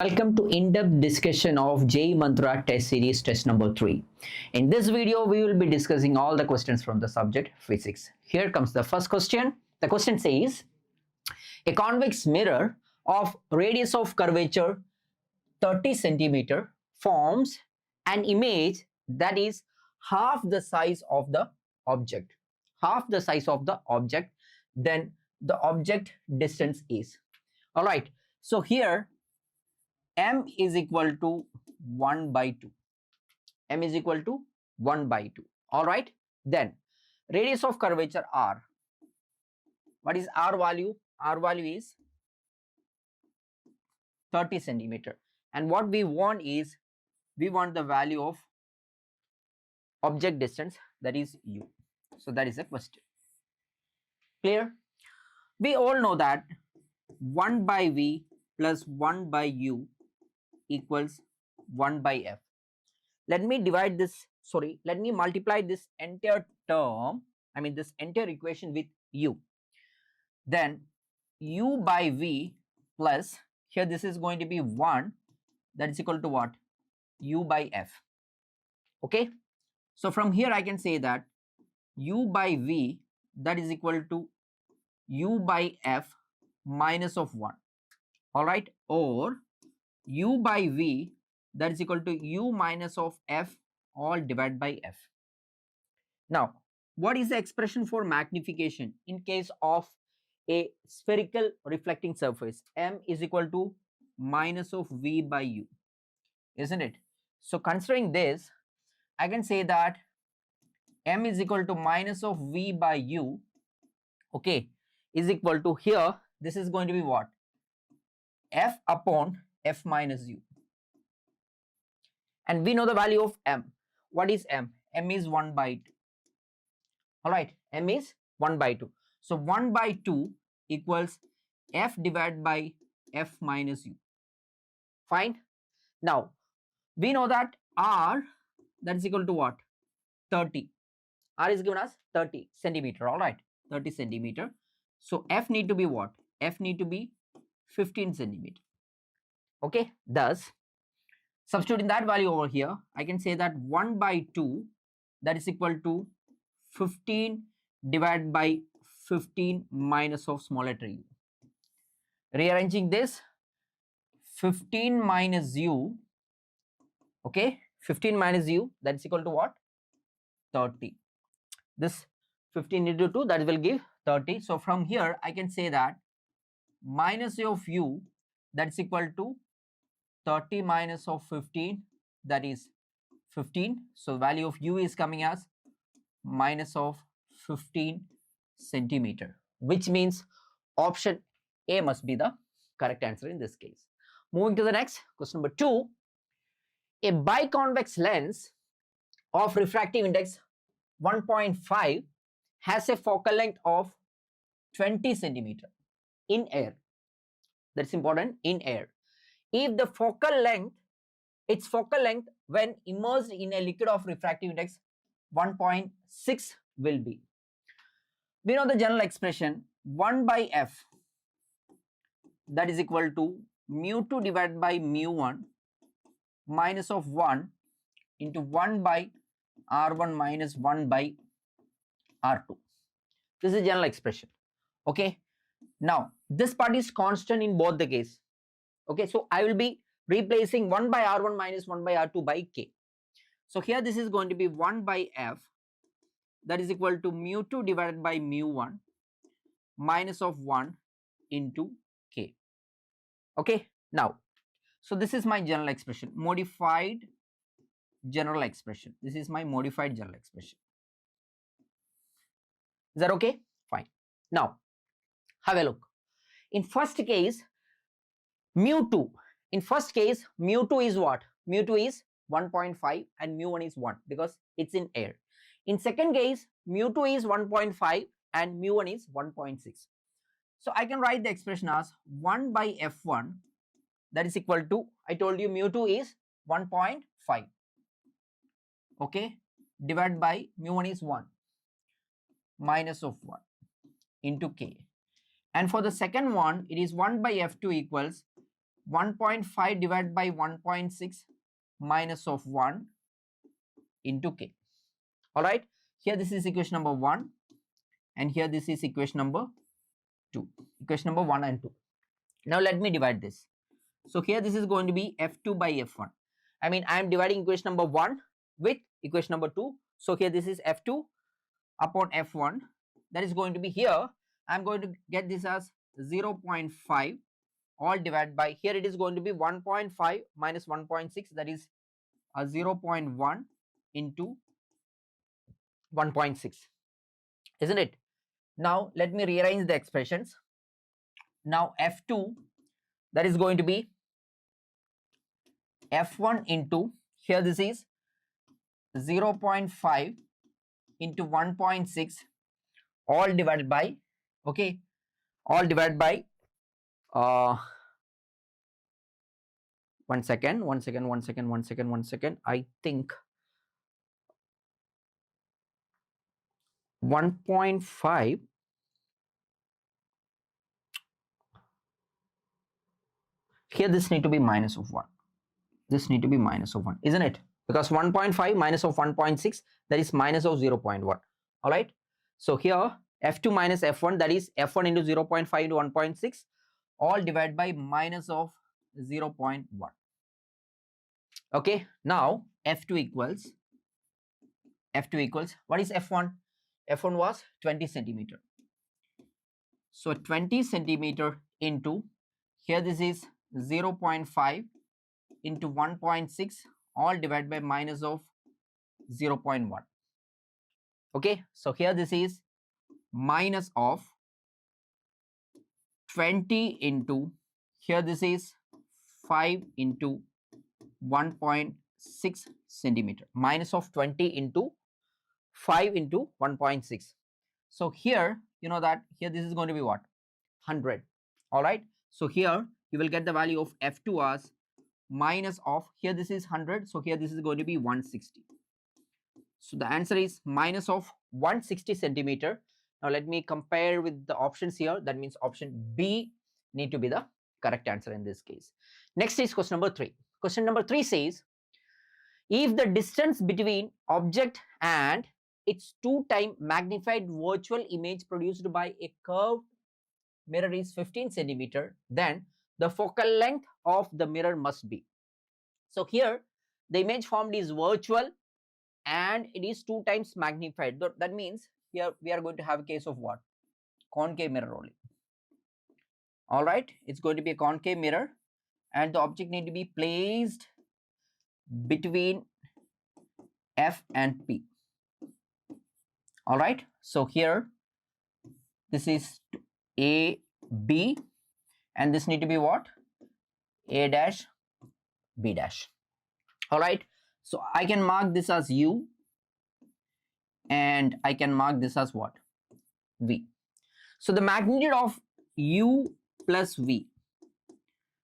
Welcome to in-depth discussion of JEE Mantra Test Series test number 3. In this video, we will be discussing all the questions from the subject physics. Here comes the first question. The question says, a convex mirror of radius of curvature 30 centimeter forms an image that is half the size of the object. Half the size of the object, then the object distance is. All right. So here m is equal to 1 by 2. M is equal to 1 by 2. All right. Then radius of curvature r. What is r value? R value is 30 centimeter. And what we want is, we want the value of object distance, that is u. So that is the question. Clear? We all know that 1 by v plus 1 by u equals 1 by f. Let me multiply this entire term, this entire equation with u. Then u by v plus, here this is going to be 1, that is equal to what? U by f. Okay. So from here I can say that u by v, that is equal to u by f minus of 1. All right. Or u by v, that is equal to u minus of f all divided by f. Now, what is the expression for magnification in case of a spherical reflecting surface? M is equal to minus of v by u, isn't it? So considering this, I can say that m is equal to minus of v by u, okay, is equal to, here this is going to be what? F upon f minus u. And we know the value of m. What is m? M is 1 by 2. All right, m is 1 by 2. So 1 by 2 equals f divided by f minus u. Fine. Now, we know that r, that is equal to what? 30. R is given as 30 centimeter. All right, 30 centimeter. So f need to be what? F need to be 15 centimeter. Okay, thus substituting that value over here, I can say that 1 by 2, that is equal to 15 divided by 15 minus of small letter u. Rearranging this, 15 minus u, okay, 15 minus u, that is equal to what? 30. This 15 into 2, that will give 30. So from here I can say that minus of u, that is equal to 30 minus of 15, that is 15. So value of u is coming as minus of 15 centimeter, which means option A must be the correct answer in this case. Moving to the next, question number 2. A biconvex lens of refractive index 1.5 has a focal length of 20 centimeter in air. That's important, in air. If the focal length, its focal length when immersed in a liquid of refractive index 1.6 will be. We know the general expression 1 by f, that is equal to mu2 divided by mu1 minus of 1 into 1 by r1 minus 1 by r2. This is general expression. Okay. Now, this part is constant in both the case. Okay, so I will be replacing 1 by r1 minus 1 by r2 by k. So here this is going to be 1 by f, that is equal to mu2 divided by mu1 minus of 1 into k. Okay, now, so this is my general expression, modified general expression. This is my modified general expression. Is that okay? Fine. Now, have a look. In first case, mu2. In first case, mu2 is what? Mu2 is 1.5 and mu1 is 1 because it's in air. In second case, mu2 is 1.5 and mu1 is 1.6. So I can write the expression as 1 by f1, that is equal to, I told you mu2 is 1.5. Okay, divided by mu1 is 1 minus of 1 into k. And for the second one, it is 1 by f2 equals 1.5 divided by 1.6 minus of 1 into k. All right, here this is equation number 1 and here this is equation number 2, equation number 1 and 2. Now let me divide this. So here this is going to be f2 by f1. I mean I am dividing equation number 1 with equation number 2. So here this is f2 upon f1, that is going to be, here I am going to get this as 0.5 all divided by, here it is going to be 1.5 minus 1.6, that is 0.1 into 1.6, isn't it? Now let me rearrange the expressions. Now f2, that is going to be f1 into, here this is 0.5 into 1.6 all divided by, okay, all divided by one second, I think 1.5, here this need to be minus of 1, this need to be minus of 1, isn't it? Because 1.5 minus of 1.6, that is minus of 0.1. All right, so here f2 minus f1, that is f1 into 0.5 into 1.6 all divided by minus of 0.1. Okay, now f2 equals, what is f1? f1 was 20 centimeter. So 20 centimeter into, here this is 0.5 into 1.6 all divided by minus of 0.1. Okay, so here this is minus of 20 into, here this is 5 into 1.6 centimeter, minus of 20 into 5 into 1.6. So here you know that here this is going to be what, 100. All right, so here you will get the value of f2 as minus of, here this is 100, so here this is going to be 160. So the answer is minus of 160 centimeter. Now let me compare with the options here. That means option B need to be the correct answer in this case. Next is question number 3. Question number 3 says, if the distance between object and its 2-time magnified virtual image produced by a curved mirror is 15 centimeter, then the focal length of the mirror must be. So here the image formed is virtual and it is 2 times magnified. That means here we are going to have a case of what, concave mirror only. All right, it's going to be a concave mirror and the object need to be placed between F and P. All right, so here this is A, B, and this need to be what, A dash, B dash. All right, so I can mark this as U and I can mark this as what, V. So the magnitude of U plus V,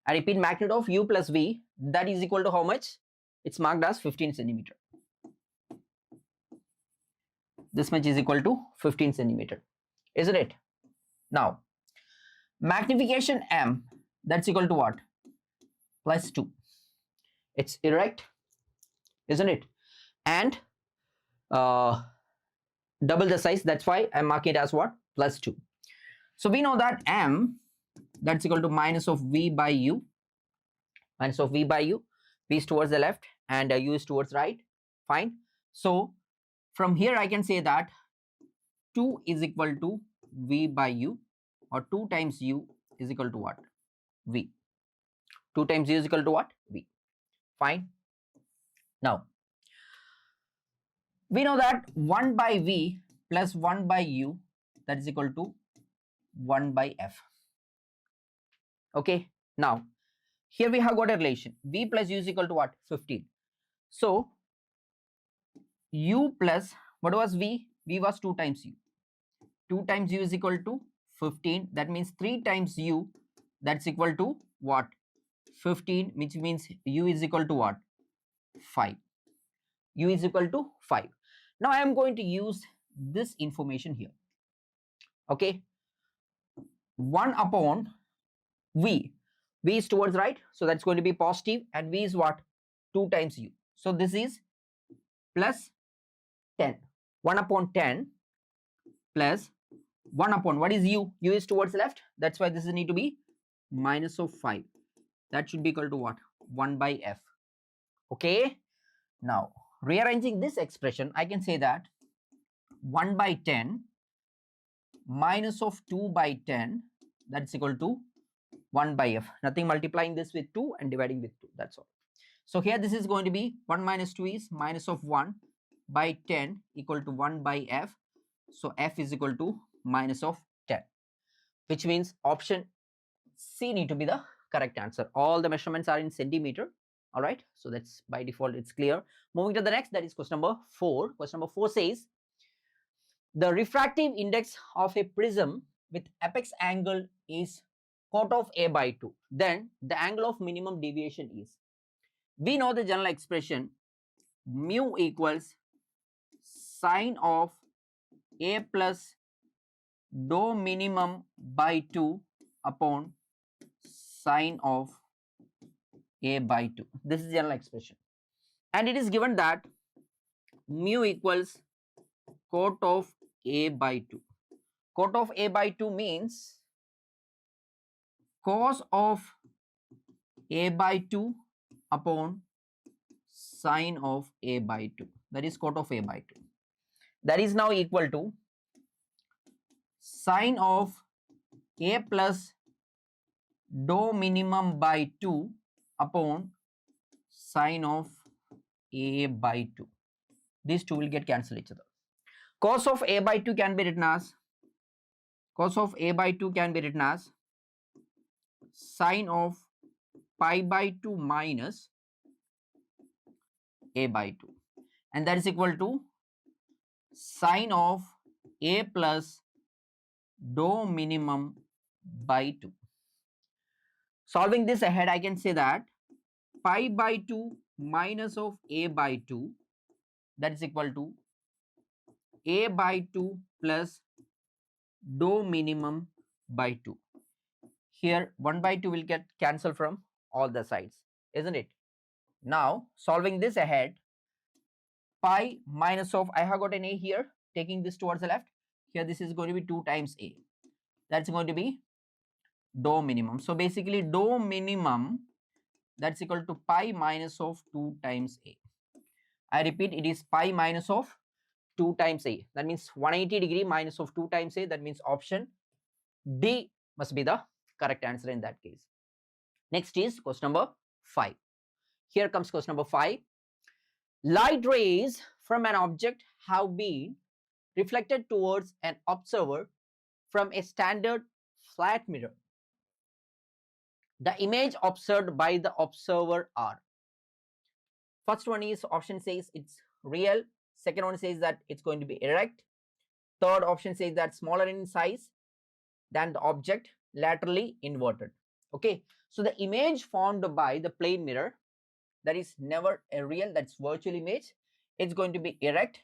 I repeat, magnitude of U plus V, that is equal to how much? It's marked as 15 centimeter. This much is equal to 15 centimeter, isn't it? Now magnification M, that's equal to what, plus 2. It's erect, isn't it? And double the size, that's why I'm marking it as what, plus 2. So we know that M, that's equal to minus of V by U, minus of V by U. V is towards the left and U is towards right. Fine. So from here I can say that 2 is equal to V by U, or 2 times U is equal to what, V. 2 times U is equal to what, V. Fine. Now we know that 1 by V plus 1 by U, that is equal to 1 by F. Okay, now here we have got a relation, V plus U is equal to what, 15. So U plus, what was V? V was 2 times U. 2 times U is equal to 15. That means 3 times U, that's equal to what, 15, which means U is equal to what, 5. U is equal to 5. Now I am going to use this information here. Okay, 1 upon V. V is towards right, so that's going to be positive, and V is what? 2 times U. So this is plus 10. 1 upon 10 plus 1 upon, what is U? U is towards left. That's why this is need to be minus of 5. That should be equal to what? 1 by F. Okay. Now, rearranging this expression, I can say that 1 by 10 minus of 2 by 10, that's equal to 1 by F. Nothing, multiplying this with 2 and dividing with 2. That's all. So here this is going to be 1 minus 2 is minus of 1 by 10 equal to 1 by F. So F is equal to minus of 10, which means option C need to be the correct answer. All the measurements are in centimeter. All right. So that's by default, it's clear. Moving to the next, that is question number 4. Question number 4 says, the refractive index of a prism with apex angle is cot of A by 2. Then the angle of minimum deviation is. We know the general expression mu equals sine of A plus dou minimum by 2 upon sine of A by 2. This is general expression. And it is given that mu equals cot of A by 2. Cot of A by 2 means cos of A by 2 upon sine of A by 2. That is cot of A by 2. That is now equal to sine of A plus dou minimum by 2 upon sine of A by 2. These two will get cancelled each other. Cos of A by 2 can be written as sine of pi by 2 minus A by 2, and that is equal to sine of A plus dou minimum by 2. Solving this ahead, I can say that pi by 2 minus of A by 2, that is equal to A by 2 plus dou minimum by 2. Here 1 by 2 will get cancelled from all the sides, isn't it? Now solving this ahead, pi minus of, I have got an A here, taking this towards the left. Here this is going to be 2 times A. That's going to be dou minimum. So basically dou minimum, that's equal to pi minus of 2 times A. I repeat, it is pi minus of 2 times A. That means 180 degree minus of 2 times A. That means option D must be the correct answer in that case. Next is question number 5. Here comes question number 5. Light rays from an object have been reflected towards an observer from a standard flat mirror. The image observed by the observer are. First one is option says it's real. Second one says that it's going to be erect. Third option says that smaller in size than the object, laterally inverted. Okay, so the image formed by the plane mirror, that is never a real, that's virtual image. It's going to be erect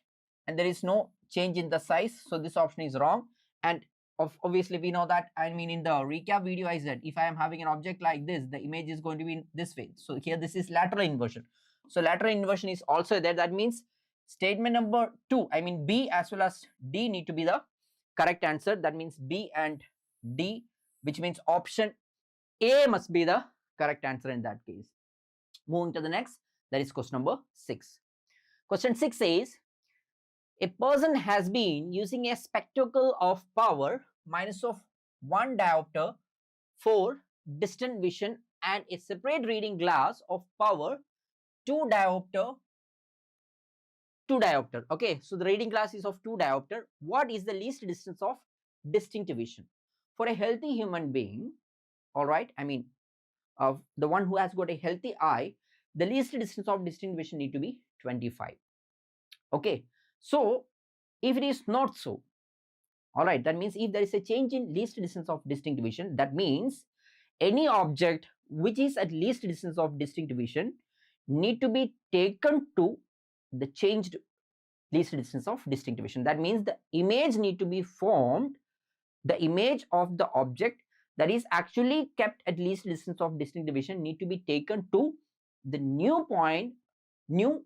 and there is no change in the size. So this option is wrong. And obviously we know that, I mean, in the recap video I said, if I am having an object like this, the image is going to be in this way. So here this is lateral inversion. So lateral inversion is also there. That means statement number 2, I mean B as well as D need to be the correct answer. That means B and D, which means option A must be the correct answer in that case. Moving to the next, that is question number 6. Question 6 says, a person has been using a spectacle of power minus of 1 diopter for distant vision and a separate reading glass of power 2 diopter. Okay, so the reading glass is of 2 diopter. What is the least distance of distinct vision for a healthy human being? All right, I mean the one who has got a healthy eye, the least distance of distinct vision need to be 25. Okay, so if it is not so, all right, that means if there is a change in least distance of distinct vision, that means any object which is at least distance of distinct vision need to be taken to the changed least distance of distinct vision. That means the image need to be formed, the image of the object, that is actually kept at least distance of distinct division need to be taken to the new point, new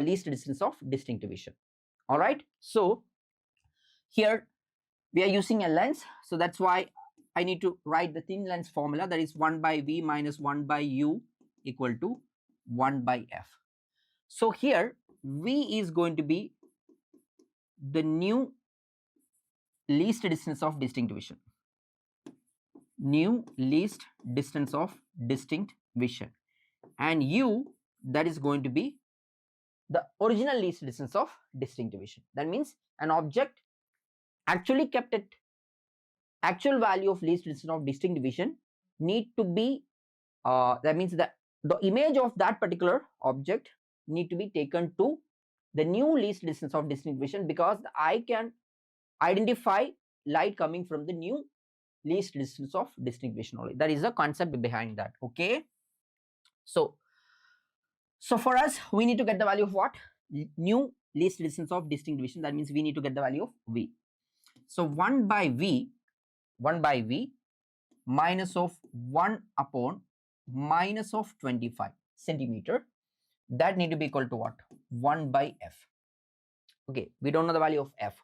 least distance of distinct division. All right. So here we are using a lens, so that's why I need to write the thin lens formula, that is 1 by V minus 1 by U equal to 1 by F. So here V is going to be the new least distance of distinct division, new least distance of distinct division, and U, that is going to be the original least distance of distinct division. That means an object actually kept at actual value of least distance of distinct division need to be that means that the image of that particular object need to be taken to the new least distance of distinct division, because the eye can identify light coming from the new least distance of distinct division only. That is the concept behind that. Okay, so for us we need to get the value of what? New least distance of distinct division. That means we need to get the value of V. So 1 by V minus of 1 upon minus of 25 centimeter, that need to be equal to what? 1 by F. Okay, we don't know the value of F,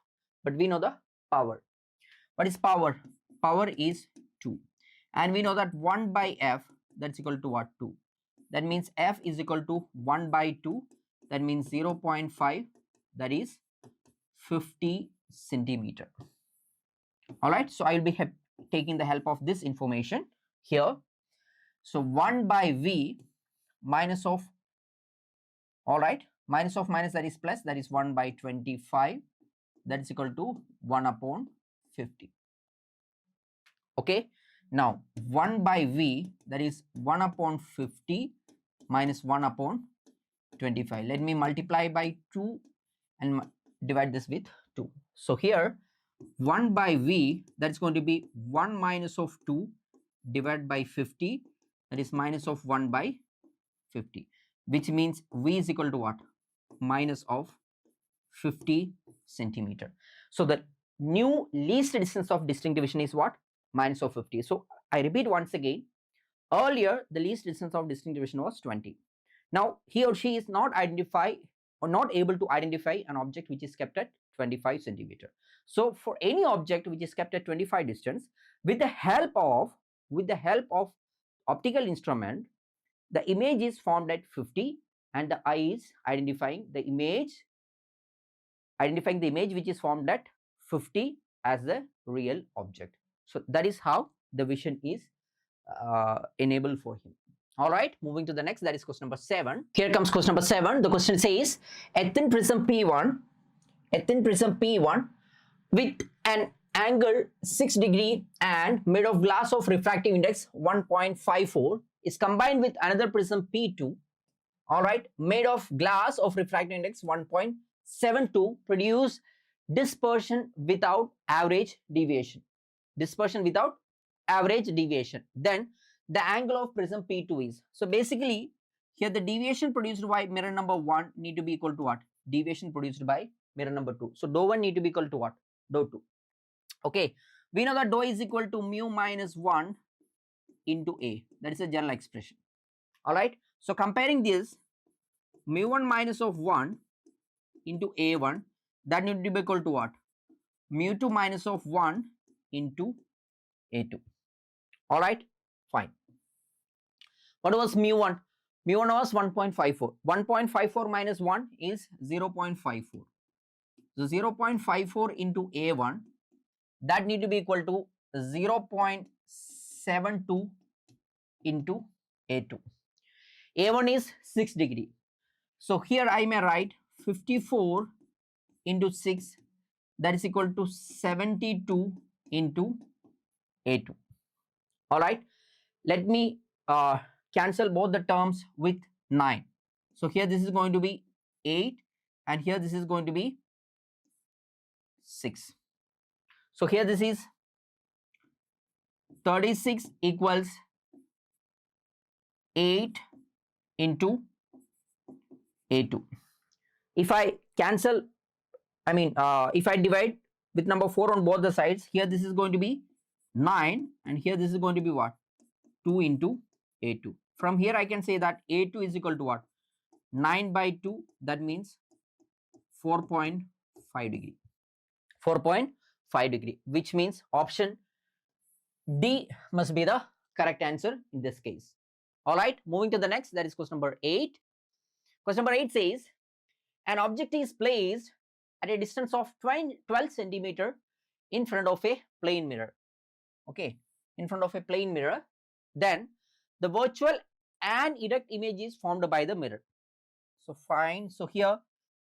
but we know the power. What is power? Power is 2, and we know that 1 by F, that's equal to what? 2. That means F is equal to 1 by 2, that means 0.5, that is 50 centimeter. All right, so I will be taking the help of this information here. So 1 by V minus of, all right, minus of minus, that is plus, that is 1 by 25, that is equal to 1 upon 50. Okay, now 1 by V, that is 1 upon 50 minus 1 upon 25. Let me multiply by 2 and divide this with 2. So here 1 by V, that's going to be 1 minus of 2 divided by 50, that is minus of 1 by 50, which means V is equal to what? Minus of 50 centimeter. So the new least distance of distinct division is what? Minus of 50. So I repeat once again, earlier the least distance of distinct division was 20. Now he or she is not able to identify an object which is kept at 25 centimeter. So for any object which is kept at 25 distance, with the help of optical instrument, the image is formed at 50, and the eye is identifying the image which is formed at 50 as the real object. So that is how the vision is enabled for him. All right, moving to the next, that is question number 7. Here comes question number 7. The question says, a thin prism P1 with an angle 6 degree and made of glass of refractive index 1.54 is combined with another prism P2, all right, made of glass of refractive index 1.72, produce dispersion without average deviation. Then the angle of prism P2 is. So basically here the deviation produced by mirror number 1 need to be equal to what? Deviation produced by mirror number 2. So dou 1 need to be equal to what? Dou 2. Okay, we know that dou is equal to mu minus 1 into A. That is a general expression. All right, so comparing this, mu 1 minus of 1 into A1, that need to be equal to what? Mu 2 minus of 1 into A2. All right, fine. What was mu 1? Mu 1 was 1.54. 1.54 minus 1 is 0.54. So 0.54 into A1, that need to be equal to 0.72 into A2. A1 is 6 degree. So here I may write 54 into 6, that is equal to 72 into A2. All right, let me cancel both the terms with 9. So here this is going to be 8, and here this is going to be 6. So here this is 36 equals 8 into A2. If I cancel, if I divide with number 4 on both the sides, here this is going to be 9, and here this is going to be what? 2 into A2. From here I can say that A2 is equal to what? 9 by 2, that means 4.5 degree. 4.5 degree, which means option D must be the correct answer in this case. All right, moving to the next, that is question number 8. Question number 8 says, an object is placed at a distance of 12 centimeter in front of a plane mirror. Okay, in front of a plane mirror. Then the virtual and erect image is formed by the mirror. So fine. So here,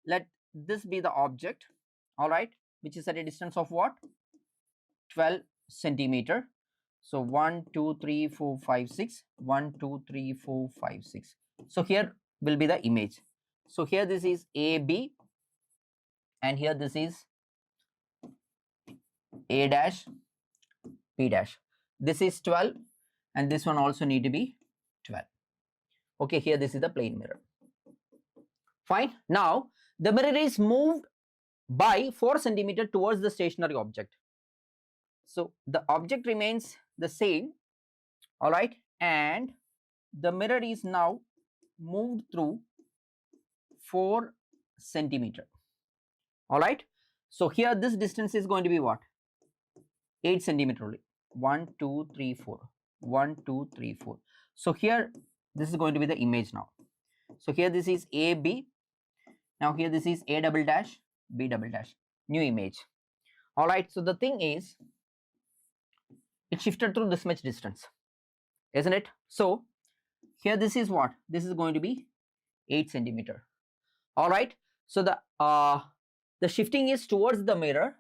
let this be the object. All right, which is at a distance of what? 12 centimeter. So 1, 2, 3, 4, 5, 6. 1, 2, 3, 4, 5, 6. So here will be the image. So here this is AB, and here this is A dash, B dash. This is 12, and this one also need to be 12. Okay, here this is the plane mirror. Fine. Now the mirror is moved by 4 centimeter towards the stationary object. So the object remains the same, all right, and the mirror is now moved through 4 centimeter. All right. So here this distance is going to be what? 8 centimeter only. 1, 2, 3, 4. 1, 2, 3, 4. So here this is going to be the image now. So here this is AB. Now here this is A double dash, B double dash. New image. All right. So the thing is, it shifted through this much distance, isn't it? So here this is what? This is going to be 8 centimeter. All right. So the shifting is towards the mirror.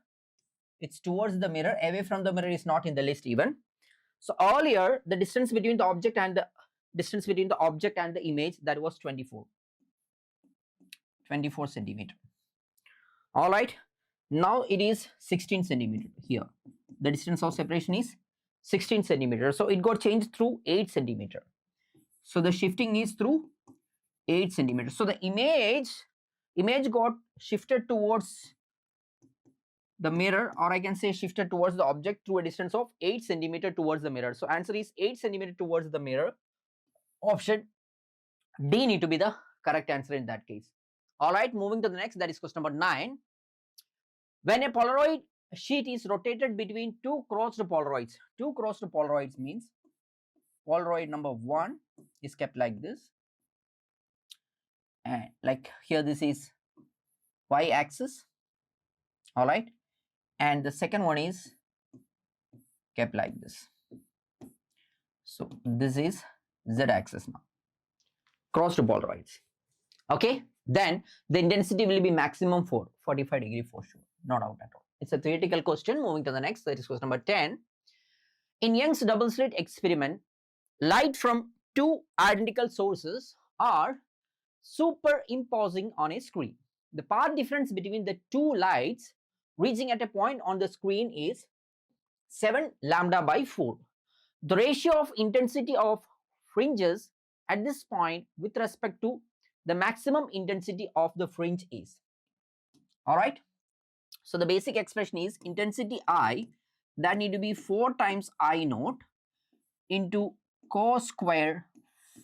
It's towards the mirror. Away from the mirror is not in the list even. So earlier the distance between the object and the image, that was 24 centimeter. All right. Now it is 16 centimeter. Here the distance of separation is 16 centimeter. So it got changed through 8 centimeter. So the shifting is through 8 centimeter. So the image got shifted towards the mirror, or I can say shifted towards the object through a distance of 8 centimeter towards the mirror. So answer is 8 centimeter towards the mirror. Option D need to be the correct answer in that case. All right, moving to the next, that is question number 9. When a Polaroid sheet is rotated between two crossed Polaroids means Polaroid number 1 is kept like this, and like here this is y axis, all right, and the second one is kept like this. So this is z axis now, crossed Polaroids. Okay, then the intensity will be maximum 45 degree for sure, no doubt at all. It's a theoretical question. Moving to the next, that is question number 10. In Young's double slit experiment, light from two identical sources are superimposing on a screen. The path difference between the two lights reaching at a point on the screen is 7 lambda by 4. The ratio of intensity of fringes at this point with respect to the maximum intensity of the fringe is. All right. So the basic expression is intensity I, that need to be 4 times I naught into cos square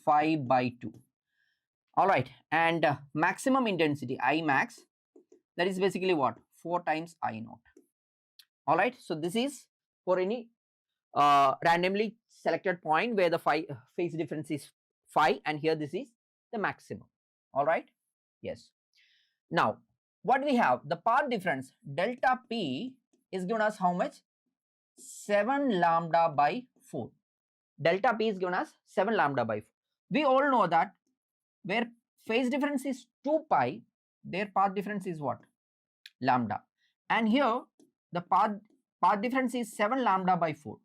phi by 2. All right, and maximum intensity I max, that is basically what? 4 times I naught. All right, so this is for any randomly selected point where the phase difference is phi, and here this is the maximum. All right, yes. Now what we have, the path difference delta P is given us how much? 7 lambda by 4. Delta P is given us 7 lambda by 4. We all know that where phase difference is 2 pi, their path difference is what? Lambda. And here the path difference is 7 lambda by 4.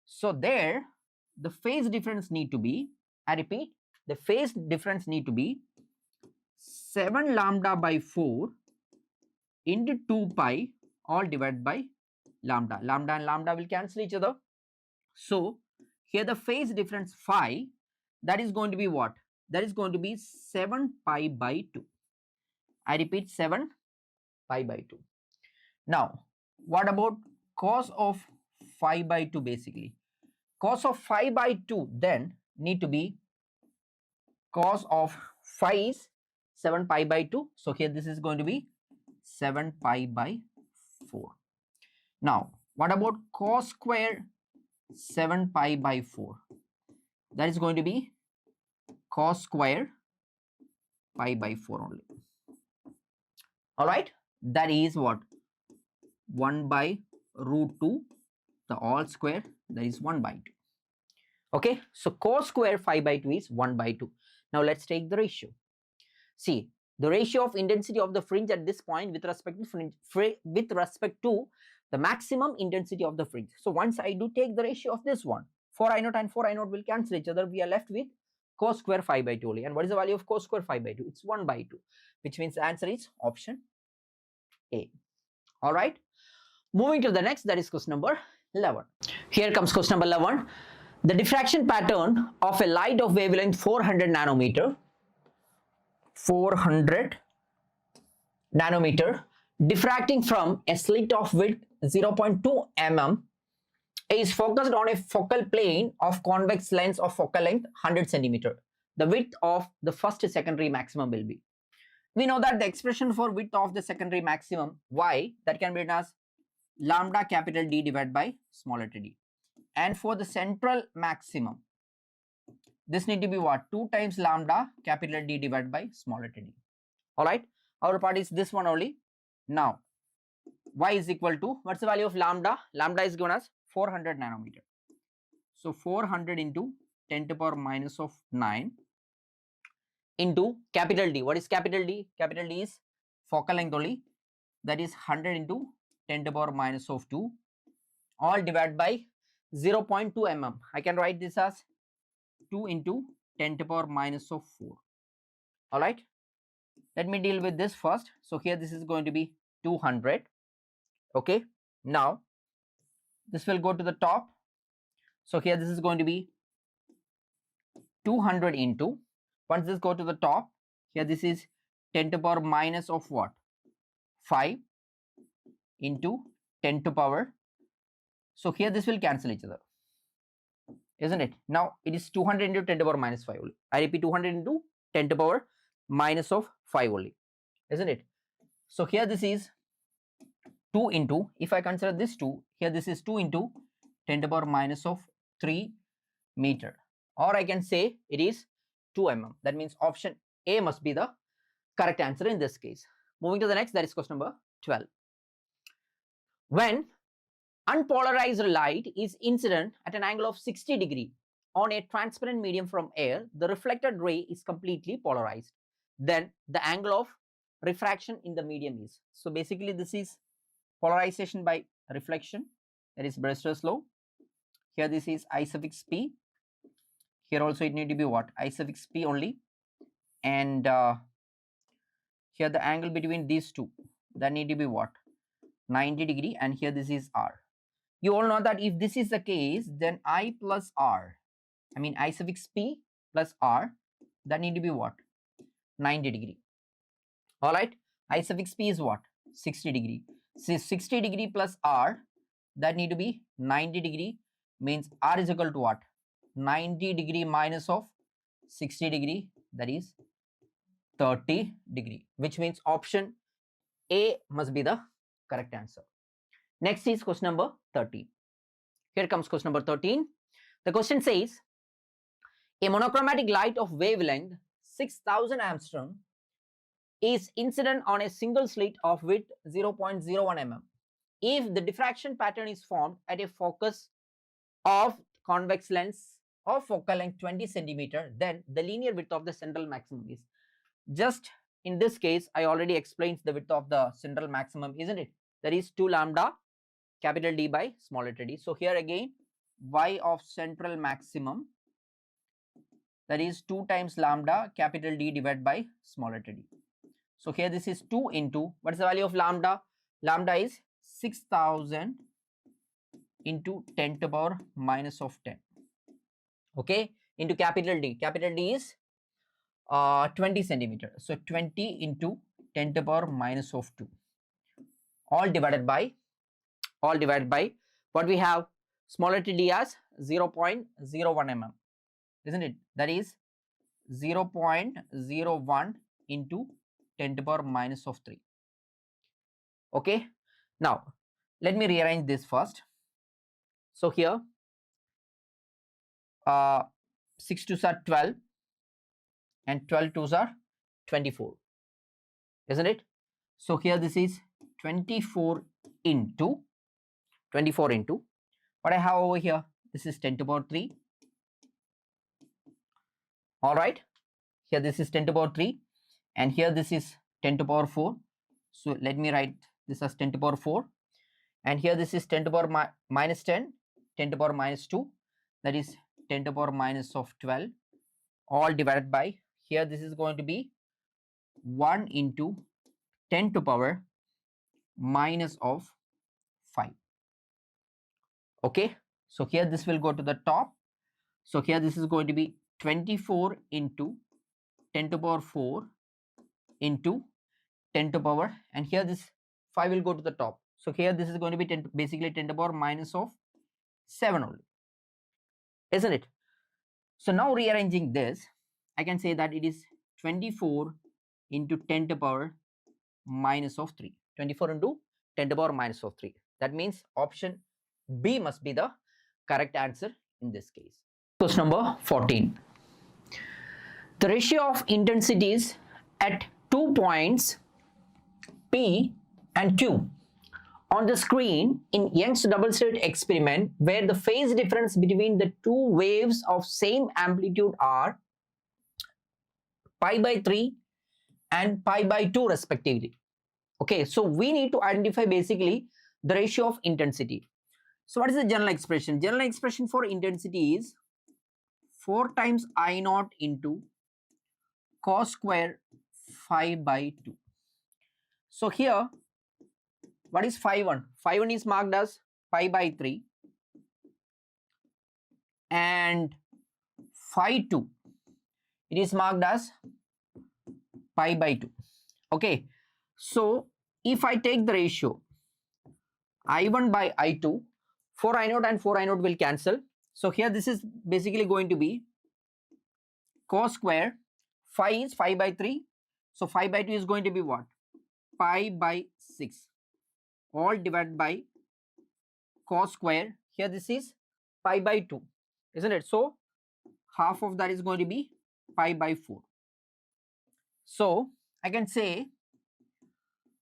So there the phase difference need to be, I repeat, the phase difference need to be 7 lambda by 4 into 2 pi all divided by lambda. Lambda and lambda will cancel each other. So here the phase difference phi, that is going to be what? That is going to be 7 pi by 2. I repeat, 7 pi by 2. Now what about cos of 5 by 2 basically. Cos of 5 by 2 then need to be cos of 5 is 7 pi by 2. So here this is going to be 7 pi by 4. Now, what about cos square 7 pi by 4? That is going to be cos square pi by 4 only. All right, that is what? 1 by root 2, the all square, that is 1 by 2. Okay, so cos square 5 by 2 is 1 by 2. Now let's take the ratio. See, the ratio of intensity of the fringe at this point with respect to the maximum intensity of the fringe. So once I do take the ratio of this one, 4I0 and 4I0 will cancel each other. We are left with cos square 5 by 2 only. And what is the value of cos square 5 by 2? It's 1 by 2, which means the answer is option A. All right. Moving to the next, that is question number 11. Here comes question number 11. The diffraction pattern of a light of wavelength 400 nanometer diffracting from a slit of width 0.2 mm is focused on a focal plane of convex lens of focal length 100 centimeter. The width of the first secondary maximum will be. We know that the expression for width of the secondary maximum, y, that can be written as lambda capital D divided by small letter d. And for the central maximum, this need to be what? 2 times lambda capital D divided by small letter d. All right, our part is this one only. Now, y is equal to, what's the value of lambda? Lambda is given as 400 nanometer. So 400 into 10 to the power minus of 9 into capital D. What is capital D? Capital D is focal length only. That is 100 into 10 to the power minus of 2, all divided by 0.2 mm. I can write this as 2 into 10 to the power minus of 4. All right. Let me deal with this first. So here this is going to be 200. Okay. Now, this will go to the top. So here this is going to be 200 into, once this go to the top, here this is 10 to the power minus of what? 5 into 10 to the power. So here this will cancel each other, isn't it? Now it is 200 into 10 to the power minus 5 only. I repeat, 200 into 10 to the power minus of 5 only, isn't it? So here this is 2 into, if I consider this 2, here this is 2 into 10 to the power minus of 3 meter. Or I can say it is 2 mm. That means option A must be the correct answer in this case. Moving to the next, that is question number 12. When unpolarized light is incident at an angle of 60 degree on a transparent medium from air, the reflected ray is completely polarized. Then the angle of refraction in the medium is. So basically this is polarization by reflection, that is Brester's law. Here this is I suffix p. Here also it need to be what? I suffix p only. And here the angle between these two, that need to be what? 90 degree, and here this is r. You all know that if this is the case, then I plus r, I mean I suffix p plus r, that need to be what? 90 degree. All right, I suffix p is what? 60 degree. So 60 degree plus r, that need to be 90 degree, means r is equal to what? 90 degree minus of 60 degree, that is 30 degree, which means option A must be the correct answer. Next is question number 13. Here comes question number 13. The question says, a monochromatic light of wavelength 6000 angstrom is incident on a single slit of width 0.01 mm. If the diffraction pattern is formed at a focus of convex lens of focal length 20 centimeter, then the linear width of the central maximum is. Just in this case, I already explained the width of the central maximum, isn't it? That is 2 lambda capital D by small letter d. So here again, y of central maximum, that is 2 times lambda capital D divided by small letter d. So here this is 2 into, what is the value of lambda? Lambda is 6000 into 10 to the power minus of 10. Okay, into capital D. Capital D is 20 centimeter. So 20 into 10 to the power minus of 2. All divided by what we have? small letter d as 0.01 mm, isn't it? That is 0.01 into 10 to the power minus of 3. Okay, now let me rearrange this first. So here 6 2s are 12 and 12 2s are 24, isn't it? So here this is 24 into what I have over here. This is 10 to the power 3. All right, here this is 10 to the power 3 and here this is 10 to the power 4. So let me write this as 10 to the power 4 and here this is 10 to the power minus 10, 10 to the power minus 2, that is 10 to the power minus of 12, all divided by, here this is going to be 1 into 10 to the power minus of 5. Okay, so here this will go to the top. So here this is going to be 24 into 10 to the power 4 into 10 to the power, and here this 5 will go to the top. So here this is going to be 10, basically 10 to the power minus of 7 only, isn't it? So now rearranging this, I can say that it is 24 into 10 to the power minus of 3. 24 into 10 to the power minus of 3. That means option B must be the correct answer in this case. Question number 14. The ratio of intensities at 2 points P and Q on the screen in Young's double-slit experiment, where the phase difference between the two waves of same amplitude are pi by 3 and pi by 2 respectively. Okay, so we need to identify basically the ratio of intensity. So what is the general expression? General expression for intensity is 4 times I naught into cos square phi by 2. So here, what is phi 1? Phi 1 is marked as pi by 3 and phi 2, it is marked as pi by 2. Okay, so if I take the ratio I1 by I2, 4 I naught and 4 I naught will cancel. So here this is basically going to be cos square, phi is 5 by 3. So 5 by 2 is going to be what? Pi by 6. All divided by cos square. Here this is pi by 2, isn't it? So half of that is going to be pi by 4. So I can say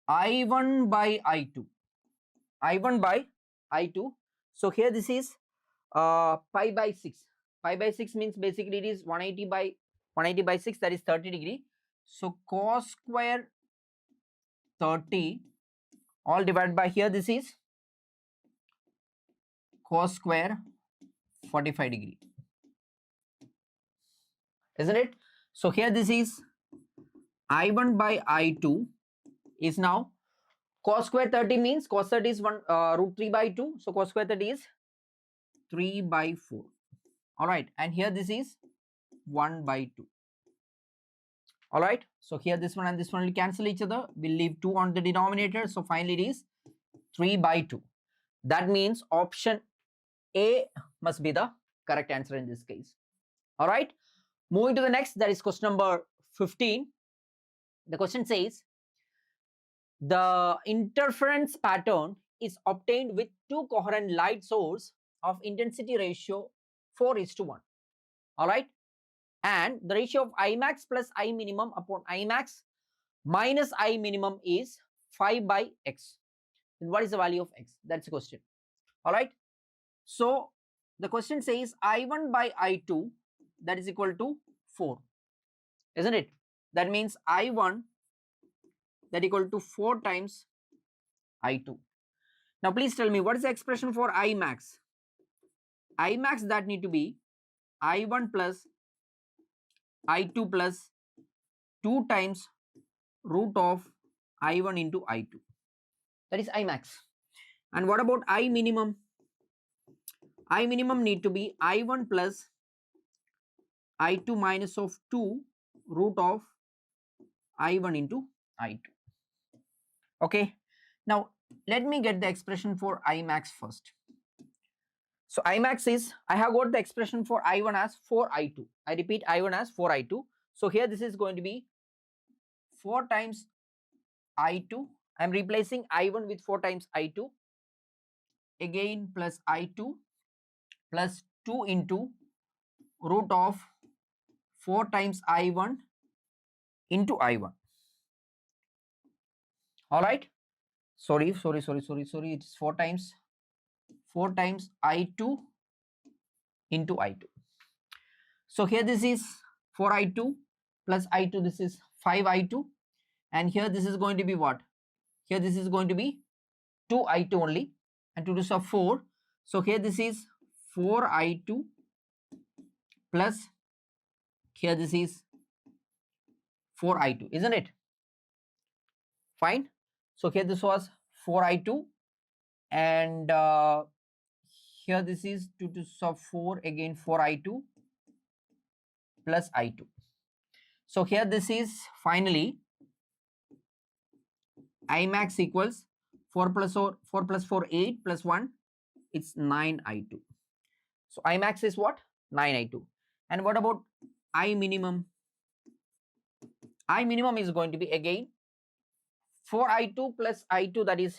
I1 by I2. I1 by I2. So here this is pi by 6. Pi by 6 means basically it is 180 by 6, that is 30 degree. So cos square 30 all divided by, here this is cos square 45 degree, isn't it? So here this is I1 by I2 is now cos square 30 means cos 30 is root 3 by 2. So cos square 30 is 3 by 4. All right, and here this is 1 by 2. All right, so here this one and this one will cancel each other. We'll leave 2 on the denominator. So finally it is 3 by 2. That means option A must be the correct answer in this case. All right, moving to the next, that is question number 15. The question says, the interference pattern is obtained with two coherent light source of intensity ratio 4:1. All right, and the ratio of I max plus I minimum upon I max minus I minimum is 5 by x. And what is the value of x? That's the question. All right, so the question says I1 by I2, that is equal to 4, isn't it? That means I1 that equal to 4 times I2. Now please tell me, what is the expression for I max? I max that need to be I1 plus I2 plus 2 times root of I1 into I2. That is I max. And what about I minimum? I minimum need to be I1 plus I2 minus of 2 root of I1 into I2. Okay, now let me get the expression for I max first. So Imax is, I have got the expression for I1 as 4I2. I repeat, I1 as 4I2. So here this is going to be 4 times I2. I'm replacing I1 with 4 times I2. Again plus I2 plus 2 into root of 4 times I1 into I1. All right. Sorry. It's 4 times I2 into I2. So here this is 4I2 plus I2. This is 5I2. And here this is going to be what? Here this is going to be 2I2 only. And 2 to the 4. So here this is 4I2 plus here this is 4I2, isn't it? Fine. So here this was 4I2 and here this is 2 to the 4, again 4I2 plus I2. So here this is finally Imax equals 4 plus 4 8 plus 1, it's 9I2. So Imax is what? 9I2. And what about I minimum? I minimum is going to be again 4I2 plus I2, that is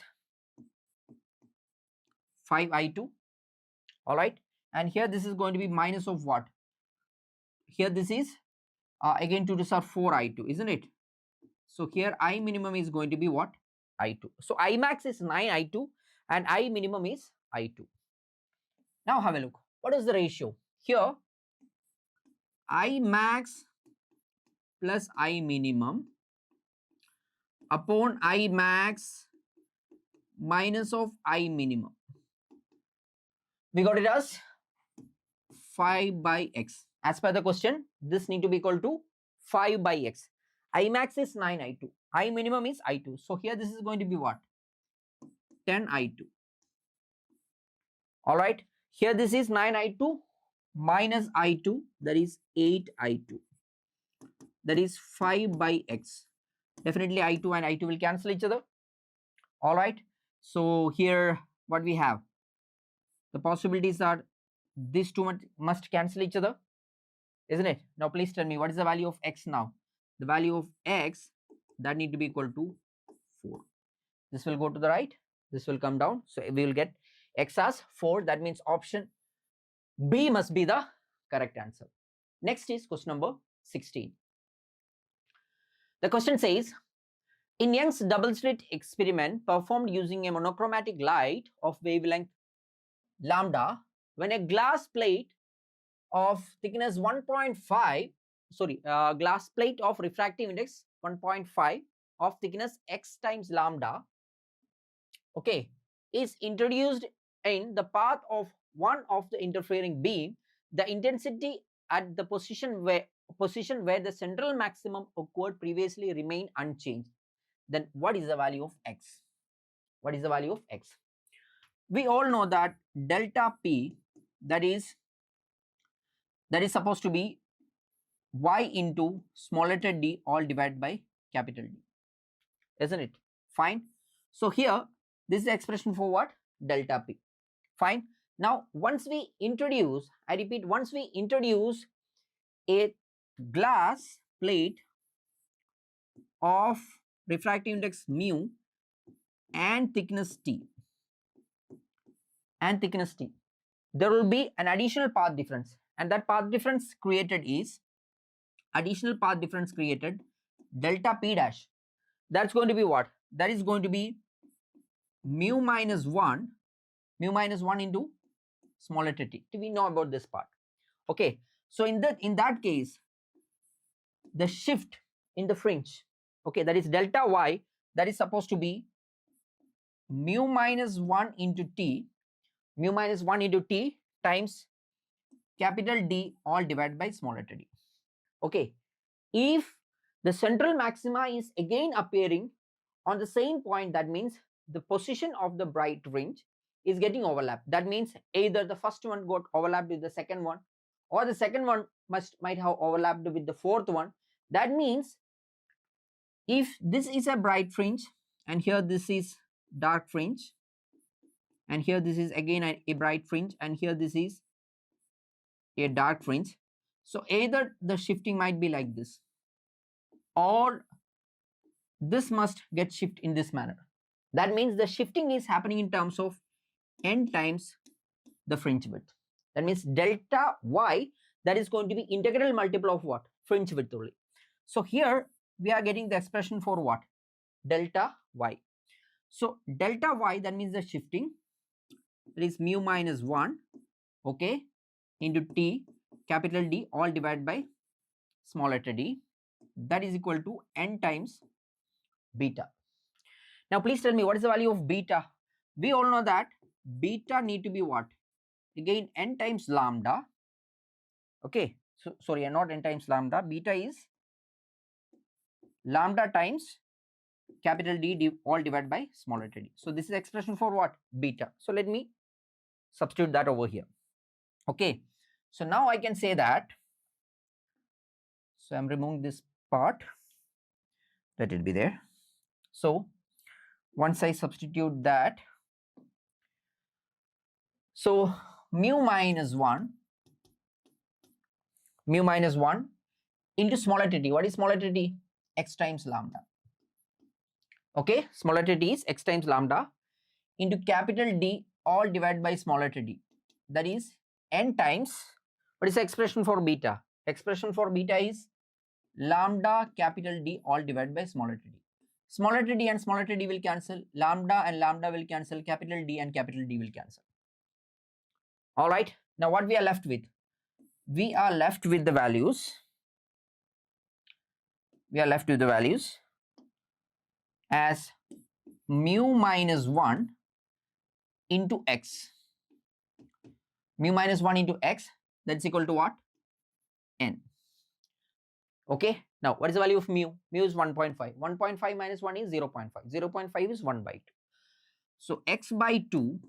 5I2. All right. And here this is going to be minus of what? Here this is again 2 to the 4I2, isn't it? So here I minimum is going to be what? I2. So I max is 9I2 and I minimum is I2. Now have a look. What is the ratio? Here I max plus I minimum upon I max minus of I minimum. We got it as 5 by x. As per the question, this need to be equal to 5 by x. I max is 9I2. I minimum is I2. So here this is going to be what? 10I2. All right. Here this is 9I2 minus I2, that is 8I2. That is 5 by x. Definitely I2 and I2 will cancel each other. All right. So here what we have? The possibilities are these two must cancel each other, isn't it? Now please tell me what is the value of x now? The value of x, that need to be equal to 4. This will go to the right, this will come down. So we will get x as 4. That means option B must be the correct answer. Next is question number 16. The question says, in Young's double slit experiment performed using a monochromatic light of wavelength lambda, when a glass plate of thickness 1.5, glass plate of refractive index 1.5 of thickness x times lambda, okay, is introduced in the path of one of the interfering beam, the intensity at the position where the central maximum occurred previously remained unchanged. Then what is the value of x? What is the value of x? We all know that delta P, that is supposed to be y into small letter d all divided by capital D, isn't it? Fine. So here this is the expression for what? Delta P. Fine. Now once we introduce, I repeat, once we introduce a glass plate of refractive index mu and thickness t, there will be an additional path difference, and that path difference created is delta P dash. That's going to be what? That is going to be mu minus 1 into small letter t. We know about this part. Okay. So in that case, the shift in the fringe, okay, that is delta y, that is supposed to be mu minus 1 into t times capital D all divided by small letter d. Okay. If the central maxima is again appearing on the same point, that means the position of the bright fringe is getting overlapped. That means either the first one got overlapped with the second one, or the second one might have overlapped with the fourth one. That means if this is a bright fringe and here this is dark fringe, and here this is again a bright fringe, and here this is a dark fringe. So either the shifting might be like this, or this must get shift in this manner. That means the shifting is happening in terms of n times the fringe width. That means delta y, that is going to be integral multiple of what? Fringe width only. So here we are getting the expression for what? Delta y. So delta y, that means the shifting, that is mu minus 1, okay, into t capital D all divided by small letter d, that is equal to n times beta. Now please tell me, what is the value of beta? We all know that beta need to be what? Again n times lambda, okay, so sorry, not n times lambda, beta is lambda times capital D all divided by small letter d. So this is expression for what? Beta. So let me substitute that over here. Okay, so now I can say that, so I'm removing this part, let it be there. So once I substitute that, so mu minus 1 into small letter d. What is small letter d? X times lambda. Okay, small letter d is x times lambda into capital D all divided by small letter d. That is n times, what is the expression for beta? Expression for beta is lambda capital D all divided by small letter d. Small letter d and small letter d will cancel, lambda and lambda will cancel, capital D and capital D will cancel. All right, now what we are left with? We are left with the values. As mu minus 1 into x. Mu minus 1 into x, that's equal to what? N. Okay, now what is the value of mu? Mu is 1.5. 1.5 minus 1 is 0.5. 0.5 is 1 by 2. So x by 2,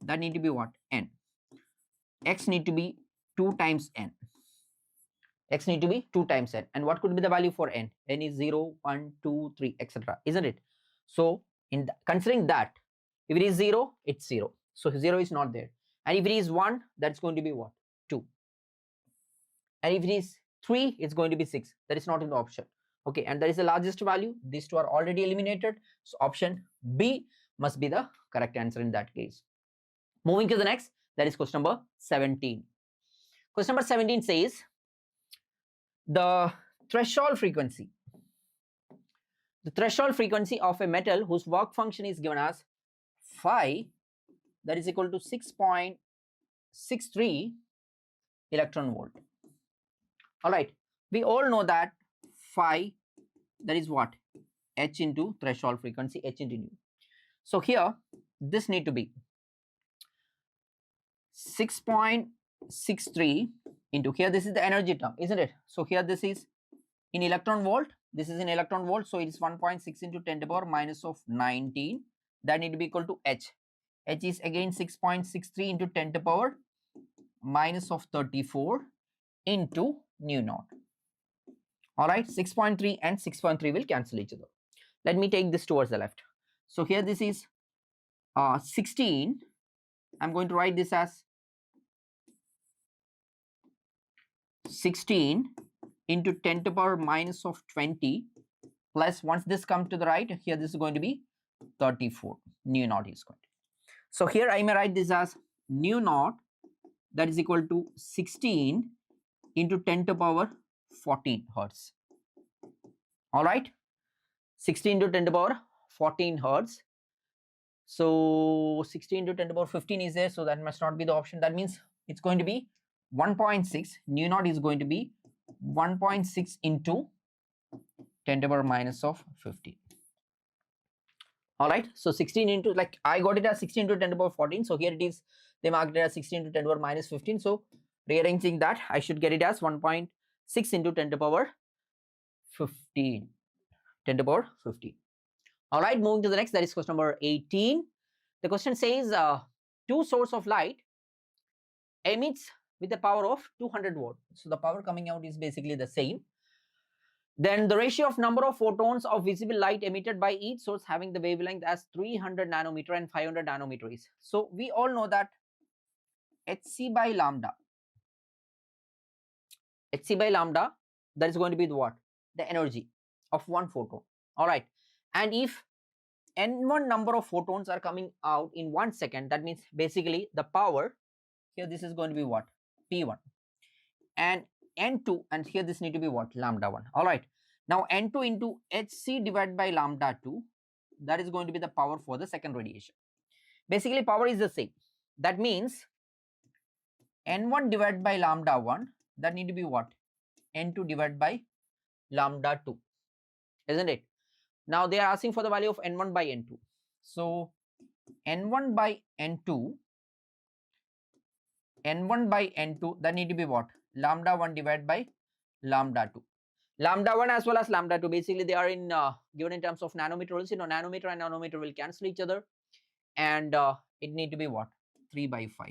that need to be what? N. X need to be 2 times n. X need to be 2 times n. And what could be the value for n? N is 0, 1, 2, 3, etc. Isn't it? So in considering that, if it is 0, it's 0. So 0 is not there. And if it is 1, that's going to be what? 2. And if it is 3, it's going to be 6. That is not in the option. Okay, and that is the largest value. These two are already eliminated. So option B must be the correct answer in that case. Moving to the next, that is question number 17. Question number 17 says the threshold frequency. The threshold frequency of a metal whose work function is given as phi, that is equal to 6.63 electron volt. All right, we all know that phi, that is what? H into threshold frequency, H into nu. So here this need to be 6.63 into, here this is the energy term, isn't it? So here this is in electron volt, this is in electron volt, so it is 1.6 into 10 to the power minus of 19. That need to be equal to H. H is again 6.63 into 10 to the power minus of 34 into nu naught. All right, 6.3 and 6.3 will cancel each other. Let me take this towards the left. So here this is 16. I'm going to write this as 16 into 10 to the power minus of 20 plus, once this comes to the right, here this is going to be 34. Nu naught is going to. So here I may write this as nu naught, that is equal to 16 into 10 to the power 14 hertz. All right, 16 to 10 to the power 14 hertz. So 16 to 10 to the power 15 is there, so that must not be the option. That means it's going to be 1.6. Nu naught is going to be 1.6 into 10 to the power minus of 15. All right, so 16 into, like I got it as 16 to 10 to the power 14. So here it is, they marked it as 16 to 10 to the power minus 15. So rearranging that, I should get it as 1.6 into 10 to the power 15. 10 to the power 15. All right, moving to the next, that is question number 18. The question says two sources of light emits with a power of 200 watt. So the power coming out is basically the same. Then the ratio of number of photons of visible light emitted by each source having the wavelength as 300 nanometer and 500 nanometer is. So we all know that hc by lambda, that is going to be the what? The energy of one photon. All right. And if n1 number of photons are coming out in 1 second, that means basically the power here, this is going to be what? P1. And n2, and here this need to be what? Lambda 1. All right. Now n2 into hc divided by lambda 2, that is going to be the power for the second radiation. Basically power is the same. That means n1 divided by lambda 1, that need to be what? N2 divided by lambda 2, isn't it? Now they are asking for the value of n1 by n2. So n1 by n2, that need to be what? Lambda 1 divided by lambda 2. Lambda 1 as well as lambda 2, basically they are in given in terms of nanometers. You know, nanometer and nanometer will cancel each other, and it need to be what? 3 by 5.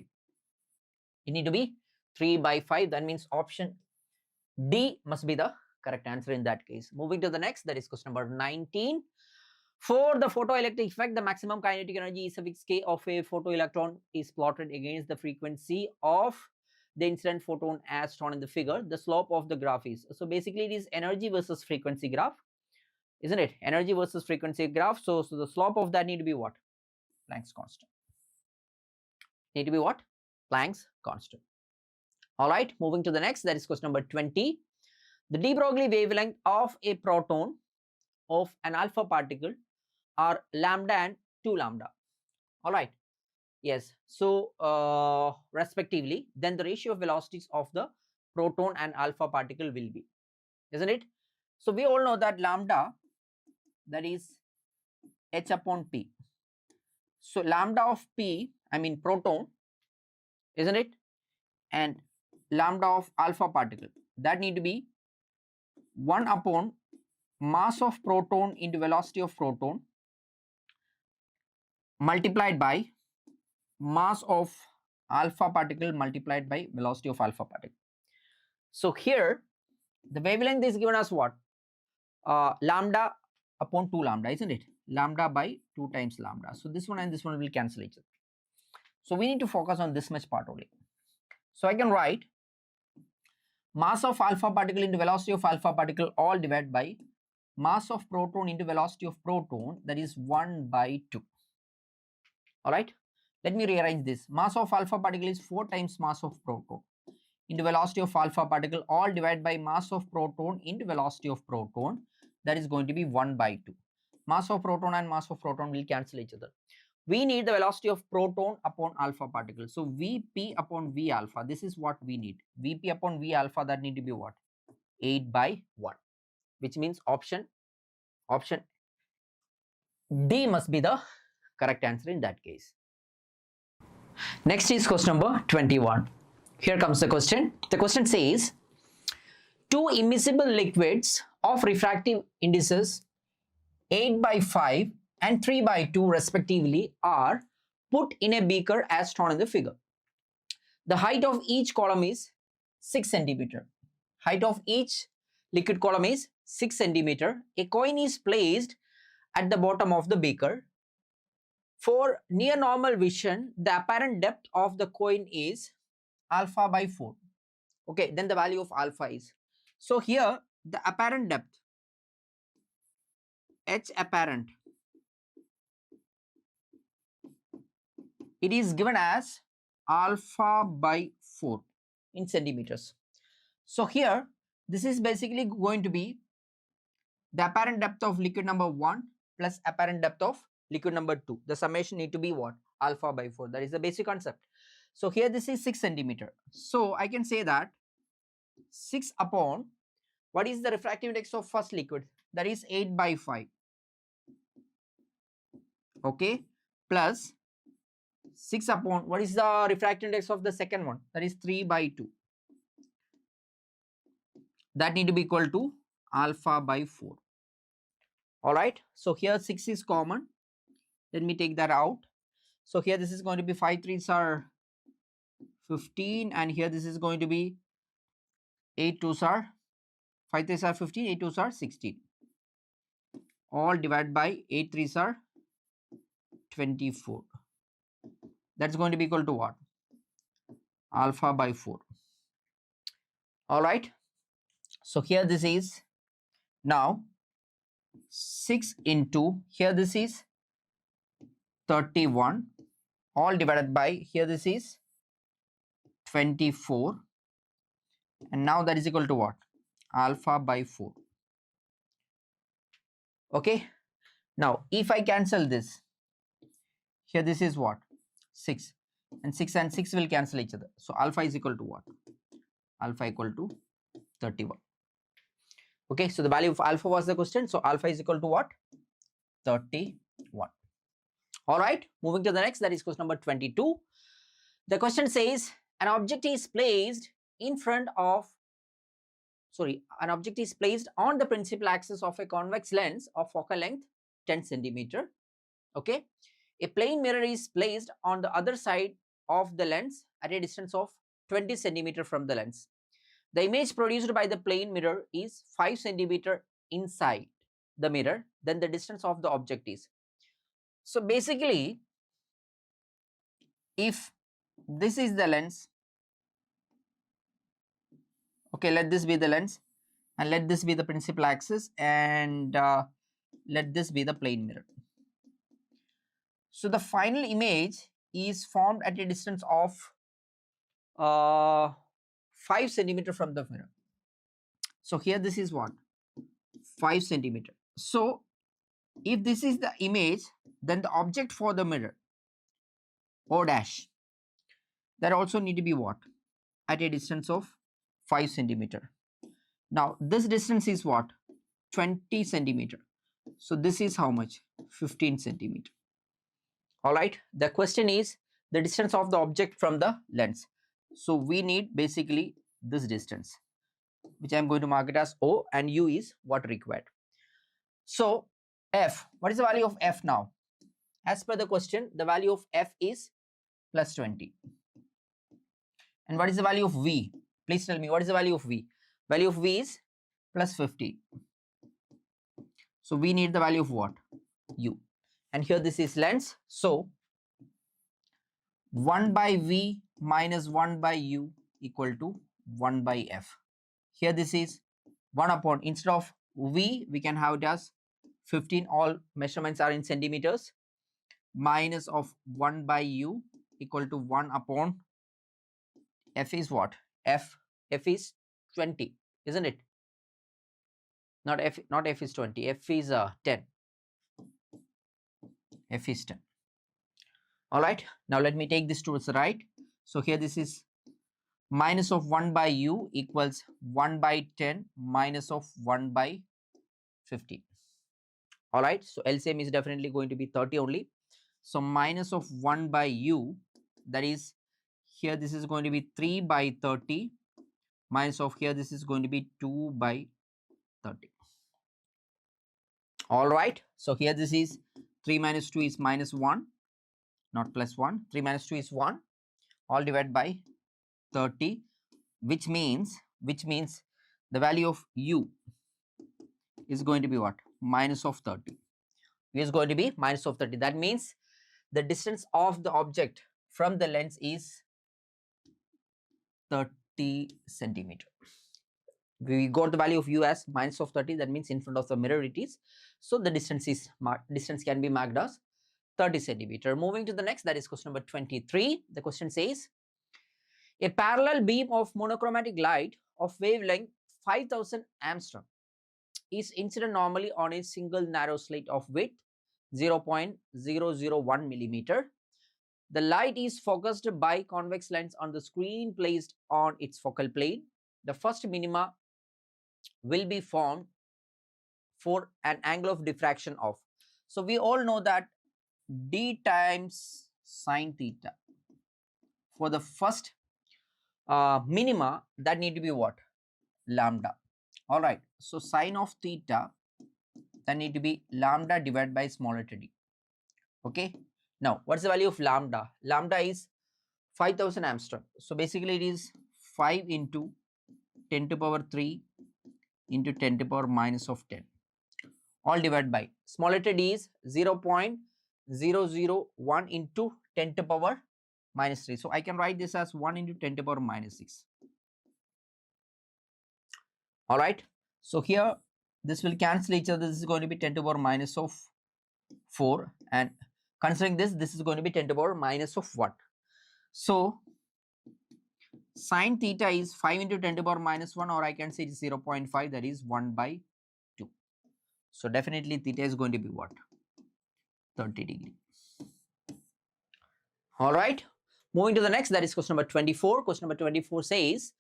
It need to be 3 by 5. That means option D must be the correct answer in that case. Moving to the next, that is question number 19. For the photoelectric effect, the maximum kinetic energy E suffix k of a photoelectron is plotted against the frequency of the incident photon as shown in the figure. The slope of the graph is, so basically it is energy versus frequency graph, isn't it? Energy versus frequency graph. So the slope of that need to be what? Planck's constant. Need to be what? Planck's constant. All right, moving to the next, that is question number 20. The de Broglie wavelength of a proton of an alpha particle are lambda and 2 lambda. All right. Yes. So respectively, then the ratio of velocities of the proton and alpha particle will be, isn't it? So we all know that lambda, that is h upon p. So lambda of p, I mean proton, isn't it? And lambda of alpha particle, that need to be 1 upon mass of proton into velocity of proton multiplied by mass of alpha particle multiplied by velocity of alpha particle. So here the wavelength is given as what? Lambda upon 2 lambda, isn't it? Lambda by 2 times lambda. So this one and this one will cancel each other. So we need to focus on this much part only. So I can write mass of alpha particle into velocity of alpha particle all divided by mass of proton into velocity of proton, that is 1 by 2. All right. Let me rearrange this. Mass of alpha particle is 4 times mass of proton into velocity of alpha particle all divided by mass of proton into velocity of proton, that is going to be 1 by 2. Mass of proton and mass of proton will cancel each other. We need the velocity of proton upon alpha particle. So Vp upon V alpha, this is what we need. Vp upon V alpha, that need to be what? 8 by 1, which means option D must be the correct answer in that case. Next is question number 21. Here comes the question. The question says, two immiscible liquids of refractive indices 8 by 5 and 3 by 2 respectively are put in a beaker as shown in the figure. The height of each column is 6 centimeter. Height of each liquid column is 6 centimeter. A coin is placed at the bottom of the beaker. For near normal vision, the apparent depth of the coin is alpha by 4. Okay, then the value of alpha is. So here the apparent depth, H apparent, it is given as alpha by 4 in centimeters. So here this is basically going to be the apparent depth of liquid number 1 plus apparent depth of liquid number 2. The summation need to be what? Alpha by 4. That is the basic concept. So here this is 6 centimeter. So I can say that 6 upon, what is the refractive index of first liquid? That is 8 by 5. Okay, plus 6 upon, what is the refractive index of the second one? That is 3 by 2. That need to be equal to alpha by 4. All right. So here 6 is common. Let me take that out. So here this is going to be 5 3s are 15, and here this is going to be 8 2s are 5 3s are 15, 8 2s are 16. All divided by 8 3s are 24. That's going to be equal to what? Alpha by 4. All right. So here this is now 6 into, here this is 31, all divided by, here this is 24, and now that is equal to what? Alpha by 4. Okay. Now if I cancel this, here this is what? 6, and 6 will cancel each other. So alpha is equal to what? Alpha equal to 31. Okay, so the value of alpha was the question. So alpha is equal to what? 31. All right, moving to the next, that is question number 22. The question says an object is placed in front of, an object is placed on the principal axis of a convex lens of focal length 10 centimeter. Okay, a plane mirror is placed on the other side of the lens at a distance of 20 centimeter from the lens. The image produced by the plane mirror is 5 centimeter inside the mirror, then the distance of the object is. So basically, if this is the lens, okay, let this be the lens, and let this be the principal axis, and let this be the plane mirror. So the final image is formed at a distance of 5 centimeter from the mirror. So here this is what? 5 centimeter. So if this is the image, then the object for the mirror, O dash, that also need to be what? At a distance of 5 centimeter. Now this distance is what? 20 centimeter. So this is how much? 15 centimeter. All right. The question is the distance of the object from the lens. So we need basically this distance, which I am going to mark it as O, and U is what required. So F, what is the value of F now? As per the question, the value of F is plus 20. And what is the value of V? Please tell me, what is the value of V? Value of V is plus 50. So we need the value of what? U. And here this is lens. So 1 by V minus 1 by U equal to 1 by F. Here this is 1 upon, instead of V, we can have it as 15, all measurements are in centimeters, minus of 1 by U equal to 1 upon F is what? F is 20, isn't it? Not F is 20, F is 10. F is 10. All right, now let me take this towards the right. So here this is minus of 1 by U equals 1 by 10 minus of 1 by 15. All right, so LCM is definitely going to be 30 only. So minus of 1 by U, that is, here this is going to be 3 by 30 minus of, here this is going to be 2 by 30. All right, so here this is 3 minus 2 is minus 1, not plus 1. 3 minus 2 is 1, all divided by 30, which means the value of U is going to be what? Minus of 30. U is going to be minus of 30. That means the distance of the object from the lens is 30 centimeter. We got the value of U as minus of 30. That means in front of the mirror it is. So the distance can be marked as 30 centimeter. Moving to the next, that is question number 23. The question says, a parallel beam of monochromatic light of wavelength 5000 angstrom is incident normally on a single narrow slit of width 0.001 millimeter. The light is focused by convex lens on the screen placed on its focal plane. The first minima will be formed for an angle of diffraction of. So we all know that d times sine theta. For the first minima, that need to be what? Lambda. All right. So sine of theta, that need to be lambda divided by small letter d. Okay. Now, what's the value of lambda? Lambda is 5000 angstrom. So basically it is 5 into 10 to power 3 into 10 to the power minus of 10, all divided by small letter d is 0.001 into 10 to the power minus 3. So I can write this as 1 into 10 to the power minus 6. All right. So here this will cancel each other. This is going to be 10 to the power minus of 4, and considering this is going to be 10 to the power minus of 1. So sine theta is 5 into 10 to the power minus 1, or I can say it is 0.5, that is 1 by 2. So definitely theta is going to be what? 30 degree. All right. Moving to the next, that is question number 24. Question number 24 says,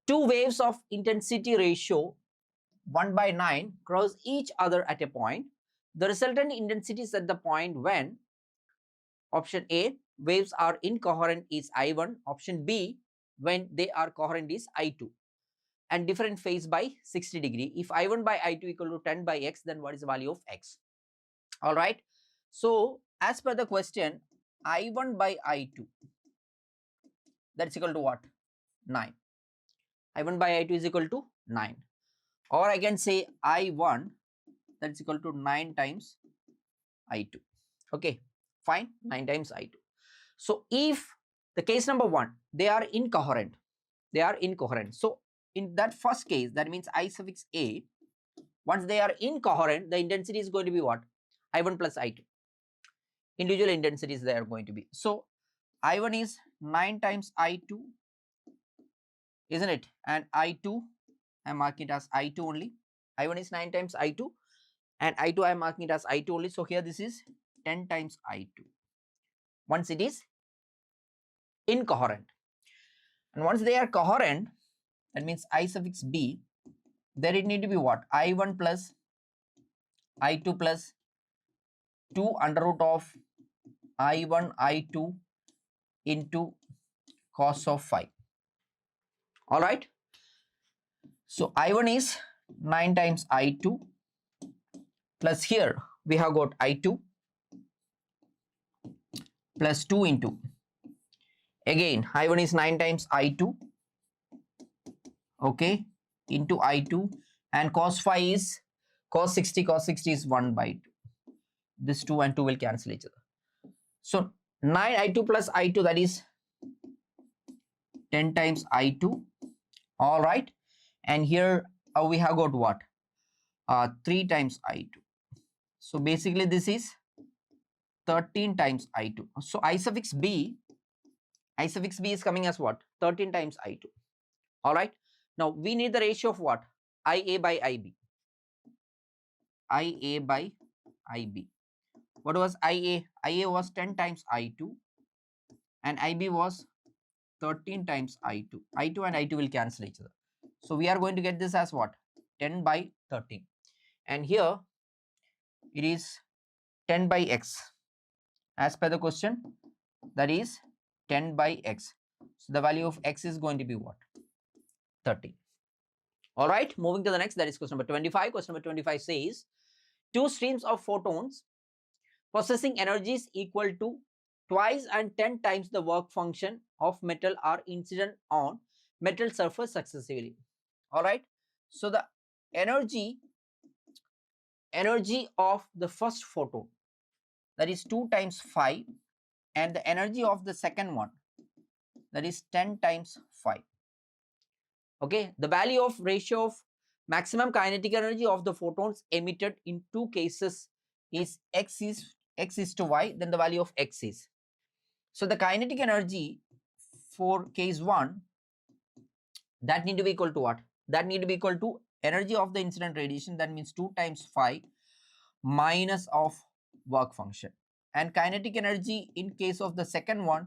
two waves of intensity ratio 1 by 9 cross each other at a point. The resultant intensity is at the point when option A, waves are incoherent is I1, option B, when they are coherent is I2, and different phase by 60 degree. If I1 by I2 equal to 10 by x, then what is the value of x? All right. So as per the question, I1 by I2, that's equal to what? 9. I1 by I2 is equal to 9. Or I can say I1, that's equal to 9 times I2. Okay, fine, 9 times I2. So if the case number 1, they are incoherent. So in that first case, that means I suffix A, once they are incoherent, the intensity is going to be what? I1 plus I2. Individual intensities they are going to be. So I1 is 9 times I2, isn't it? And I2, I am marking it as I2 only. I1 is 9 times I2, and I2 I am marking it as I2 only. So here this is 10 times I2. Once it is incoherent, and once they are coherent, that means I suffix B, there it need to be what? I1 plus I2 plus 2 under root of I1 I2 into cos of phi. All right. So I1 is 9 times I2 plus here we have got I2 plus 2 into, again I1 is 9 times I2, okay, into I2, and cos phi is cos 60 is 1 by 2. This 2 and 2 will cancel each other. So 9 I2 plus I2, that is 10 times I2. All right. And here we have got what? 3 times I2. So basically this is 13 times I2. So I suffix B is coming as what? 13 times I2. All right. Now we need the ratio of what? IA by IB. IA by IB. What was IA? IA was 10 times I2 and IB was 13 times I2. I2 and I2 will cancel each other. So we are going to get this as what? 10 by 13. And here it is 10 by x. As per the question, that is 10 by x. So the value of x is going to be what? 30. All right, moving to the next, that is question number 25. Question number 25 says, two streams of photons possessing energies equal to twice and 10 times the work function of metal are incident on metal surface successively. All right. So the energy of the first photon, that is 2 times 5, and the energy of the second one, that is 10 times 5. Okay, the value of ratio of maximum kinetic energy of the photons emitted in two cases is x is to y, then the value of x is. So the kinetic energy for case 1, that need to be equal to what? That need to be equal to energy of the incident radiation, that means 2 times 5 minus of work function. And kinetic energy in case of the second one,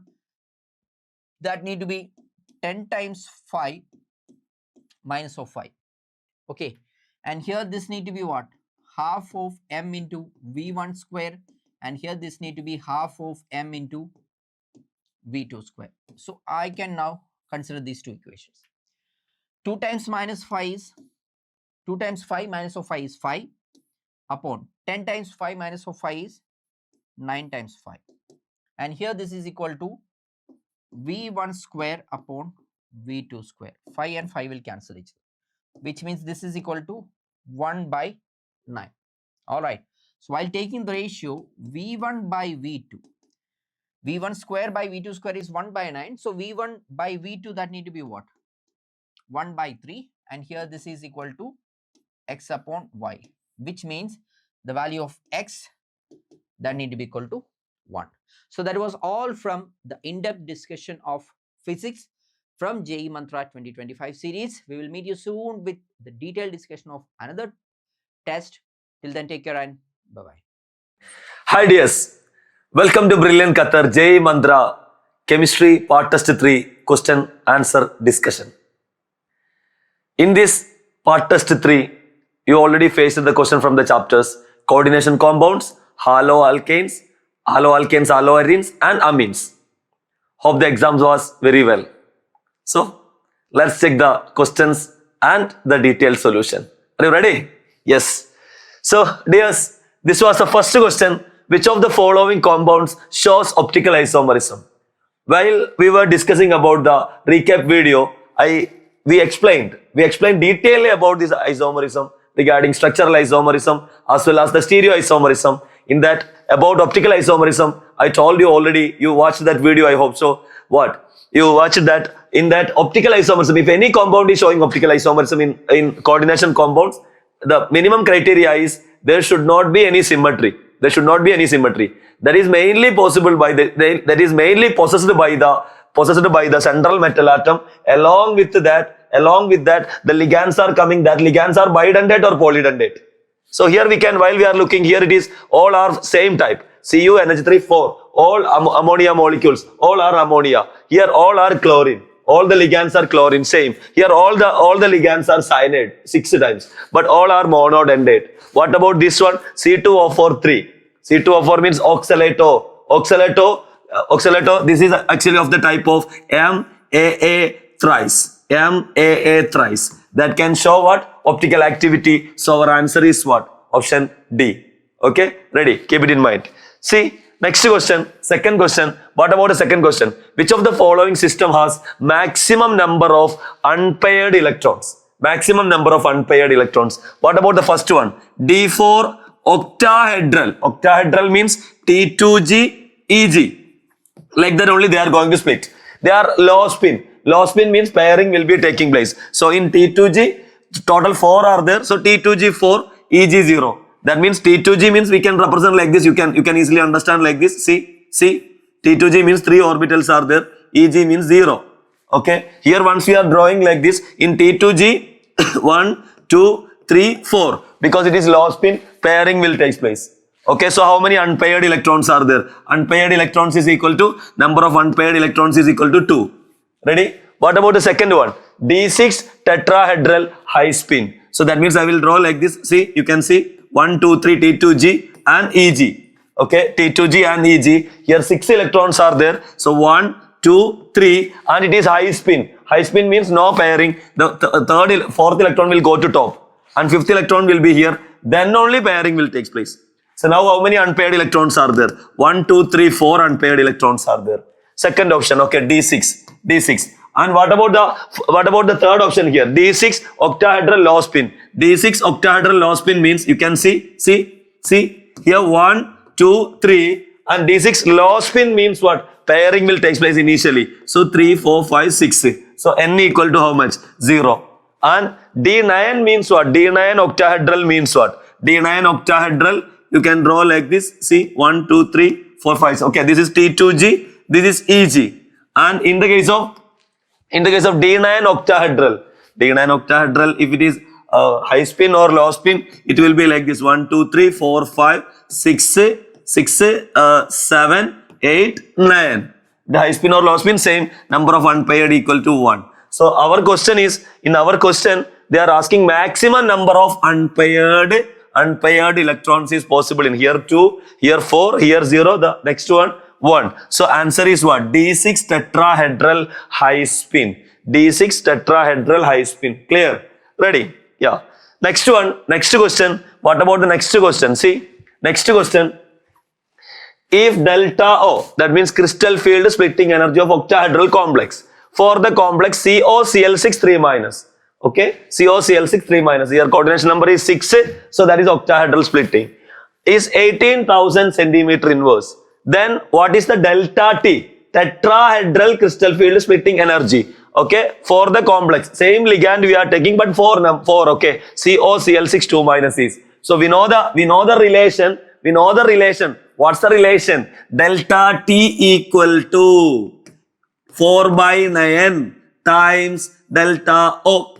that need to be 10 times 5 minus of 5. Okay, and here this need to be what? Half of m into v1 square, and here this need to be half of m into v2 square. So I can now consider these two equations. 2 times minus 5 is 2 times 5 minus of 5 is 5 upon 10 times 5 minus of 5 is 9 times 5, and here this is equal to v1 square upon v2 square. 5 and 5 will cancel each other. which means this is equal to 1 by 9. All right. So while taking the ratio V1 by V2, V1 square by V2 square is 1 by 9. So V1 by V2, that need to be what? 1 by 3. And here this is equal to x upon y, which means the value of x that need to be equal to 1. So that was all from the in-depth discussion of physics from JEE Mantra 2025 series. We will meet you soon with the detailed discussion of another test. Till then, take care and bye-bye. Hi dears, welcome to Brilliant Qatar JEE Mantra Chemistry Part Test 3 Question Answer Discussion. In this Part Test 3, you already faced the question from the chapters Coordination Compounds, Haloalkanes, Haloarenes and Amines. Hope the exams was very well. So, let's check the questions and the detailed solution. Are you ready? Yes. So, dears, this was the first question. Which of the following compounds shows optical isomerism? While we were discussing about the recap video, we explained detailedly about this isomerism regarding structural isomerism as well as the stereoisomerism. In that, about optical isomerism, I told you already, you watched that video, I hope so. What? You watched that. In that optical isomerism, if any compound is showing optical isomerism in coordination compounds, the minimum criteria is there should not be any symmetry. There should not be any symmetry. That is mainly possible by that is mainly possessed by the central metal atom. Along with that, the ligands are coming. That ligands are bidentate or polydentate. So here we can, while we are looking here, it is all are same type. Cu NH3 4. All ammonia molecules. All are ammonia. Here all are chlorine. All the ligands are chlorine, same. Here all the ligands are cyanide 6 times, but all are monodentate. What about this one? C2O4 3. C2O4 means oxalato. Oxalato. This is actually of the type of MAA thrice. MAA thrice. That can show what? Optical activity. So our answer is what? Option D. Okay, ready? Keep it in mind. See. Next question, second question. What about the second question? Which of the following system has maximum number of unpaired electrons? Maximum number of unpaired electrons. What about the first one? D4 octahedral. Octahedral means T2G, EG. Like that only they are going to split. They are low spin. Low spin means pairing will be taking place. So in T2G, total 4 are there. So T2G 4, EG 0. That means T2G means we can represent like this. You can easily understand like this. See, T2G means 3 orbitals are there. EG means 0. Okay. Here once we are drawing like this, in T2G, 1, 2, 3, 4. Because it is low spin, pairing will take place. Okay. So how many unpaired electrons are there? Unpaired electrons is equal to, number of unpaired electrons is equal to 2. Ready? What about the second one? D6 tetrahedral high spin. So that means I will draw like this. See, you can see. 1, 2, 3, T2G and EG. Okay, T2G and EG. Here 6 electrons are there. So 1, 2, 3 and it is high spin. High spin means no pairing. The fourth electron will go to top and fifth electron will be here. Then only pairing will take place. So now how many unpaired electrons are there? 1, 2, 3, 4 unpaired electrons are there. Second option, okay, D6. And what about the third option here? D6 octahedral low spin. D6 octahedral low spin means you can see here 1, 2, 3 and D6 low spin means what? Pairing will take place initially. So 3, 4, 5, 6. So N equal to how much? 0. And D9 means what? D9 octahedral means what? D9 octahedral you can draw like this. See 1, 2, 3, 4, 5. Okay, this is T2G. This is EG. And in the case of D9 octahedral, if it is high spin or low spin, it will be like this 1, 2, 3, 4, 5, 6, 7, 8, 9. The high spin or low spin, same number of unpaired equal to 1. So our question is, in our question, they are asking maximum number of unpaired electrons is possible in here 2, here 4, here 0, the next one 1. So answer is what? D6 tetrahedral high spin. D6 tetrahedral high spin. Clear? Ready? Yeah. Next question. What about the next question? See, next question. If delta O, that means crystal field splitting energy of octahedral complex, for the complex COCl6 3-, Okay, COCl6 3 minus. Here coordination number is 6, so that is octahedral splitting. Is 18,000 centimeter inverse. Then what is the delta T? Tetrahedral crystal field splitting energy. Okay, for the complex. Same ligand we are taking, but 4, okay. COCl6 2 minus is. So we know the relation. We know the relation. What's the relation? Delta T equal to 4 by 9 times delta O.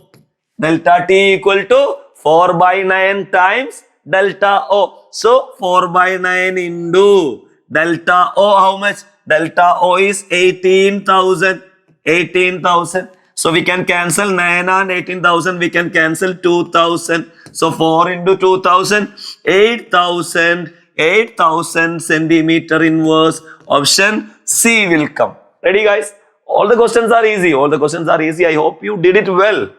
Delta T equal to 4 by 9 times delta O. So 4 by 9 into delta O, how much? Delta O is 18,000. 18,000. So we can cancel 9 and 18,000. We can cancel 2,000. So 4 into 2,000, 8,000. 8,000 centimeter inverse. Option C will come. Ready, guys? All the questions are easy. All the questions are easy. I hope you did it well.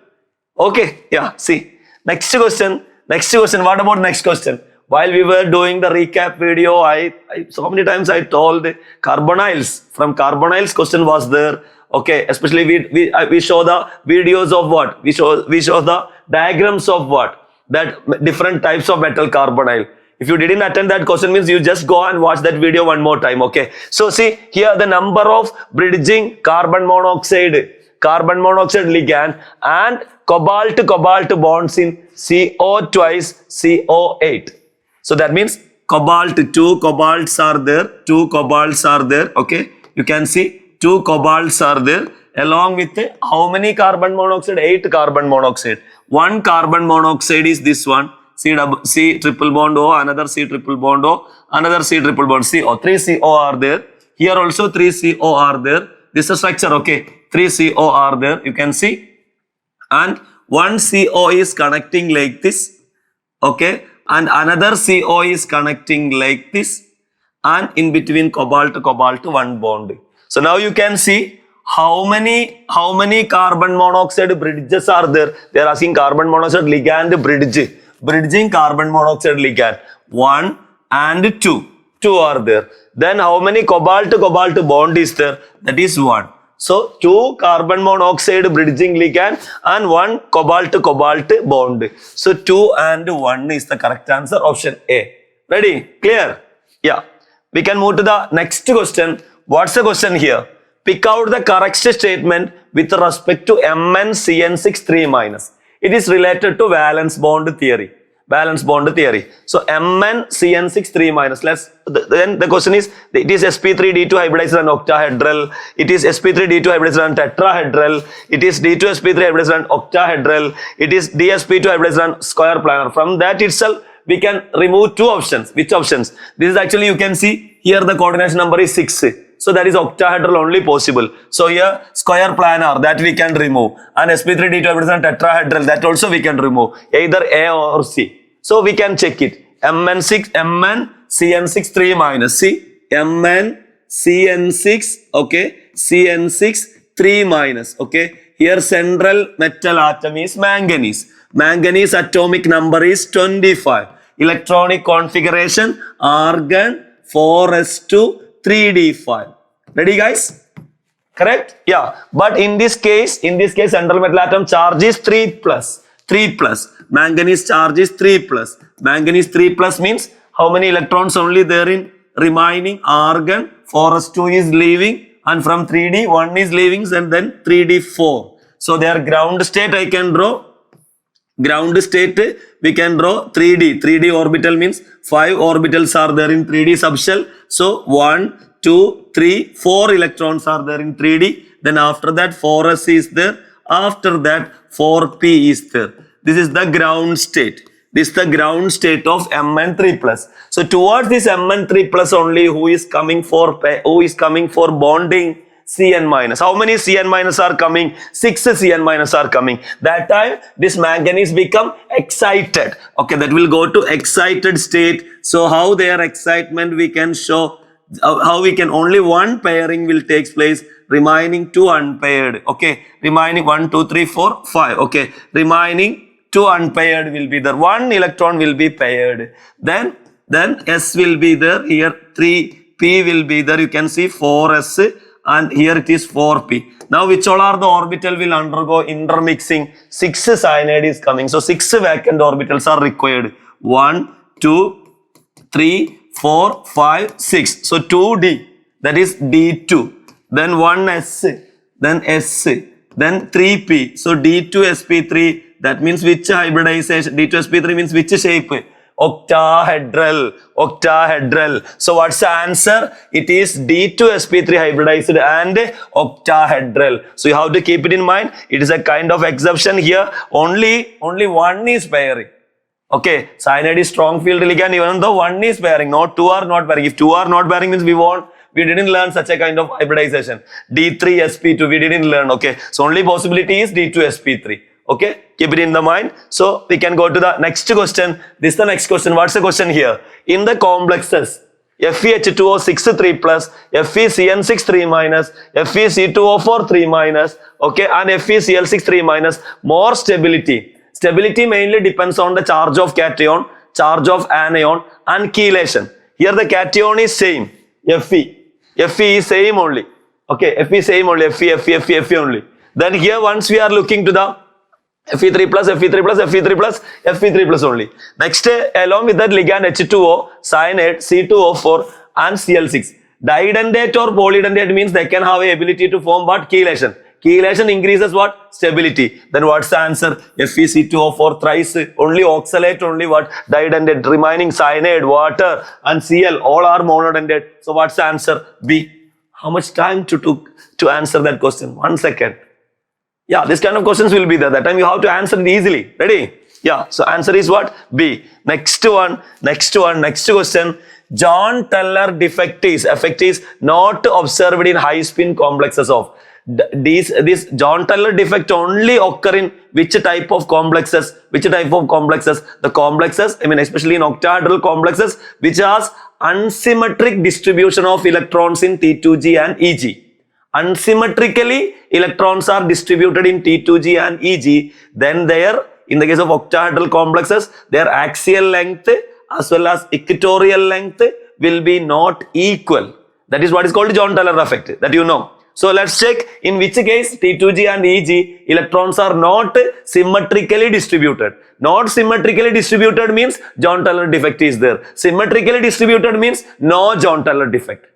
Okay, yeah, see. Next question. What about next question? While we were doing the recap video, I so many times I told carbonyls. From carbonyls question was there. Okay, especially we show the videos of what? We show the diagrams of what? That different types of metal carbonyl. If you didn't attend that question, means you just go and watch that video one more time. Okay, so see here the number of bridging carbon monoxide ligand and cobalt bonds in CO twice CO8. So that means cobalt, 2 cobalts are there. Okay, you can see 2 cobalts are there along with how many carbon monoxide? 8 carbon monoxide. 1 carbon monoxide is this one. C triple bond O, another C triple bond O, another C triple bond CO. 3 CO are there. Here also 3 CO are there. This is a structure, okay. 3 CO are there, you can see. And 1 CO is connecting like this, okay. And another CO is connecting like this. And in between cobalt, 1 bond. So now you can see how many carbon monoxide bridges are there. They are asking carbon monoxide ligand bridge. Bridging carbon monoxide ligand. 1 and 2. 2 are there. Then how many cobalt bond is there? That is 1. So 2 carbon monoxide bridging ligand and 1 cobalt bond. So 2 and 1 is the correct answer. Option A. Ready? Clear? Yeah. We can move to the next question. What's the question here? Pick out the correct statement with respect to MnCN6 3 minus. It is related to valence bond theory. So MnCN6 3 minus. Then the question is, it is sp3d2 hybridized and octahedral. It is sp3d2 hybridized and tetrahedral. It is d2sp3 hybridized and octahedral. It is dsp2 hybridized and square planar. From that itself, we can remove 2 options. Which options? This is actually, you can see here the coordination number is 6. So that is octahedral only possible. So here square planar, that we can remove. And sp3d2 hybridized and tetrahedral, that also we can remove. Either A or C. So we can check it. MnCN6 3 minus. See, MnCN6, okay, CN6 3 minus, okay. Here central metal atom is manganese. Manganese atomic number is 25. Electronic configuration argon 4s2 3d5. Ready, guys? Correct? Yeah. But in this case, central metal atom charge is 3 plus. Manganese charge is 3 plus. Manganese 3 plus means how many electrons only there in remaining? Argon 4s2 is leaving, and from 3d 1 is leaving, and then 3d 4. So their ground state I can draw. Ground state we can draw 3d. 3d orbital means 5 orbitals are there in 3d subshell. So 1, 2, 3, 4 electrons are there in 3d. Then after that 4s is there. After that 4p is there. This is the ground state. This is the ground state of Mn3 plus. So towards this Mn3 plus only who is coming for bonding? Cn minus. How many Cn minus are coming? 6 Cn minus are coming. That time this manganese become excited. Okay, that will go to excited state. So how their excitement we can show, how we can, only one pairing will take place, remaining 2 unpaired. Okay, remaining 1, 2, 3, 4, 5. Okay, remaining 2 unpaired will be there. 1 electron will be paired. Then S will be there. Here 3p will be there. You can see 4s and here it is 4p. Now which all are the orbital will undergo intermixing? 6 cyanide is coming. So 6 vacant orbitals are required. 1, 2, 3, 4, 5, 6. So 2d, that is d2. Then 1s, then s, then 3p. So d2sp3, that means which hybridization? D2sp3 means which shape? Octahedral. Octahedral. So what's the answer? It is D2sp3 hybridized and octahedral. So you have to keep it in mind. It is a kind of exception here. Only one is pairing. Okay, cyanide is strong field ligand even though one is pairing. Not two are not pairing. If two are not pairing means we didn't learn such a kind of hybridization. D3sp2 we didn't learn. Okay, so only possibility is D2sp3. Okay, keep it in the mind. So we can go to the next question. This is the next question. What's the question here? In the complexes FeH2O6 3 plus, FeCN6 3 minus, FeC2O4 3 minus, okay, and FeCl6 3 minus, more stability. Stability mainly depends on the charge of cation, charge of anion, and chelation. Here the cation is same. Fe is same only. Okay, Fe same only. Fe only. Then here once we are looking to the Fe3 plus, Fe3 plus, Fe3 plus, Fe3 plus only. Next, along with that ligand H2O, cyanide, C2O4 and Cl6. Didentate or polydentate means they can have a ability to form what? Chelation. Chelation increases what? Stability. Then what's the answer? FeC2O4 thrice, only oxalate, only what? Didentate. Remaining cyanide, water and Cl, all are monodentate. So what's the answer? B. How much time took to answer that question? 1 second. Yeah, this kind of questions will be there. That time you have to answer it easily. Ready? Yeah. So answer is what? B. Next question. John Teller effect is not observed in high spin complexes of. This John Teller defect only occur in which type of complexes? The complexes, I mean especially in octahedral complexes, which has unsymmetric distribution of electrons in T2G and EG. Unsymmetrically, electrons are distributed in T2G and EG. Then in the case of octahedral complexes, their axial length as well as equatorial length will be not equal. That is what is called John Teller effect, that you know. So let's check in which case T2G and EG electrons are not symmetrically distributed. Not symmetrically distributed means John Teller defect is there. Symmetrically distributed means no John Teller defect.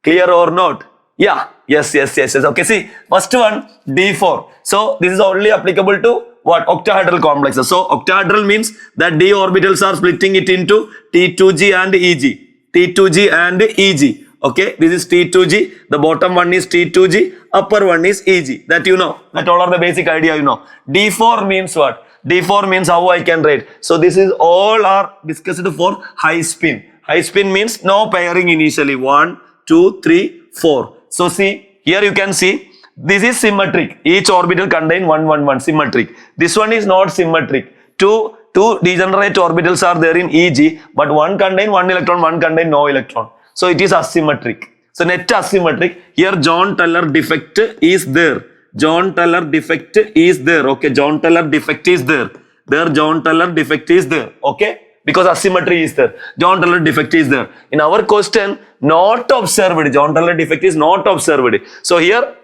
Clear or not? Yeah, yes. Okay, see, first one, D4. So this is only applicable to what? Octahedral complexes. So octahedral means that d orbitals are splitting it into T2G and EG. Okay, this is T2G, the bottom one is T2G, upper one is EG. That you know, that all are the basic idea you know. D4 means what? D4 means how I can write. So this is all are discussed for high spin. High spin means no pairing initially. 1, 2, 3, 4. So see, here you can see, this is symmetric. Each orbital contain 1, 1, 1, symmetric. This one is not symmetric. Two degenerate orbitals are there in EG, but one contain 1 electron, one contain no electron. So it is asymmetric. So net asymmetric. Here John Teller defect is there. John Teller defect is there. Okay, John Teller defect is there. John Teller defect is there. Okay, because asymmetry is there. John Teller defect is there. In our question, not observed. John Teller defect is not observed. So here,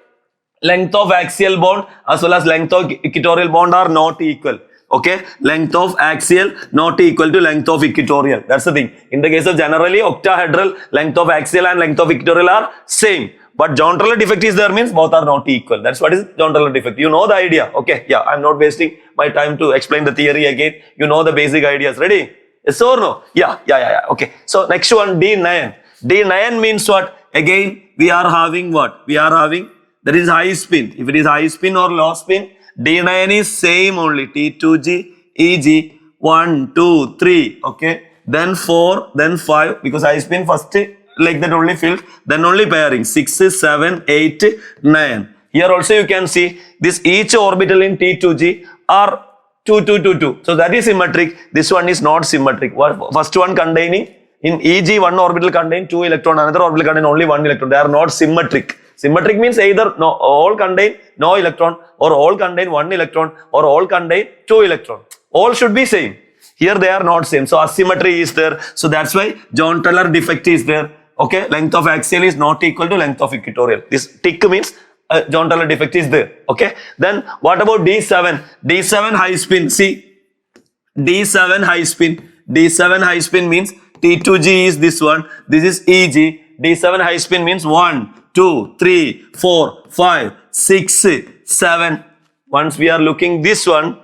length of axial bond as well as length of equatorial bond are not equal. Okay, length of axial not equal to length of equatorial. That's the thing. In the case of generally octahedral, length of axial and length of equatorial are same. But John Teller defect is there means both are not equal. That's what is John Teller defect. You know the idea. Okay, yeah, I'm not wasting my time to explain the theory again. You know the basic ideas. Ready? Yes or no? Yeah. Okay. So next one, D9. D9 means what? Again, we are having what? That is high spin. If it is high spin or low spin, D9 is same only. T2G, EG, 1, 2, 3. Okay. Then 4, then 5. Because high spin first like that only filled. Then only pairing. 6, 7, 8, 9. Here also you can see this each orbital in T2G are 2, 2, 2, 2. So that is symmetric. This one is not symmetric. First one containing in EG one orbital contain 2 electron. Another orbital contain only 1 electron. They are not symmetric. Symmetric means either all contain no electron or all contain 1 electron or all contain 2 electron. All should be same. Here they are not same. So asymmetry is there. So that's why John Teller defect is there. Okay, length of axial is not equal to length of equatorial. This tick means John Taylor defect is there. Okay, then what about D7? D7 high spin. See, D7 high spin. D7 high spin means T2G is this one. This is EG. D7 high spin means 1, 2, 3, 4, 5, 6, 7. Once we are looking this one,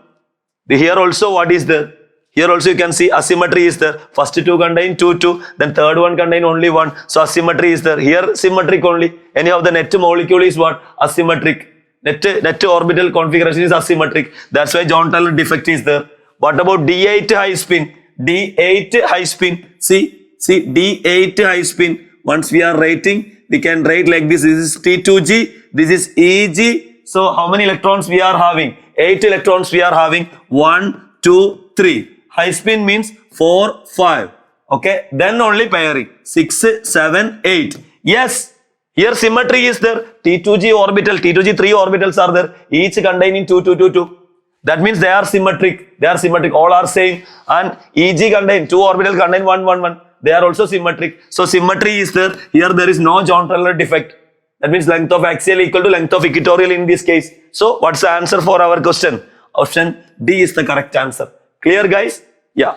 here also what is there? Here also you can see asymmetry is there. First two contain 2, 2. Then third one contain only 1. So asymmetry is there. Here symmetric only. Anyhow the net molecule is what? Asymmetric. Net orbital configuration is asymmetric. That's why John Taylor defect is there. What about D8 high spin? D8 high spin. See D8 high spin. Once we are writing, we can write like this. This is T2G. This is EG. So how many electrons we are having? 8 electrons we are having. 1, 2, 3. High spin means 4, 5. Okay. Then only pairing. 6, 7, 8. Yes. Here symmetry is there. T2G orbital. T2G 3 orbitals are there. Each containing 2, 2, 2, 2. That means they are symmetric. They are symmetric. All are same. And EG contain 2 orbitals contain 1, 1, 1. They are also symmetric. So symmetry is there. Here there is no John Taylor defect. That means length of axial equal to length of equatorial in this case. So what's the answer for our question? Option D is the correct answer. Clear guys? Yeah.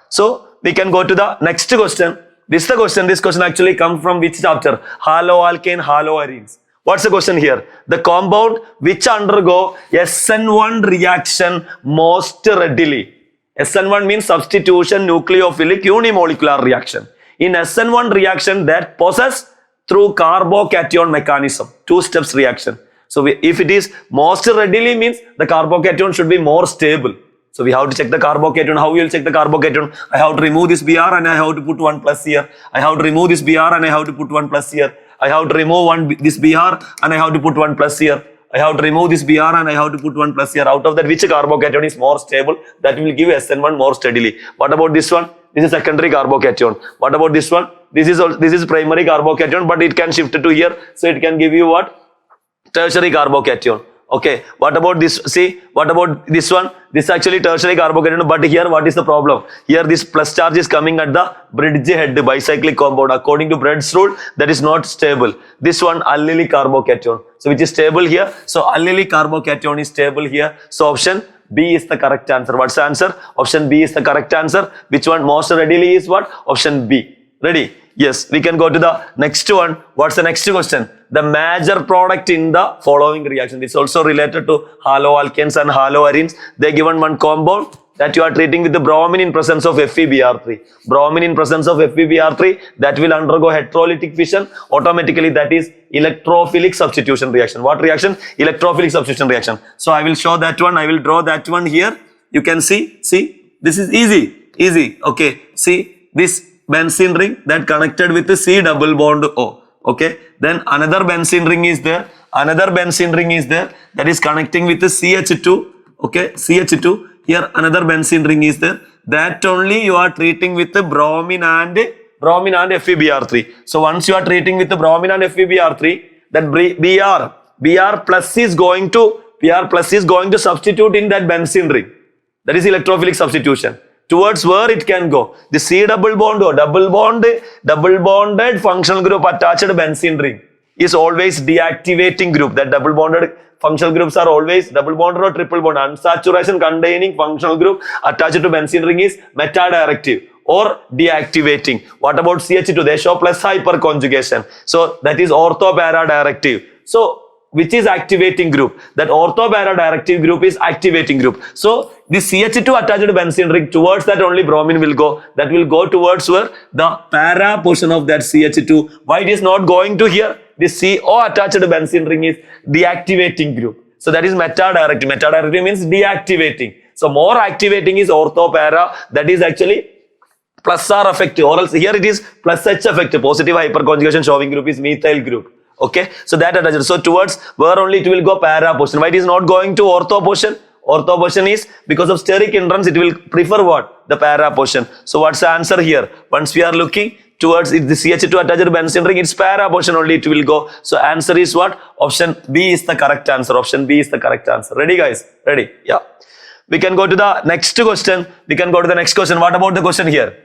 So we can go to the next question. This is the question. This question actually comes from which chapter? Haloalkane, haloarenes. What's the question here? The compound which undergo SN1 reaction most readily. SN1 means substitution nucleophilic unimolecular reaction. In SN1 reaction that possess through carbocation mechanism, 2 steps reaction. So if it is most readily means the carbocation should be more stable. So we have to check the carbocation. How we will check the carbocation? I have to remove this Br and I have to put 1 plus here. I have to remove this Br and I have to put 1 plus here. I have to remove this Br and I have to put 1 plus here. I have to remove this Br and I have to put 1 plus here. Out of that, which carbocation is more stable? That will give SN1 more steadily. What about this one? This is secondary carbocation. What about this one? This is primary carbocation, but it can shift to here. So it can give you what? Tertiary carbocation. Okay. What about this? See, what about this one? This is actually tertiary carbocation, but here what is the problem? Here this plus charge is coming at the bridge head bicyclic compound. According to Brett's rule, that is not stable. This one allylic carbocation. So which is stable here? So allylic carbocation is stable here. So option B is the correct answer. What's the answer? Option B is the correct answer. Which one most readily is what? Option B. Ready? Yes, we can go to the next one. What's the next question? The major product in the following reaction. This is also related to haloalkanes and haloarenes. They given one compound that you are treating with the bromine in presence of FeBr3. Bromine in presence of FeBr3 that will undergo heterolytic fission. Automatically that is electrophilic substitution reaction. What reaction? Electrophilic substitution reaction. So I will show that one. I will draw that one here. You can see. This is easy. Okay. See this benzene ring that connected with the C double bond O. Okay. Then another benzene ring is there. That is connecting with the CH2. Okay. CH2. Here another benzene ring is there. That only you are treating with the bromine and FeBr3. So once you are treating with the bromine and FeBr3, that Br plus is going to substitute in that benzene ring. That is electrophilic substitution. Towards where it can go? The C double bond or double bonded functional group attached benzene ring is always deactivating group. That double bonded functional groups are always double bonded or triple bond. Unsaturation containing functional group attached to benzene ring is metadirective or deactivating. What about CH2? They show plus hyperconjugation. So that is ortho-para-directive. So which is activating group? That ortho-para-directive group is activating group. So this CH2 attached to benzene ring, towards that only bromine will go. That will go towards where? The para portion of that CH2. Why it is not going to here? This CO attached to benzene ring is deactivating group. So that is metadirective. Metadirective means deactivating. So more activating is ortho-para. That is actually plus R effective, or else here it is plus H effective. Positive hyperconjugation showing group is methyl group. Okay, so that attached. So towards where only it will go? Para portion. Why it is not going to ortho portion? Ortho portion is because of steric hindrance. It will prefer what? The para portion. So what's the answer here? Once we are looking towards the CH2 attached to benzene ring, it's para portion only it will go. So answer is what? Option B is the correct answer. Option B is the correct answer. Ready guys? Ready? Yeah. We can go to the next question. What about the question here?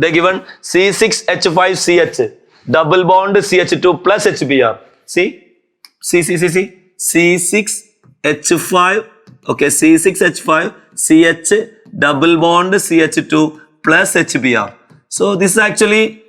They given C6H5CH, double bond CH2 plus HBr. See, C6H5, okay, C6H5CH, double bond CH2 plus HBr. So this is actually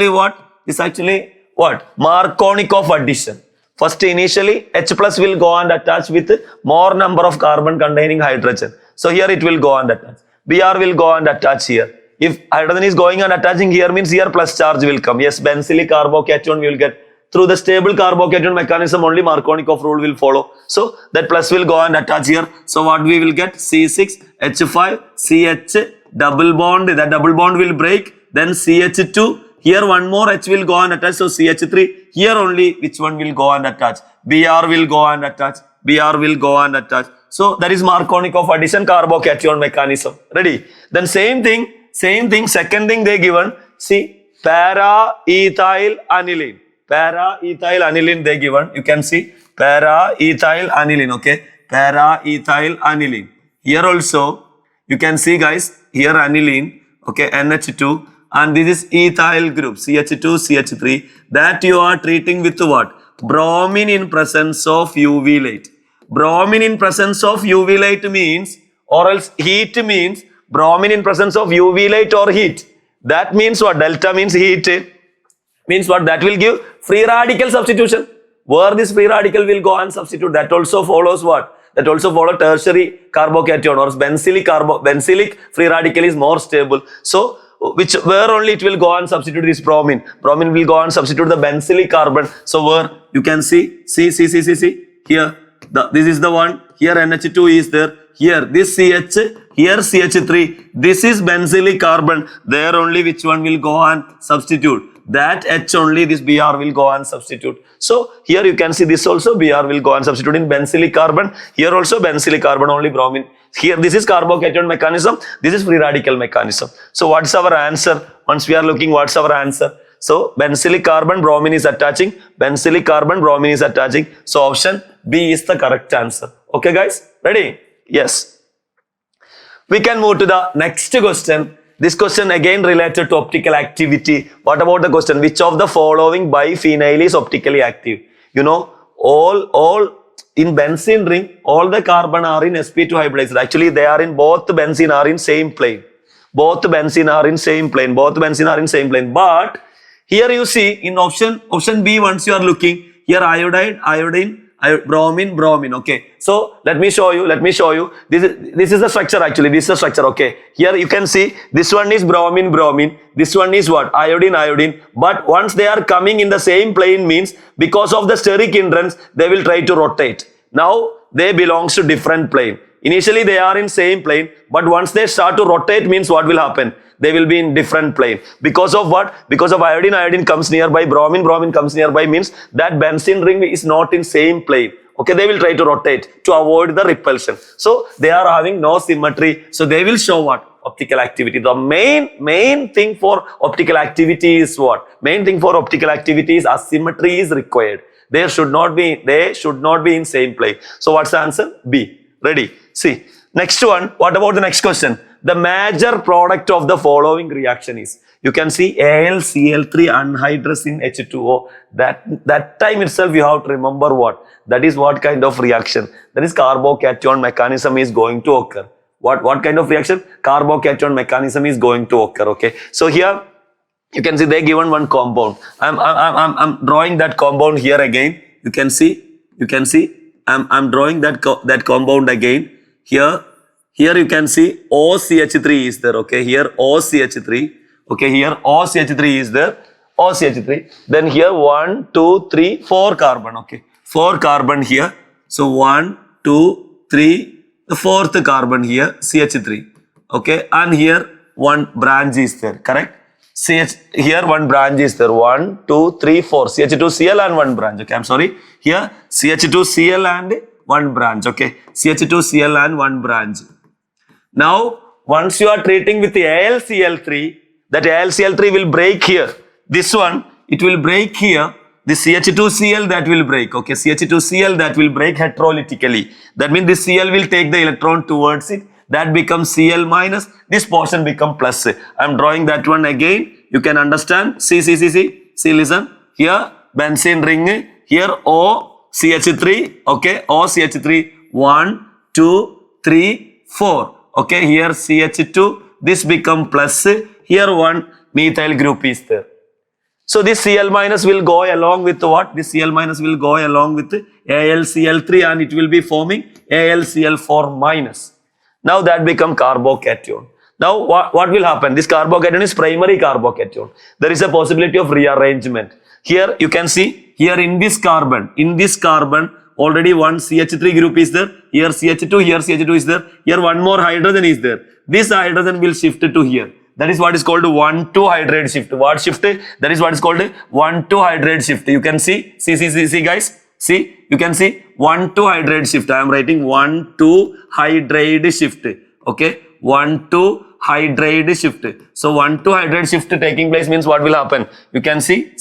what? This is actually what? Marconic of addition. First, initially, H plus will go and attach with more number of carbon containing hydrogen. So here it will go and attach. Br will go and attach here. If hydrogen is going and attaching here, means here plus charge will come. Yes, benzylic carbocation we will get. Through the stable carbocation mechanism, only Marconic of rule will follow. So that plus will go and attach here. So what we will get? C6H5CH, double bond. That double bond will break. Then CH2. Here one more H will go and attach. So CH3. Here only which one will go and attach? Br will go and attach. Br will go and attach. So that is Marconic of addition carbocation mechanism. Ready? Then same thing. Second thing they given. See, para-ethyl aniline. Para-ethyl aniline they given. You can see para-ethyl aniline. Okay. Para-ethyl aniline. Here also you can see, guys. Here aniline. Okay. NH2. And this is ethyl group, CH2, CH3, that you are treating with what? Bromine in presence of UV light. Bromine in presence of UV light means, or else heat means, bromine in presence of UV light or heat. That means what? Delta means heat. Means what? That will give free radical substitution. Where this free radical will go and substitute, that also follows what? That also follows tertiary carbocation or benzylic free radical is more stable. So, where only it will go and substitute this bromine. Bromine will go and substitute the benzylic carbon. So where you can see here, this is the one. Here NH2 is there. Here this CH, here CH3. This is benzylic carbon. There only which one will go and substitute. That H only this Br will go and substitute. So here you can see this also Br will go and substitute in benzylic carbon. Here also benzylic carbon, only bromine. Here this is carbocation mechanism. This is free radical mechanism. So what's our answer? Once we are looking, what's our answer? So benzylic carbon, bromine is attaching. Benzylic carbon, bromine is attaching. So option B is the correct answer. Okay guys, ready? Yes. We can move to the next question. This question again related to optical activity. What about the question? Which of the following biphenyl is optically active? You know, all in benzene ring, all the carbon are in sp2 hybridized. Actually, they are in both benzene are in same plane. Both benzene are in same plane. But here you see in option B, once you are looking, here iodine, bromine. Okay. So let me show you. This is the structure actually. This is the structure. Okay. Here you can see this one is bromine. This one is what? Iodine. But once they are coming in the same plane means because of the steric hindrance, they will try to rotate. Now they belongs to different plane. Initially they are in same plane, but once they start to rotate means what will happen? They will be in different plane. Because of what? Because of iodine comes nearby, bromine comes nearby means that benzene ring is not in same plane. Okay, they will try to rotate to avoid the repulsion. So they are having no symmetry. So they will show what? Optical activity. The main thing for optical activity is what? Main thing for optical activity is asymmetry is required. They should not be in same plane. So what's the answer? B. Ready? See. Next one. What about the next question? The major product of the following reaction is, you can see AlCl3 anhydrous in H2O. That time itself you have to remember what? That is what kind of reaction? That is carbocation mechanism is going to occur. What kind of reaction? Carbocation mechanism is going to occur. Okay. So here you can see they given one compound. I'm drawing that compound here again. You can see. I'm drawing that compound again. Here you can see OCH3 is there. Okay, here OCH3. Okay, here OCH3 is there. OCH3. Then here 1, 2, 3, 4 carbon. Okay, 4 carbon here. So 1, 2, 3. The fourth carbon here CH3. Okay, and here one branch is there. Correct. Here one branch is there. 1, 2, 3, 4. CH2Cl and one branch. Okay, I'm sorry. Here CH2Cl and one branch. Okay, CH2Cl and one branch. Now, once you are treating with the AlCl3, that AlCl3 will break here. This one, it will break here. The CH2Cl that will break. Okay, CH2Cl that will break heterolytically. That means this Cl will take the electron towards it. that becomes Cl minus, this portion become plus. I am drawing that one again. You can understand. See, listen. Here benzene ring, here OCH3, okay, OCH3, 1, 2, 3, 4, okay, here CH2, this become plus, here one methyl group is there. So this Cl minus will go along with what? This Cl minus will go along with AlCl3 and it will be forming AlCl4 minus. Now that become carbocation. Now what will happen? This carbocation is primary carbocation. There is a possibility of rearrangement. Here you can see, here in this carbon already one CH3 group is there. Here CH2, here CH2 is there. Here one more hydrogen is there. This hydrogen will shift to here. That is what is called 1,2 hydrate shift. What shift? That is what is called 1,2 hydrate shift. You can see guys. See, you can see 1,2 hydrate shift. I am writing 1,2 hydrate shift. Okay, 1,2 hydrate shift. So 1,2 hydrate shift taking place means what will happen? You can see,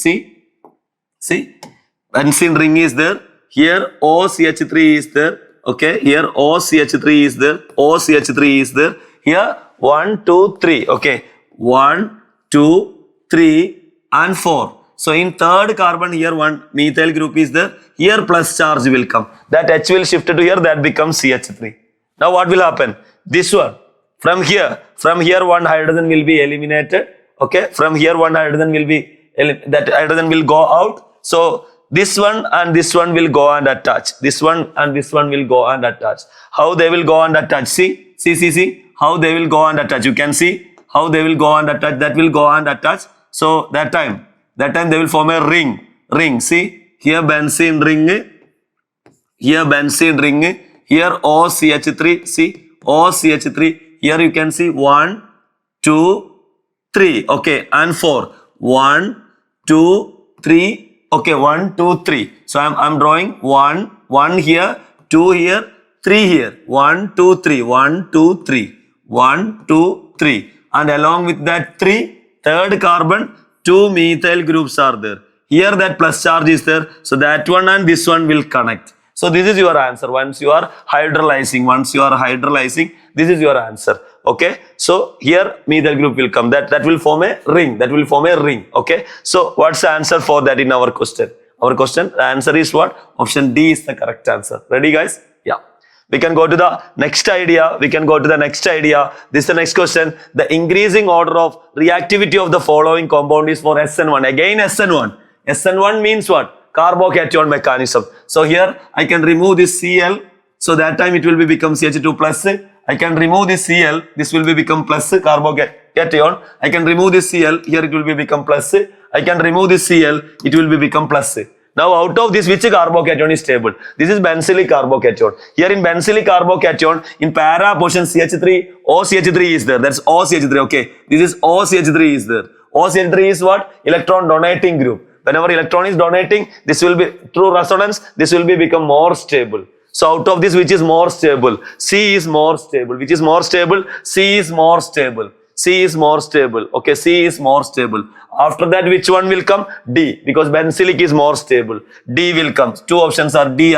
benzene ring is there. Here OCH3 is there. Okay, here OCH3 is there. OCH3 is there. Here 1, 2, 3. Okay, 1, 2, 3 and 4. So in third carbon here one methyl group is there. Here plus charge will come. That H will shift to here. That becomes CH3. Now what will happen? This one from here one hydrogen will be eliminated. Okay, from here one hydrogen will be that hydrogen will go out. So this one and this one will go and attach. This one and this one will go and attach. How they will go and attach? See. How they will go and attach. You can see how they will go and attach. That will go and attach. So that time they will form a ring. See, here benzene ring. Here benzene ring. Here OCH3. See, OCH3. Here you can see 1, 2, 3. Okay, and 4. 1, 2, 3. Okay, 1, 2, 3. So I'm drawing 1 here, 2 here, 3 here. 1, 2, 3. 1, 2, 3. 1, 2, 3. And along with that 3, third carbon, 2 methyl groups are there. Here that plus charge is there. So that one and this one will connect. So this is your answer. Once you are hydrolyzing, this is your answer. Okay. So here methyl group will come. That will form a ring. Okay. So what's the answer for that in our question? The answer is what? Option D is the correct answer. Ready guys? Yeah. We can go to the next idea. This is the next question. The increasing order of reactivity of the following compound is for SN1. Again SN1. SN1 means what? Carbocation mechanism. So here I can remove this Cl. So that time it will become CH2 plus. I can remove this Cl. This will become plus carbocation. I can remove this Cl. Here it will become plus. I can remove this Cl. It will become plus. Now out of this, which carbocation is stable? This is benzylic carbocation. Here in benzylic carbocation, in para portion CH3, OCH3 is there. That's OCH3. Okay. This is OCH3 is there. OCH3 is what? Electron donating group. Whenever electron is donating, this will be through resonance, this will become more stable. So out of this, which is more stable? C is more stable. Which is more stable? C is more stable. C is more stable. Okay, C is more stable. After that, which one will come? D, because benzylic is more stable. D will come. Two options are D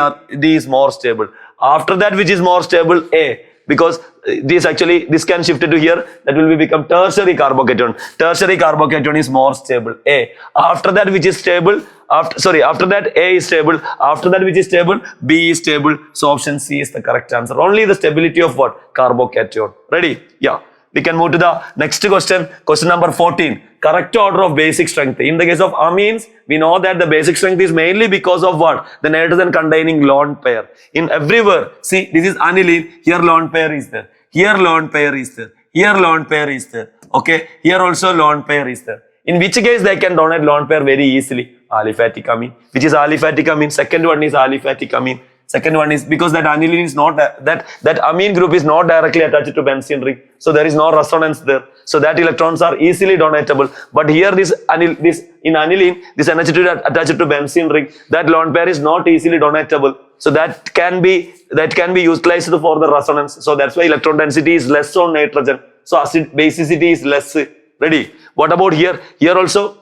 is more stable. After that, which is more stable? A, because this can shift to here. That will become tertiary carbocation. Tertiary carbocation is more stable. A. After that, which is stable? After that, A is stable. After that, which is stable? B is stable. So option C is the correct answer. Only the stability of what? Carbocation. Ready? Yeah. We can move to the next question. Question number 14. Correct order of basic strength. In the case of amines, we know that the basic strength is mainly because of what? The nitrogen containing lone pair. In everywhere, see, this is aniline. Here lone pair is there. Here lone pair is there. Here lone pair is there. Okay. Here also lone pair is there. In which case they can donate lone pair very easily? Aliphatic amine. Which is aliphatic amine? Second one is aliphatic amine. Second one is because that aniline is not that amine group is not directly attached to benzene ring, so there is no resonance there. So that electrons are easily donatable. But here in aniline, this NH2 is attached to benzene ring. That lone pair is not easily donatable. So that can be utilized for the resonance. So that's why electron density is less on nitrogen. So acid basicity is less. Ready? What about here? Here also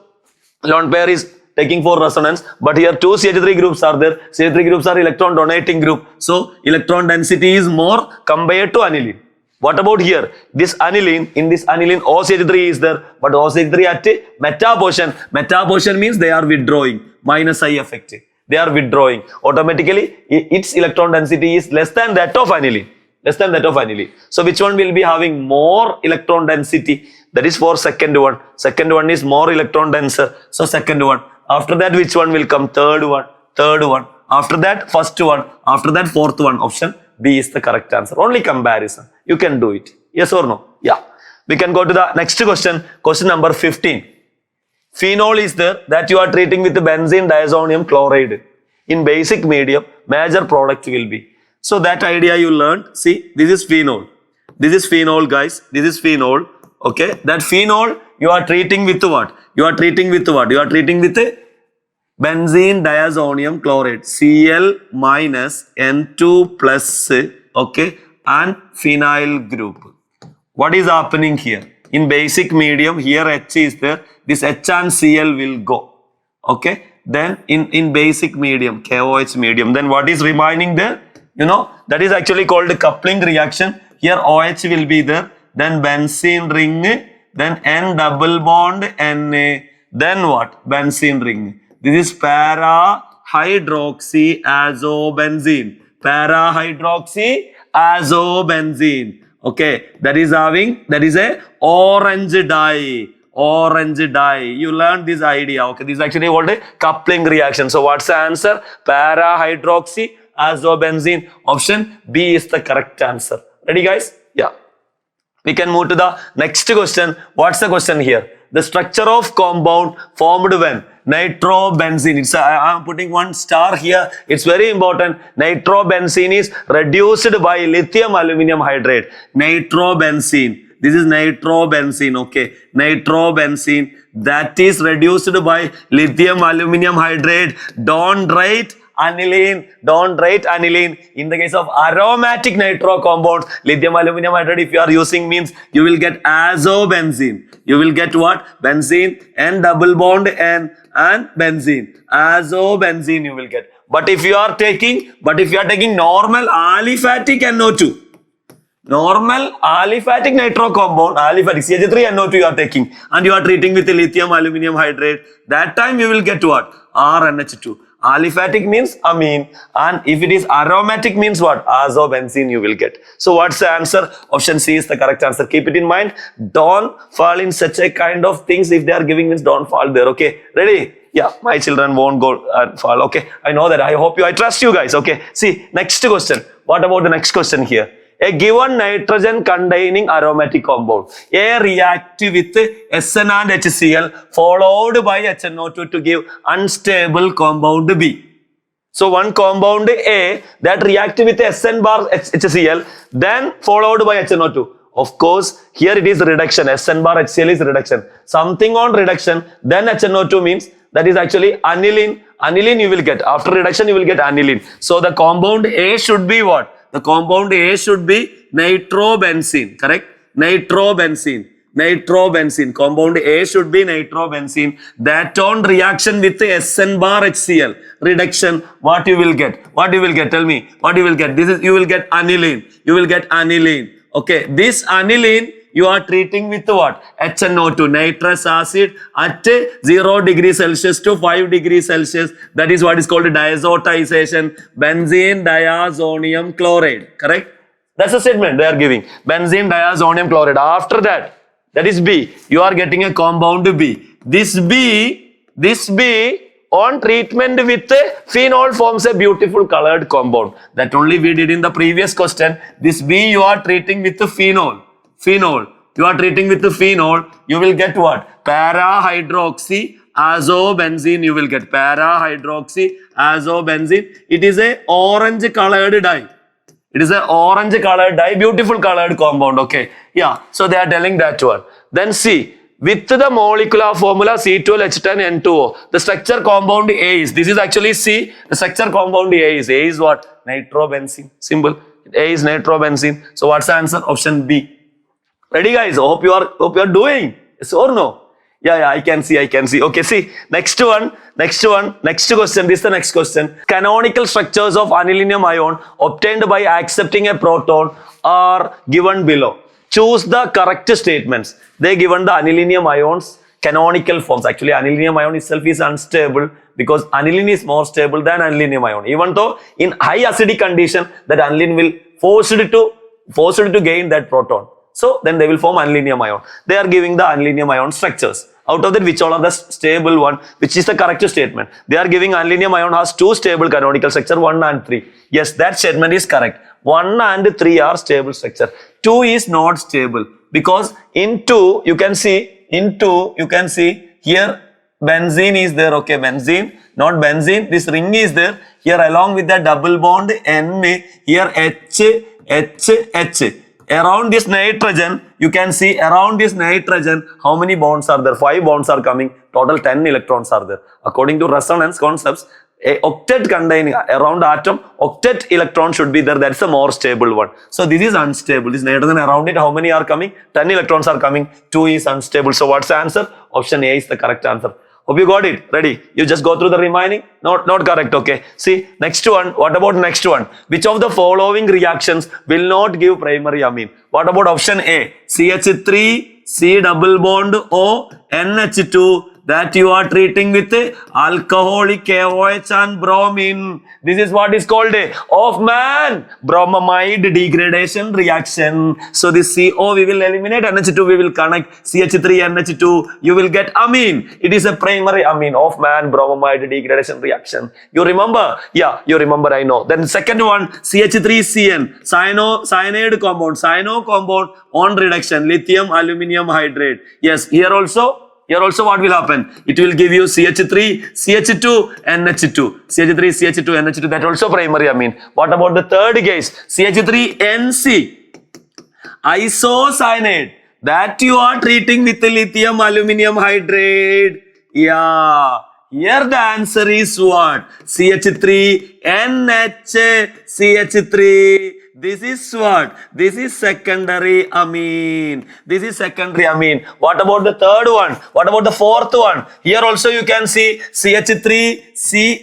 lone pair is taking for resonance, but here two CH3 groups are there. CH3 groups are electron donating group. So electron density is more compared to aniline. What about here? This aniline, in this aniline OCH3 is there, but OCH3 at meta position. Meta position means they are withdrawing, minus I effect. They are withdrawing. Automatically, its electron density is less than that of aniline. Less than that of aniline. So which one will be having more electron density? That is for second one. Second one is more electron denser. So second one. After that, which one will come? Third one. Third one. After that, first one. After that, fourth one. Option B is the correct answer. Only comparison. You can do it. Yes or no? Yeah. We can go to the next question. Question number 15. Phenol is there that you are treating with benzene diazonium chloride. In basic medium, major product will be. So that idea you learned. See, this is phenol. This is phenol, guys. This is phenol. Okay. That phenol you are treating with what? You are treating with what? You are treating with benzene diazonium chloride. Cl minus N2 plus. Okay. And phenyl group. What is happening here? In basic medium, here H is there. This H and Cl will go. Okay. Then in basic medium, KOH medium, then what is remaining there? You know, that is actually called coupling reaction. Here OH will be there. Then benzene ring. Then N double bond Na. Then what? Benzene ring. This is para hydroxyazobenzene. Para hydroxyazobenzene. Okay, that is a orange dye. Orange dye. You learned this idea. Okay, this is actually called a coupling reaction. So what's the answer? Para hydroxyazobenzene. Option B is the correct answer. Ready, guys? Yeah. We can move to the next question. What's the question here? The structure of compound formed when nitrobenzene. I am putting one star here. It's very important. Nitrobenzene is reduced by lithium aluminum hydride. Nitrobenzene. This is nitrobenzene. Okay. Nitrobenzene that is reduced by lithium aluminum hydride. Don't write aniline. Don't write aniline. In the case of aromatic nitro compounds, lithium aluminum hydride, if you are using means you will get azobenzene. You will get what? Benzene, N double bond N and benzene. Azobenzene you will get. But if you are taking normal aliphatic NO2, normal aliphatic nitro compound, aliphatic CH3NO2 you are taking and you are treating with lithium aluminum hydride, that time you will get what? RNH2. Aliphatic means amine, and if it is aromatic means what? Azobenzene you will get. So what's the answer? Option C is the correct answer. Keep it in mind. Don't fall in such a kind of things. If they are giving means don't fall there. Okay, ready? Yeah, my children won't go and fall. Okay, I know that. I trust you guys. Okay, see, next question. What about the next question here? A given nitrogen containing aromatic compound, A react with SN and HCl followed by HNO2 to give unstable compound B. So one compound A that react with SN bar HCl then followed by HNO2. Of course, here it is reduction. SN bar HCl is reduction. Something on reduction, then HNO2 means that is actually aniline. Aniline you will get. After reduction you will get aniline. So the compound A should be what? The compound A should be nitrobenzene, correct? Nitrobenzene. Nitrobenzene. Compound A should be nitrobenzene. That on reaction with the SN bar HCl. Reduction, what you will get? What you will get? Tell me. What you will get? This is, you will get aniline. You will get aniline. Okay. This aniline you are treating with what? HNO2, nitrous acid at 0 degrees Celsius to 5 degrees Celsius. That is what is called diazotization. Benzene diazonium chloride. Correct? That's a statement they are giving. Benzene diazonium chloride. After that, that is B. You are getting a compound B. This B on treatment with phenol forms a beautiful colored compound. That only we did in the previous question. This B you are treating with the phenol. Phenol. You are treating with the phenol. You will get what? Para-hydroxyazobenzene. You will get para-hydroxyazobenzene. It is a orange colored dye. It is a orange colored dye. Beautiful colored compound. Okay. Yeah. So they are telling that one. Then C. With the molecular formula C12H10N2O. The structure compound A is. This is actually C. The structure compound A is. A is what? Nitrobenzene. Simple. A is nitrobenzene. So what's the answer? Option B. Ready, guys? Hope you are doing. Yes or no? Yeah, I can see. Okay, see. Next question. This is the next question. Canonical structures of anilinium ion obtained by accepting a proton are given below. Choose the correct statements. They given the anilinium ions canonical forms. Actually, anilinium ion itself is unstable because aniline is more stable than anilinium ion. Even though in high acidic condition, that aniline will force it to gain that proton. So then they will form anilinium ion. They are giving the anilinium ion structures. Out of that, which all are the stable one, which is the correct statement. They are giving anilinium ion has two stable canonical structure, 1 and 3. Yes, that statement is correct. 1 and 3 are stable structure. 2 is not stable because in 2 you can see here benzene is there. Okay, benzene, not benzene. This ring is there here along with the double bond N. Here H. Around this nitrogen, you can see around this nitrogen, how many bonds are there? 5 bonds are coming. Total 10 electrons are there. According to resonance concepts, a octet containing around atom, octet electron should be there. That's a more stable one. So this is unstable. This nitrogen around it, how many are coming? 10 electrons are coming. 2 is unstable. So what's the answer? Option A is the correct answer. Hope you got it. Ready? You just go through the remaining. Not correct. Okay. See, next one. What about next one? Which of the following reactions will not give primary amine? What about option A? CH3, C double bond O, NH2. That you are treating with alcoholic KOH and bromine. This is what is called a Hofmann bromamide degradation reaction. So this CO we will eliminate, NH2 we will connect, CH3 NH2, you will get amine. It is a primary amine, Hofmann bromamide degradation reaction. You remember? Yeah, you remember, I know. Then second one, CH3CN, cyanide compound, cyano compound on reduction, lithium aluminium hydrate. Yes, here also what will happen? It will give you CH3, CH2, NH2. CH3, CH2, NH2. That also primary amine. What about the third case? CH3NC. Isocyanate. That you are treating with lithium aluminium hydrate. Yeah. Here the answer is what? CH3, NH, CH3. This is what? This is secondary amine. This is secondary amine. What about the third one? What about the fourth one? Here also you can see CH3,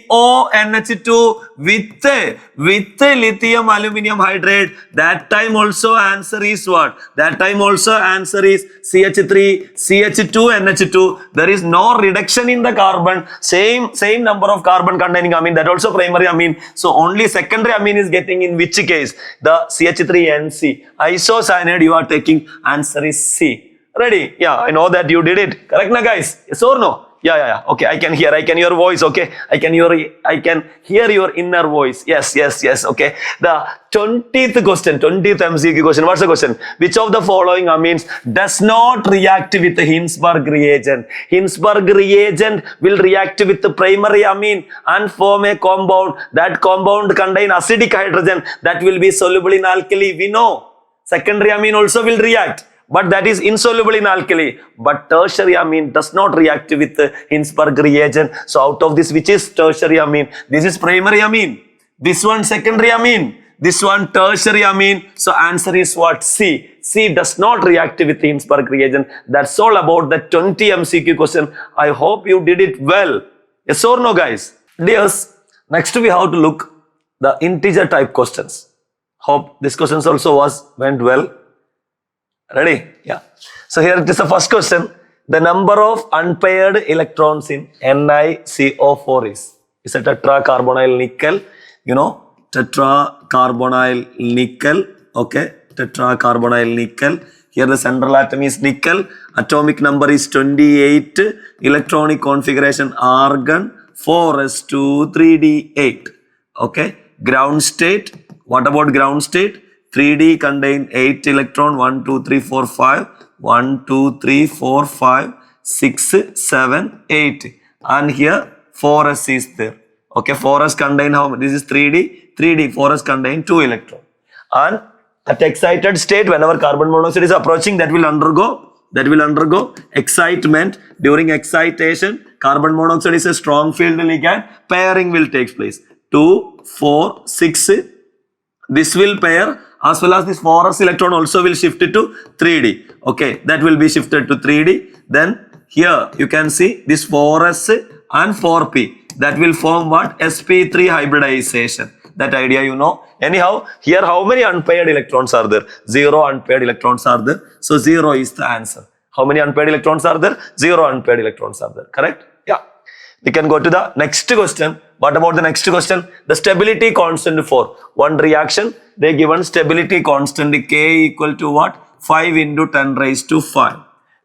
CONH2 with lithium aluminium hydrate. That time also answer is what? That time also answer is CH3, CH2, NH2. There is no reduction in the carbon. Same number of carbon containing amine. That also primary amine. So only secondary amine is getting in which case? The CH3NC. Isocyanate you are taking. Answer is C. Ready? Yeah, I know that you did it. Correct na guys? Yes or no? Yeah. Okay, I can hear your voice. Okay, I can hear your inner voice. Yes. Okay. The 20th question, 20th MCQ question. What's the question? Which of the following amines does not react with the Hinsberg reagent? Hinsberg reagent will react with the primary amine and form a compound. That compound contain acidic hydrogen that will be soluble in alkali. We know. Secondary amine also will react, but that is insoluble in alkali. But tertiary amine does not react with the Hinsberg reagent. So out of this, which is tertiary amine? This is primary amine. This one secondary amine. This one tertiary amine. So answer is what? C. C does not react with the Hinsberg reagent. That's all about the 20 MCQ question. I hope you did it well. Yes or no, guys? Dears, next we have to look the integer type questions. Hope this questions also went well. Ready? Yeah. So here it is the first question. The number of unpaired electrons in NiCO4 is a tetracarbonyl nickel. You know, tetracarbonyl nickel. Okay, tetracarbonyl nickel. Here the central atom is nickel. Atomic number is 28. Electronic configuration argon 4s2 3d8. Okay. Ground state. What about ground state? 3D contain 8 electron, 1, 2, 3, 4, 5, 1, 2, 3, 4, 5, 6, 7, 8. And here 4s is there. Okay, 4s contain how many? This is 3D. 4s contain 2 electron. And at excited state, whenever carbon monoxide is approaching, that will undergo excitement. During excitation, carbon monoxide is a strong field ligand. Pairing will take place. 2, 4, 6. This will pair, as well as this 4s electron also will shift it to 3D. Okay, that will be shifted to 3D. Then here you can see this 4s and 4p. That will form what? sp3 hybridization. That idea you know. Anyhow, here how many unpaired electrons are there? 0 unpaired electrons are there. So 0 is the answer. How many unpaired electrons are there? 0 unpaired electrons are there. Correct? Yeah. We can go to the next question. What about the next question? The stability constant for one reaction. They given stability constant K equal to what? 5 into 10 raised to 5.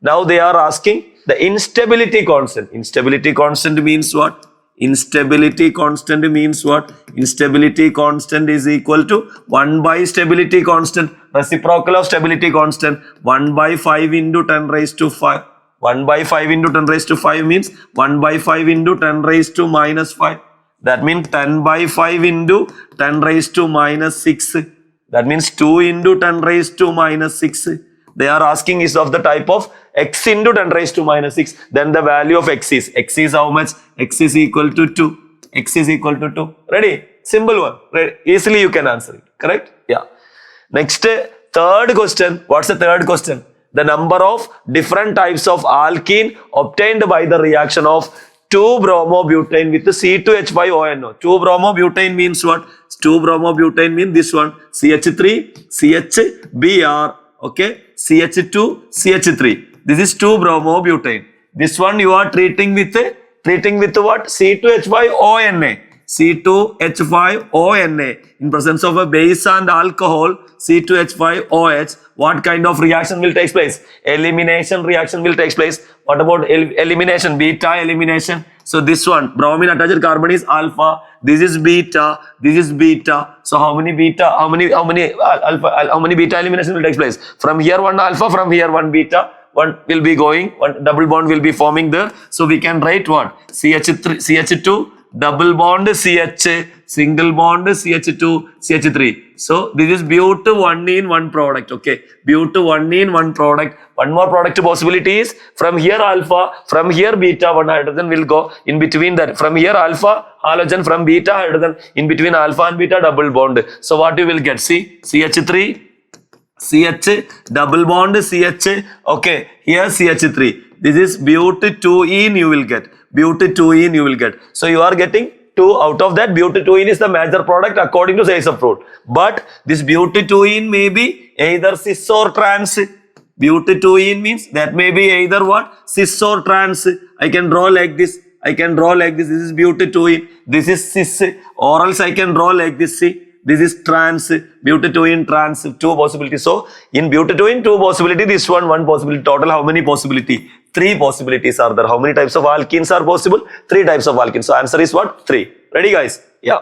Now they are asking the instability constant. Instability constant means what? Instability constant means what? Instability constant is equal to 1 by stability constant. Reciprocal of stability constant 1 by 5 into 10 raised to 5. 1 by 5 into 10 raised to 5 means 1 by 5 into 10 raised to minus 5. That means 10 by 5 into 10 raised to minus 6. That means 2 into 10 raised to minus 6. They are asking is of the type of x into 10 raised to minus 6. Then the value of x is how much? X is equal to 2. X is equal to 2. Ready? Simple one. Ready? Easily you can answer it. Correct? Yeah. Next, third question. What's the third question? The number of different types of alkene obtained by the reaction of 2-bromobutane with C2H5ONO. 2-bromobutane means what? 2-bromobutane means this one. CH3, CHBr. Okay, CH2, CH3. This is 2-bromobutane. This one you are treating with what? C2H5ONA. C2H5ONA. In presence of a base and alcohol, C2H5OH. What kind of reaction will take place? Elimination reaction will take place. What about elimination? Beta elimination. So this one, bromine attached carbon is alpha. This is beta. This is beta. So how many beta? How many alpha? How many beta elimination will take place? From here one alpha. From here one beta. One will be going. One double bond will be forming there. So we can write what? CH3, CH2. Double bond CH, single bond CH2, CH3. So this is but 1 in 1 product. Okay, but 1 in 1 product. One more product possibility is from here alpha, from here beta, one hydrogen will go in between that. From here alpha halogen, from beta hydrogen, in between alpha and beta double bond. So what you will get? See, CH3, CH, double bond CH. Okay, here CH3. This is but 2 you will get. But 2 you will get. So you are getting 2 out of that. But 2 is the major product according to size of fruit. But this but 2 may be either cis or trans. But 2 means that may be either what? Cis or trans. I can draw like this. I can draw like this. This is but 2. This is cis. Or else I can draw like this. See. This is trans, but trans, 2 possibilities. So, in but 2 possibility, this one possibility. Total how many possibility? 3 possibilities are there. How many types of alkenes are possible? 3 types of alkenes. So, answer is what? 3. Ready guys? Yeah.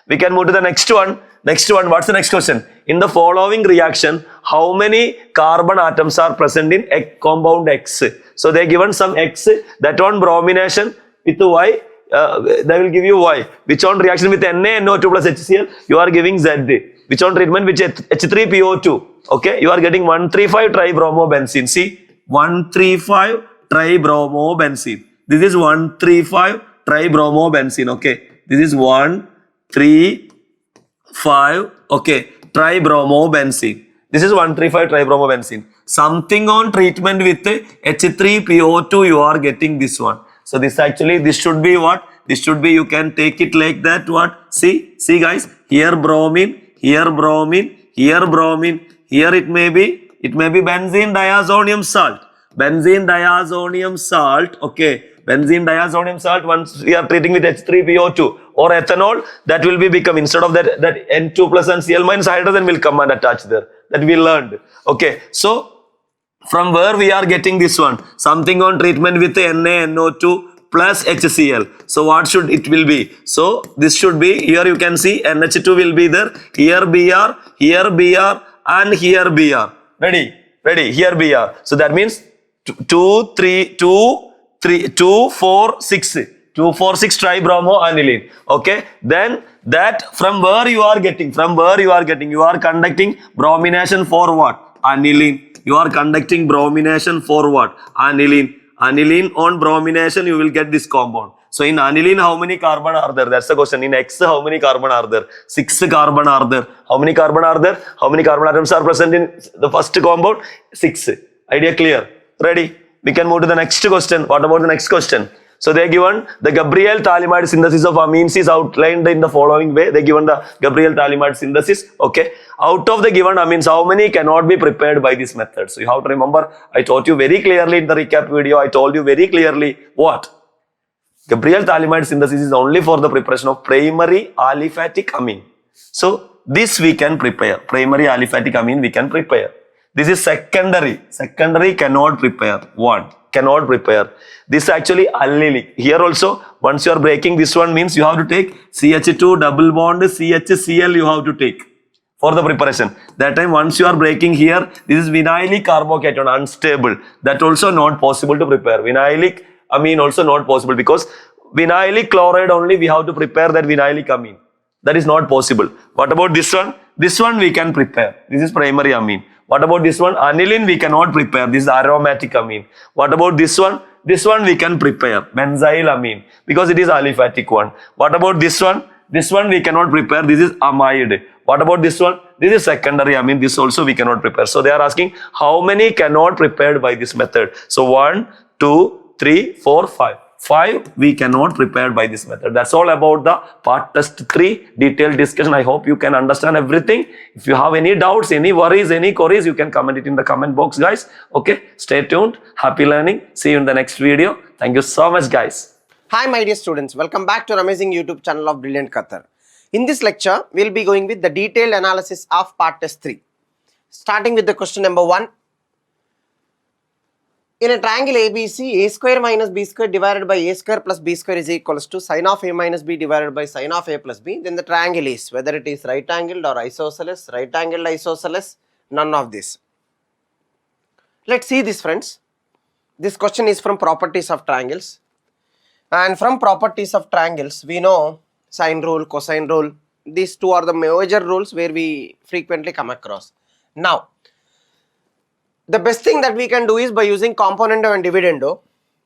We can move to the next one. Next one, what's the next question? In the following reaction, how many carbon atoms are present in a compound X? So, they given some X, that one bromination with Y. They will give you Y. Which on reaction with NaNO2 plus HCl, you are giving Z. Which on treatment with H3PO2, okay, you are getting 135 tribromobenzene. See, 135 tribromobenzene. This is 135 tribromobenzene, okay. This is 135, okay, tribromobenzene. This is 135 tribromobenzene. Something on treatment with H3PO2, you are getting this one. So this actually, this should be what? This should be, you can take it like that, what? See guys, here bromine, here bromine, here bromine, here it may be benzene diazonium salt. Benzene diazonium salt, okay. Benzene diazonium salt, once we are treating with H3PO2 or ethanol, that will be become, instead of that N2 plus and Cl minus, hydrogen will come and attach there. That we learned. Okay, so from where we are getting this one? Something on treatment with NaNO2 plus HCl. So what should it will be? So this should be, here you can see NH2 will be there. Here Br, here Br and here Br. Ready? Here Br. So that means 2, 4, 6. 2, 4, 6 tribromoaniline. Okay. Then that from where you are getting? You are conducting bromination for what? Aniline. You are conducting bromination for what? Aniline. Aniline on bromination, you will get this compound. So in aniline, how many carbon are there? That's the question. In X, how many carbon are there? 6 carbon are there. How many carbon are there? How many carbon atoms are present in the first compound? 6. Idea clear? Ready? We can move to the next question. What about the next question? So they are given the Gabriel-Thalimide synthesis of amines is outlined in the following way. They are given the Gabriel-Thalimide synthesis. Okay. Out of the given amines, how many cannot be prepared by this method? So you have to remember, I taught you very clearly in the recap video. I told you very clearly what? Gabriel-Thalimide synthesis is only for the preparation of primary aliphatic amine. So this we can prepare. Primary aliphatic amine we can prepare. This is secondary. Secondary cannot prepare. One cannot prepare. This is actually allylic. Here also, once you are breaking this one means you have to take CH2 double bond CHCl you have to take for the preparation. That time once you are breaking here, this is vinylic carbocation, unstable. That also not possible to prepare. Vinylic amine also not possible because vinylic chloride only we have to prepare that vinylic amine. That is not possible. What about this one? This one we can prepare. This is primary amine. What about this one? Aniline we cannot prepare. This is aromatic amine. What about this one? This one we can prepare. Benzyl amine because it is aliphatic one. What about this one? This one we cannot prepare. This is amide. What about this one? This is secondary amine. This also we cannot prepare. So they are asking how many cannot prepared by this method. So 1, 2, 3, 4, 5. 5 we cannot prepare by this method. That's all about the part test 3 detailed discussion. I hope you can understand everything. If you have any doubts, any worries, any queries, you can comment it in the comment box, guys. Okay, stay tuned. Happy learning. See you in the next video. Thank you so much, guys. Hi my dear students, welcome back to our amazing YouTube channel of Brilliant Qatar. In this lecture, we will be going with the detailed analysis of part test 3. Starting with the question number 1. In a triangle ABC, a square minus b square divided by a square plus b square is equals to sin of a minus b divided by sin of a plus b. Then the triangle is, whether it is right angled or isosceles, right angled isosceles, none of this. Let's see this, friends. This question is from properties of triangles. And from properties of triangles, we know sine rule, cosine rule. These two are the major rules where we frequently come across. Now, the best thing that we can do is by using componendo and dividendo.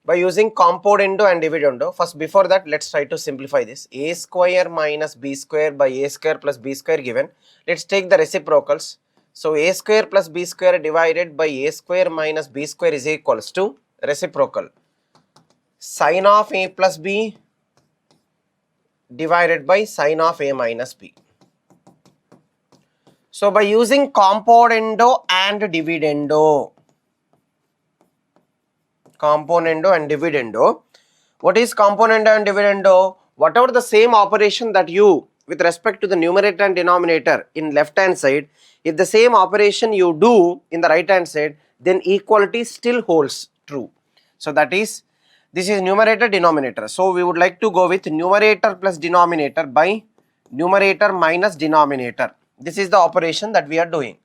By using componendo and dividendo. First, before that, let's try to simplify this. A square minus b square by a square plus b square given. Let's take the reciprocals. So, a square plus b square divided by a square minus b square is equals to reciprocal sin of a plus b divided by sin of a minus b. So, by using componendo and dividendo, what is componendo and dividendo? Whatever the same operation that you, with respect to the numerator and denominator in left hand side, if the same operation you do in the right hand side, then equality still holds true. So, that is, this is numerator denominator. So, we would like to go with numerator plus denominator by numerator minus denominator. This is the operation that we are doing.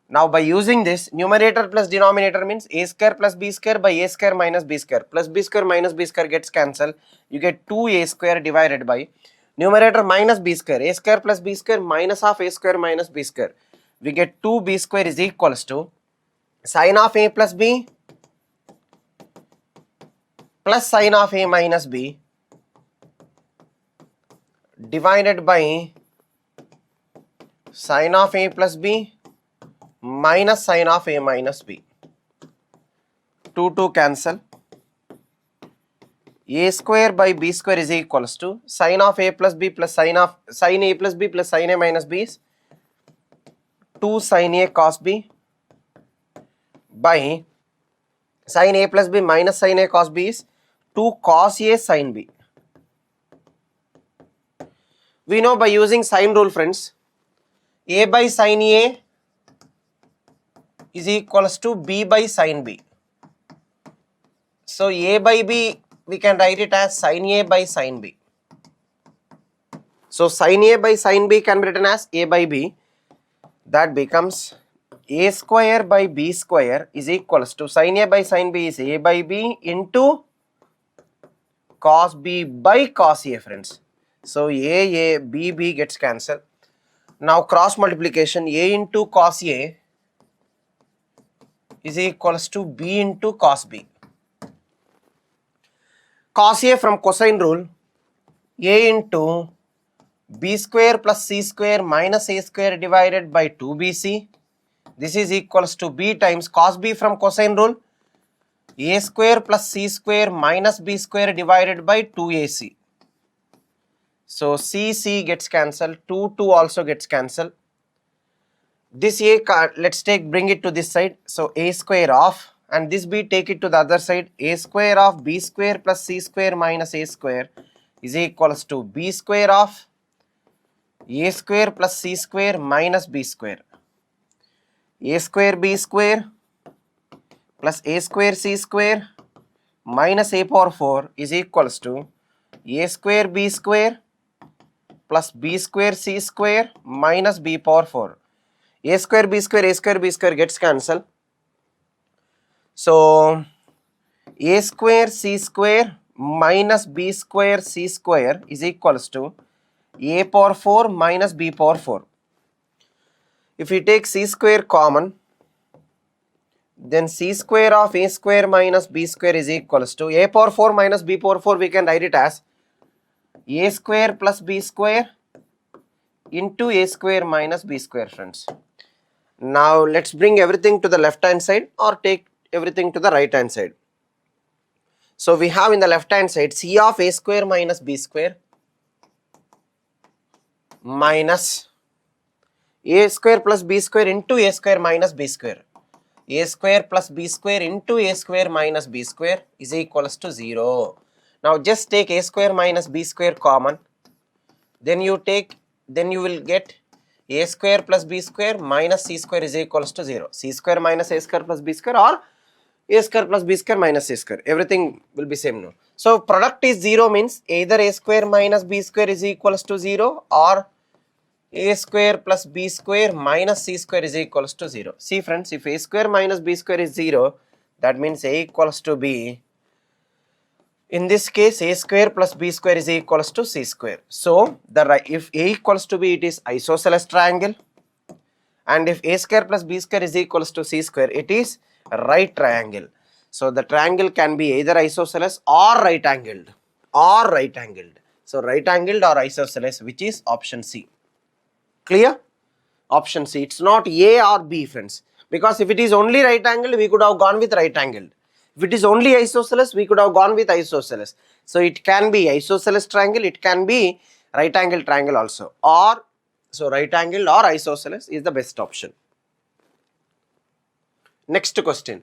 Now, by using this, numerator plus denominator means a square plus b square by a square minus b square. Plus b square minus b square gets cancelled. You get 2a square divided by numerator minus b square. A square plus b square minus of a square minus b square. We get 2b square is equals to sin of a plus b plus sin of a minus b divided by sin of a plus b minus sin of a minus b. 2 cancel. A square by b square is equals to sin of a plus b plus sin a plus b plus sin a minus b is 2 sin a cos b by sin a plus b minus sin a cos b is 2 cos a sin b. We know by using sine rule, friends, a by sin a is equals to b by sin b. So, a by b we can write it as sin a by sin b. So, sin a by sin b can be written as a by b. That becomes a square by b square is equals to sin a by sin b is a by b into cos b by cos a, friends. So, a, b gets cancelled. Now, cross multiplication, a into cos a is equals to b into cos b. Cos a from cosine rule, a into b square plus c square minus a square divided by 2bc. This is equals to b times cos b from cosine rule, a square plus c square minus b square divided by 2ac. So c gets cancelled, 2 also gets cancelled. This a, let's bring it to this side. So a square of, and this b take it to the other side, a square of b square plus c square minus a square is equals to b square of a square plus c square minus b square. A square b square plus a square c square minus a power 4 is equals to a square b square plus b square c square minus b power 4. A square b square gets cancelled. So a square c square minus b square c square is equals to a power 4 minus b power 4. If we take c square common, then c square of a square minus b square is equals to a power 4 minus b power 4, we can write it as a square plus b square into a square minus b square, friends. Now let's bring everything to the left hand side or take everything to the right hand side. So we have in the left hand side c of a square minus b square minus a square plus b square into a square minus b square. A square plus b square into a square minus b square is equals to 0. Now just take a square minus b square common. Then you will get a square plus b square minus c square is equals to 0. C square minus a square plus b square, or a square plus b square minus c square. Everything will be same now. So product is 0 means either a square minus b square is equals to 0 or a square plus b square minus c square is equals to 0. See friends, if a square minus b square is 0, that means a equals to b. In this case, a square plus b square is equals to c square. So if a equals to b, it is isosceles triangle, and if a square plus b square is equals to c square, it is right triangle. So the triangle can be either isosceles or right angled, So right angled or isosceles, which is option C. Clear? Option C. It's not A or B, friends. Because if it is only right angle, we could have gone with right angle. If it is only isosceles, we could have gone with isosceles. So it can be isosceles triangle, it can be right angle triangle also. Or, so right angle or isosceles is the best option. Next question.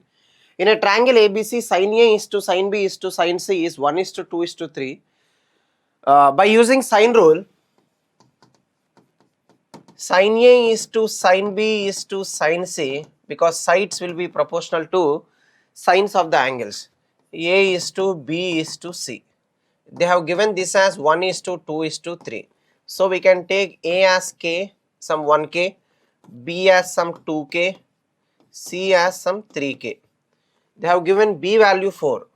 In a triangle ABC, sin A is to sin B is to sin C is 1 is to 2 is to 3. By using sine rule, sin A is to sin B is to sin C, because sides will be proportional to sines of the angles. A is to B is to C. They have given this as 1 is to 2 is to 3. So we can take A as K, some 1K, B as some 2K, C as some 3K. They have given B value 4.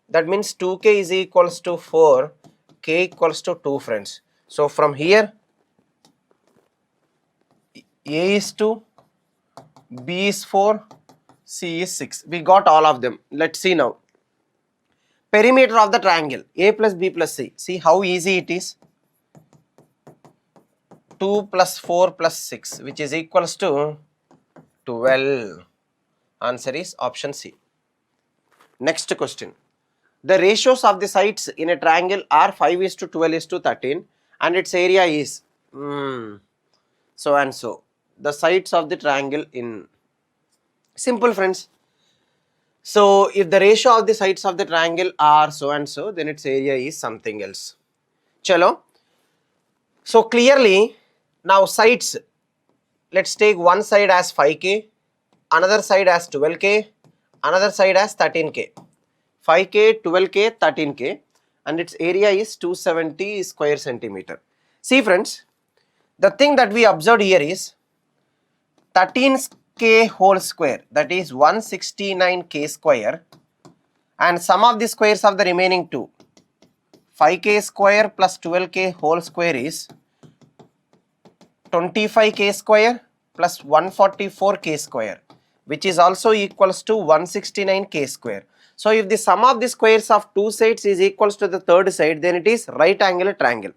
That means 2K is equals to 4, K equals to 2, friends. So from here, A is 2, B is 4, C is 6. We got all of them. Let's see now. Perimeter of the triangle A plus B plus C. See how easy it is. 2 plus 4 plus 6, which is equals to 12. Answer is option C. Next question. The ratios of the sides in a triangle are 5 is to 12 is to 13, and its area is so and so. The sides of the triangle in simple, friends. So if the ratio of the sides of the triangle are so and so, then its area is something else. Chalo. So clearly now sides, let's take one side as 5K, another side as 12K, another side as 13K. 5K, 12K, 13K, and its area is 270 square centimeter. See friends, the thing that we observed here is 13K whole square, that is 169K square, and sum of the squares of the remaining two, 5K square plus 12K whole square is 25K square plus 144K square, which is also equals to 169K square. So if the sum of the squares of two sides is equals to the third side, then it is right angle triangle.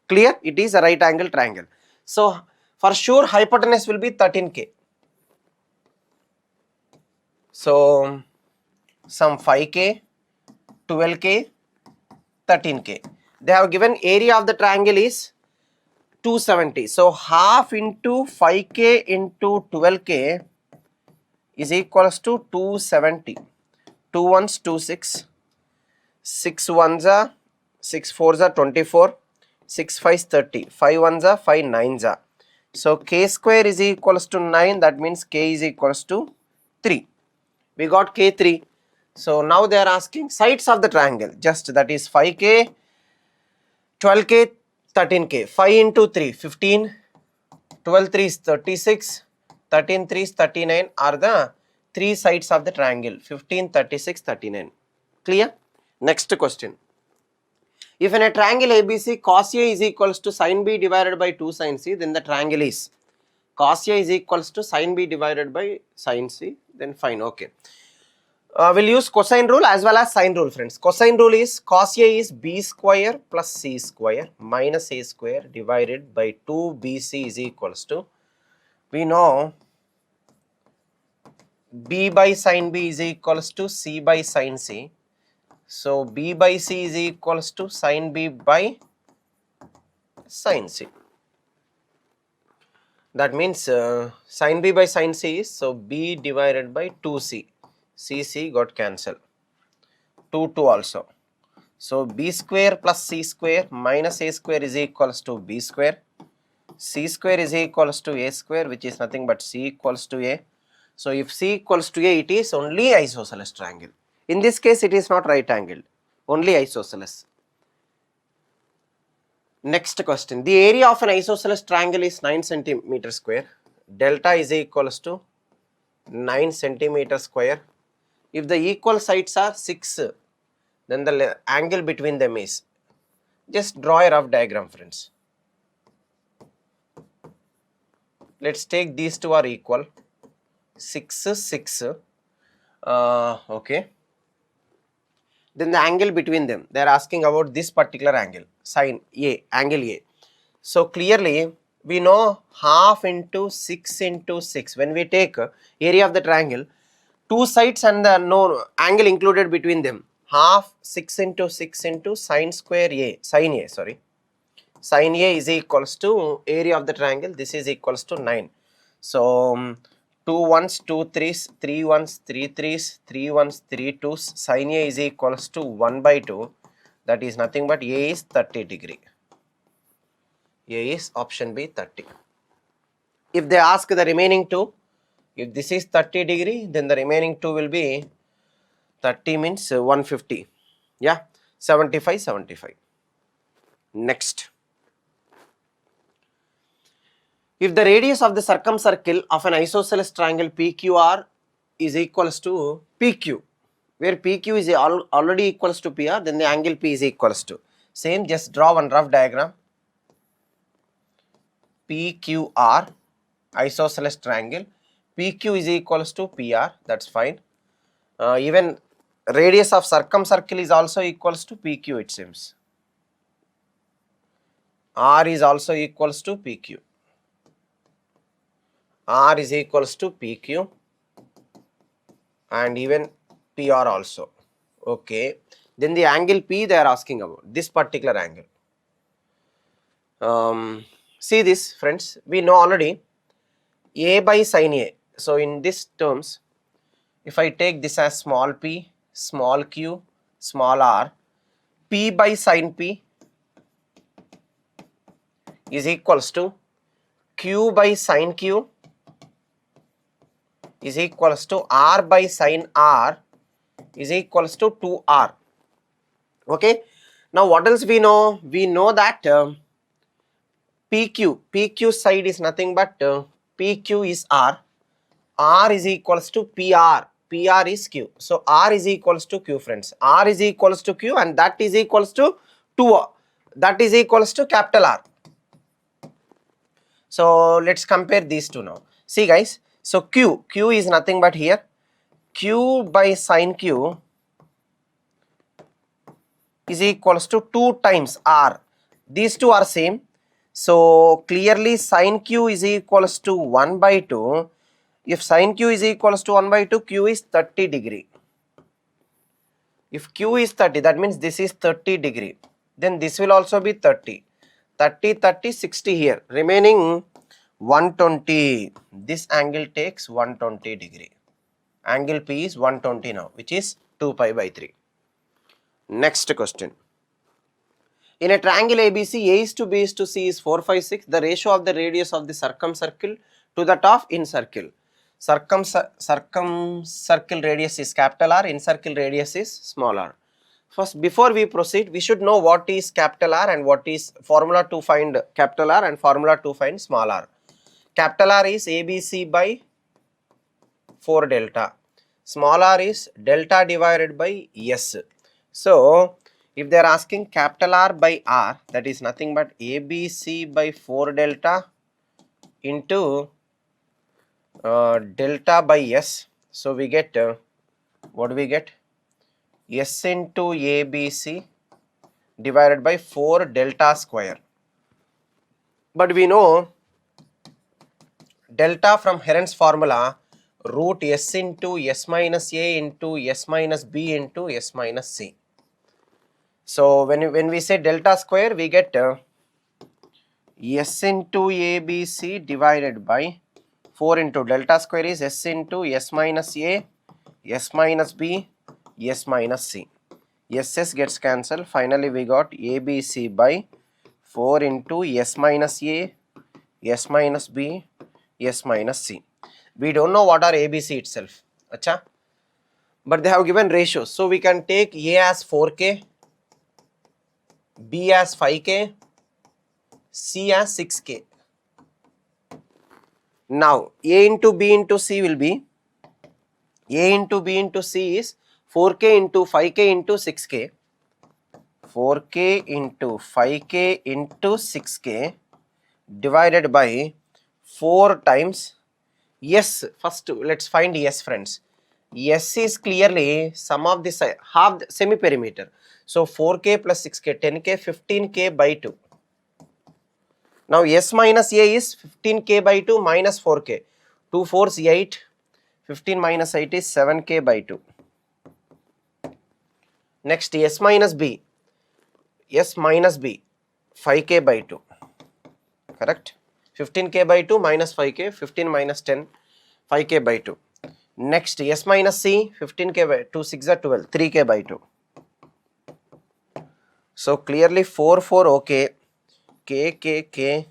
Clear? It is a right angle triangle. So for sure hypotenuse will be 13K. So some 5k, 12k, 13k. They have given area of the triangle is 270. So half into 5k into 12k is equals to 270. 2 ones 2 6, 6 ones are 6 fours are 24, 6 fives 30, 5 ones are 5 nines are. So k square is equals to 9, that means k is equals to 3. We got k 3. So now they are asking sides of the triangle, just that is 5k, 12k, 13k. 5 into 3, 15, 12 3 is 36, 13 3 is 39 are the three sides of the triangle, 15, 36, 39. Clear? Next question. If in a triangle ABC cos A is equals to sin B divided by 2 sin C, then the triangle is cos A is equals to sin B divided by sin C, then fine, okay. We'll use cosine rule as well as sine rule, friends. Cosine rule is cos A is B square plus C square minus A square divided by 2BC is equals to, we know B by sin B is equals to C by sin C. So B by C is equals to sin B by sin C. That means sin B by sin C is, so B divided by 2C. C got cancelled. 2 also. So B square plus C square minus A square is equals to B square. C square is equals to A square, which is nothing but C equals to A. So if C equals to A, it is only isosceles triangle. In this case, it is not right angled, only isosceles. Next question. The area of an isosceles triangle is 9 centimeter square. Delta is equals to 9 centimeter square. If the equal sides are 6, then the angle between them is, just draw a rough diagram, friends. Let's take these two are equal. 6, 6. Okay. Then the angle between them, they are asking about this particular angle, sin A, angle A. So clearly we know half into 6 into 6. When we take area of the triangle, two sides and the no angle included between them, half 6 into 6 into sin square A, sin A, sorry. Sin A is equals to area of the triangle, this is equals to 9. So 2 ones, 2 threes, 3 ones, 3 threes, 3 ones, 3 twos, sin A is equals to 1 by 2. That is nothing but A is 30 degree. A is option B 30. If they ask the remaining two, if this is 30 degree, then the remaining two will be 30 means 150. Yeah, 75, 75. Next. If the radius of the circumcircle of an isosceles triangle PQR is equals to PQ, where PQ is already equals to PR, then the angle P is equals to. Same, just draw one rough diagram. PQR, isosceles triangle. PQ is equals to PR, that's fine. Even radius of circumcircle is also equals to PQ, it seems. R is also equals to PQ. R is equals to PQ and even PR also. Okay. Then the angle P they are asking about, this particular angle. See this, friends, we know already A by sin A. So in this terms, if I take this as small p, small q, small r, P by sin P is equals to Q by sin Q is equals to R by sin R is equals to 2R. Okay. Now what else we know? We know that PQ side is nothing but PQ is R. R is equals to PR. PR is Q. So R is equals to Q, friends. R is equals to Q and that is equals to 2. That is equals to capital R. So let's compare these two now. See guys, so Q is nothing but here Q by sin Q is equals to 2 times R. These two are same. So clearly sin Q is equals to 1 by 2. If sin Q is equals to 1 by 2, Q is 30 degree. If Q is 30, that means this is 30 degree. Then this will also be 30. 30, 30, 60 here. Remaining 120. This angle takes 120 degree. Angle P is 120 now, which is 2 pi by 3. Next question. In a triangle ABC, A is to B is to C is 4, 5, 6. The ratio of the radius of the circumcircle to that of incircle. Circumcircle radius is capital R, incircle radius is small r. First, before we proceed, we should know what is capital R and what is formula to find capital R and formula to find small r. Capital R is ABC by 4 delta. Small r is delta divided by S. So, if they are asking capital R by R, that is nothing but ABC by 4 delta into delta by S. So, we get, what do we get? S into ABC divided by 4 delta square. But we know delta from Heron's formula, root S into S minus A into S minus B into S minus C. So, when we say delta square, we get S into ABC divided by 4 into delta square is S into S minus A, S minus B, S minus C. SS gets cancelled. Finally, we got ABC by 4 into S minus A, S minus B, S minus C. We don't know what are ABC itself. Achha? But they have given ratios. So, we can take A as 4K, B as 5K, C as 6K. Now, A into B into C will be, A into B into C is 4K into 5K into 6K, 4K into 5K into 6K divided by 4 times S. First, let's find S, friends. S is clearly sum of the half the semi-perimeter. So, 4K plus 6K, 10K, 15K by 2. Now, S minus A is 15K by 2 minus 4K. 2 4s 8, 15 minus 8 is 7K by 2. Next, S minus B, 5K by 2, correct? 15K by 2 minus 5K, 15 minus 10, 5K by 2. Next, S minus C, 15K by 2, 6 are 12, 3K by 2. So, clearly 4, 4, okay, K,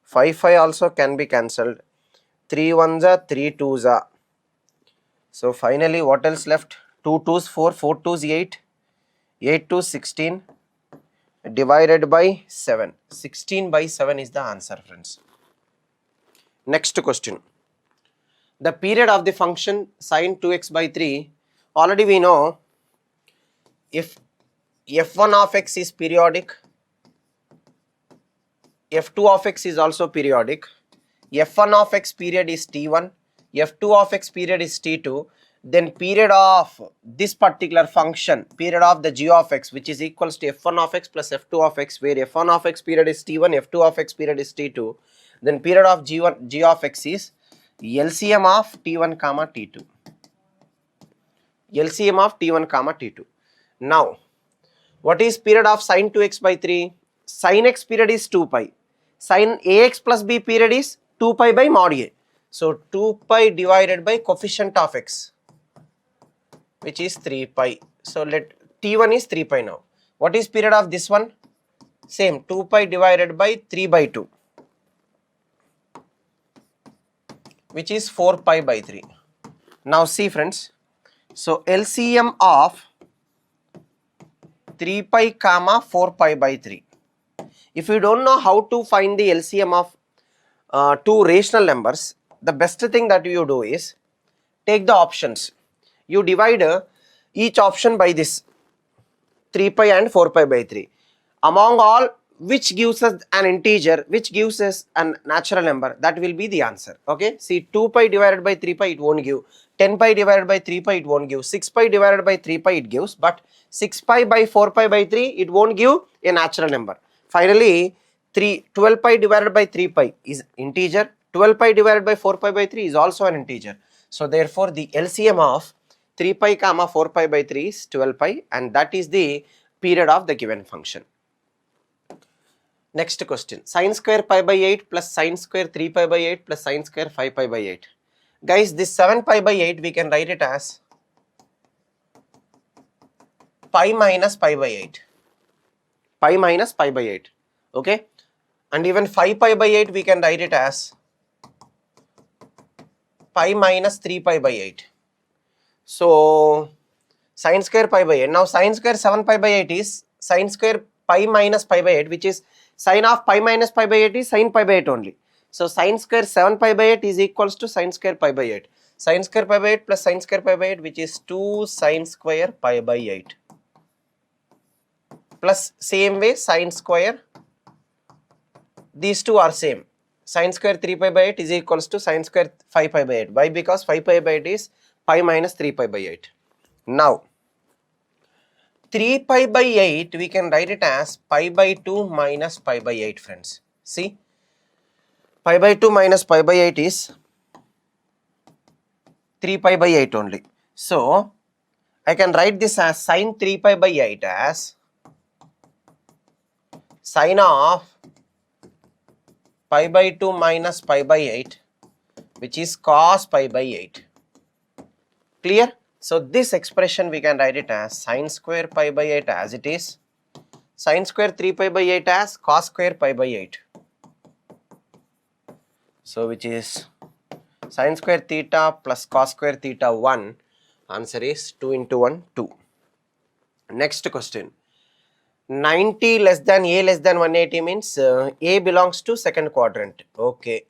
5, 5 also can be cancelled, 3 1s are 3 2s are. So, finally, what else left? 2 2s 4, 4 2s 8, 8 2s 16 divided by 7. 16 by 7 is the answer, friends. Next question. The period of the function sin 2x by 3, already we know if f1 of x is periodic, f2 of x is also periodic, f1 of x period is t1, f2 of x period is t2, then period of this particular function, period of the g of x, which is equals to f1 of x plus f2 of x, where f1 of x period is t1, f2 of x period is t2, then period of g of x is LCM of t1 comma t2. LCM of t1 comma t2. Now, what is period of sin 2x by 3? Sin x period is 2 pi. Sin ax plus b period is 2 pi by mod a. So, 2 pi divided by coefficient of x, which is 3 pi. So, let t1 is 3 pi now. What is period of this one? Same, 2 pi divided by 3 by 2, which is 4 pi by 3. Now, see friends. So, LCM of 3 pi comma 4 pi by 3. If you don't know how to find the LCM of two rational numbers, the best thing that you do is take the options. You divide each option by this 3 pi and 4 pi by 3. Among all, which gives us an integer, which gives us a natural number, that will be the answer. Okay, see, 2 pi divided by 3 pi it won't give, 10 pi divided by 3 pi it won't give, 6 pi divided by 3 pi it gives, but 6 pi by 4 pi by 3 it won't give a natural number. Finally, 12 pi divided by 3 pi is integer, 12 pi divided by 4 pi by 3 is also an integer. So, therefore, the LCM of 3 pi comma 4 pi by 3 is 12 pi, and that is the period of the given function. Next question, sine square pi by 8 plus sine square 3 pi by 8 plus sine square 5 pi by 8. Guys, this 7 pi by 8 we can write it as pi minus pi by 8. Pi minus pi by 8. Okay, and even 5 pi by 8 we can write it as pi minus 3 pi by 8. So sine square pi by 8. Now sine square 7 pi by 8 is sine square pi minus pi by 8, which is sine of pi minus pi by 8 is sine pi by 8 only. So sine square 7 pi by 8 is equals to sine square pi by 8. Sine square pi by 8 plus sine square pi by 8, which is 2 sine square pi by 8. Plus same way sine square, these two are same. Sine square 3 pi by 8 is equals to sine square 5 pi by 8. Why? Because 5 pi by 8 is pi minus 3 pi by 8. Now 3 pi by 8 we can write it as pi by 2 minus pi by 8, friends. See, pi by 2 minus pi by 8 is 3 pi by 8 only. So I can write this as sine 3 pi by 8 as sine of pi by 2 minus pi by 8, which is cos pi by 8. Clear? So this expression we can write it as sine square pi by 8 as it is, sine square 3 pi by 8 as cos square pi by 8. So which is sine square theta plus cos square theta 1. Answer is 2 into 1, 2. Next question. 90 less than a less than 180 means a belongs to second quadrant. Okay,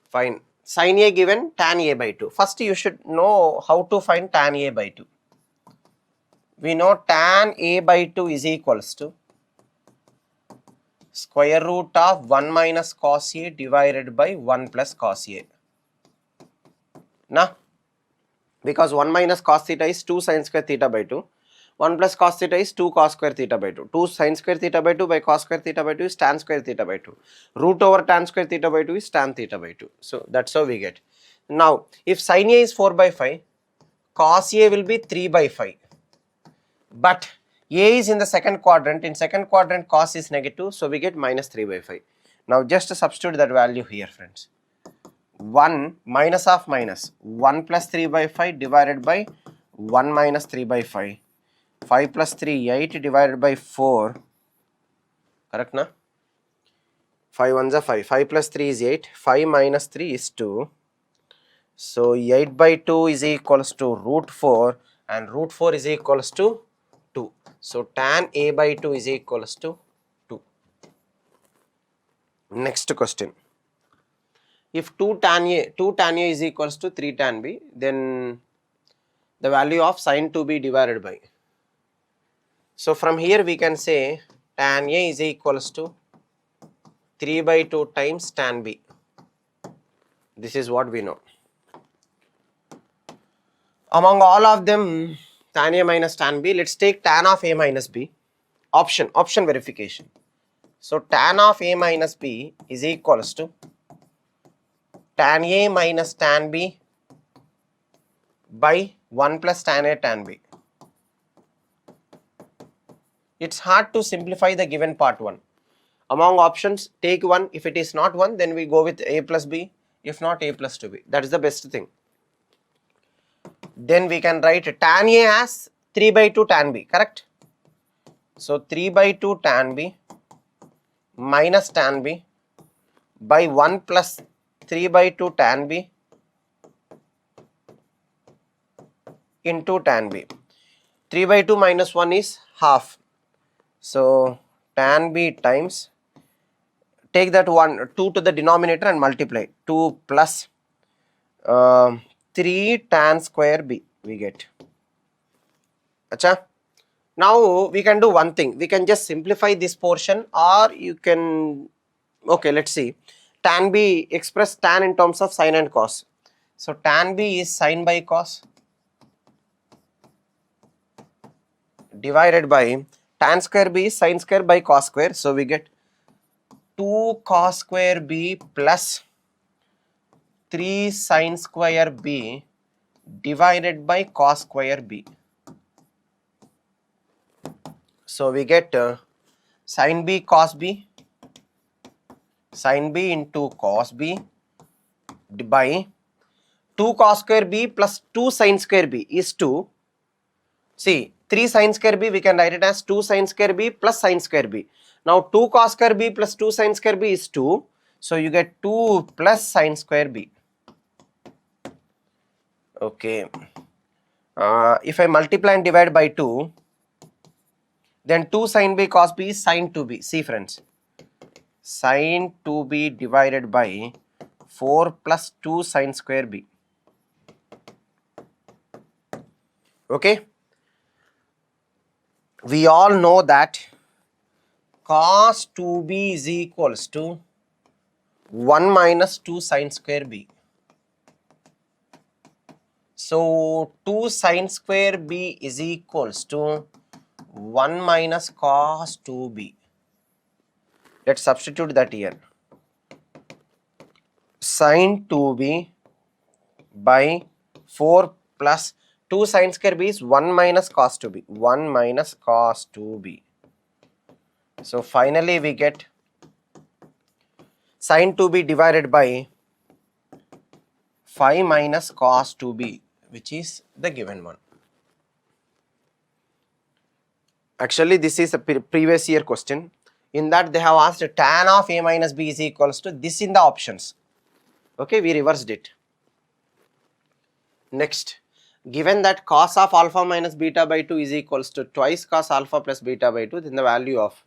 fine. Sin a given, tan a by 2. First you should know how to find tan a by 2. We know tan a by 2 is equals to square root of 1 minus cos a divided by 1 plus cos a. Now, because 1 minus cos theta is 2 sin square theta by 2. 1 plus cos theta is 2 cos square theta by 2. 2 sin square theta by 2 by cos square theta by 2 is tan square theta by 2. Root over tan square theta by 2 is tan theta by 2. So that's how we get. Now, if sin a is 4 by 5, cos a will be 3 by 5. But a is in the second quadrant. In second quadrant, cos is negative. So we get minus 3 by 5. Now just substitute that value here, friends. 1 minus of minus 1 plus 3 by 5 divided by 1 minus 3 by 5. 5 plus 3, 8 divided by 4. Correct, na? 5 ones are 5. 5 plus 3 is 8. 5 minus 3 is 2. So 8 by 2 is equals to root 4, and root 4 is equals to 2. So tan a by 2 is equals to 2. Next question. If 2 tan a is equals to 3 tan b, then the value of sin 2b divided by. So from here we can say tan a is equals to 3 by 2 times tan b. This is what we know. Among all of them, tan a minus tan b, let's take tan of a minus b. Option verification. So tan of a minus b is equals to tan a minus tan b by 1 plus tan a tan b. It's hard to simplify the given part 1. Among options, take one. If it is not 1, then we go with a plus b. If not, a plus 2b. That is the best thing. Then we can write tan a as 3 by 2 tan b, correct? So 3 by 2 tan b minus tan b by 1 plus 3 by 2 tan b into tan b. 3 by 2 minus 1 is half. So tan b times, take that 2 to the denominator and multiply. 2 plus 3 tan square b we get. Acha? Now we can do one thing. We can just simplify this portion, or you can, okay, let's see. Tan b, express tan in terms of sin and cos. So tan b is sin by cos divided by tan square b is sin square by cos square. So we get 2 cos square b plus 3 sin square b divided by cos square b. So we get sin b cos b, sin b into cos b by 2 cos square b plus 2 sin square b is 2. See, 3 sin square b we can write it as 2 sin square b plus sin square b. Now 2 cos square b plus 2 sin square b is 2. So you get 2 plus sin square b. Okay. If I multiply and divide by 2, then 2 sin b cos b is sin 2b. See friends, sin 2b divided by 4 plus 2 sin square b. Okay. We all know that cos 2b is equals to 1 minus 2 sin square b. So 2 sin square b is equals to 1 minus cos 2b. Let's substitute that here. Sin 2b by 4 plus 2 sin square b is 1 minus cos 2b. 1 minus cos 2b. So finally we get sin 2b divided by 5 minus cos 2b, which is the given one. Actually, this is a previous year question. In that they have asked tan of a minus b is equals to this in the options. Okay, we reversed it. Next, given that cos of alpha minus beta by 2 is equals to twice cos alpha plus beta by 2, then the value of,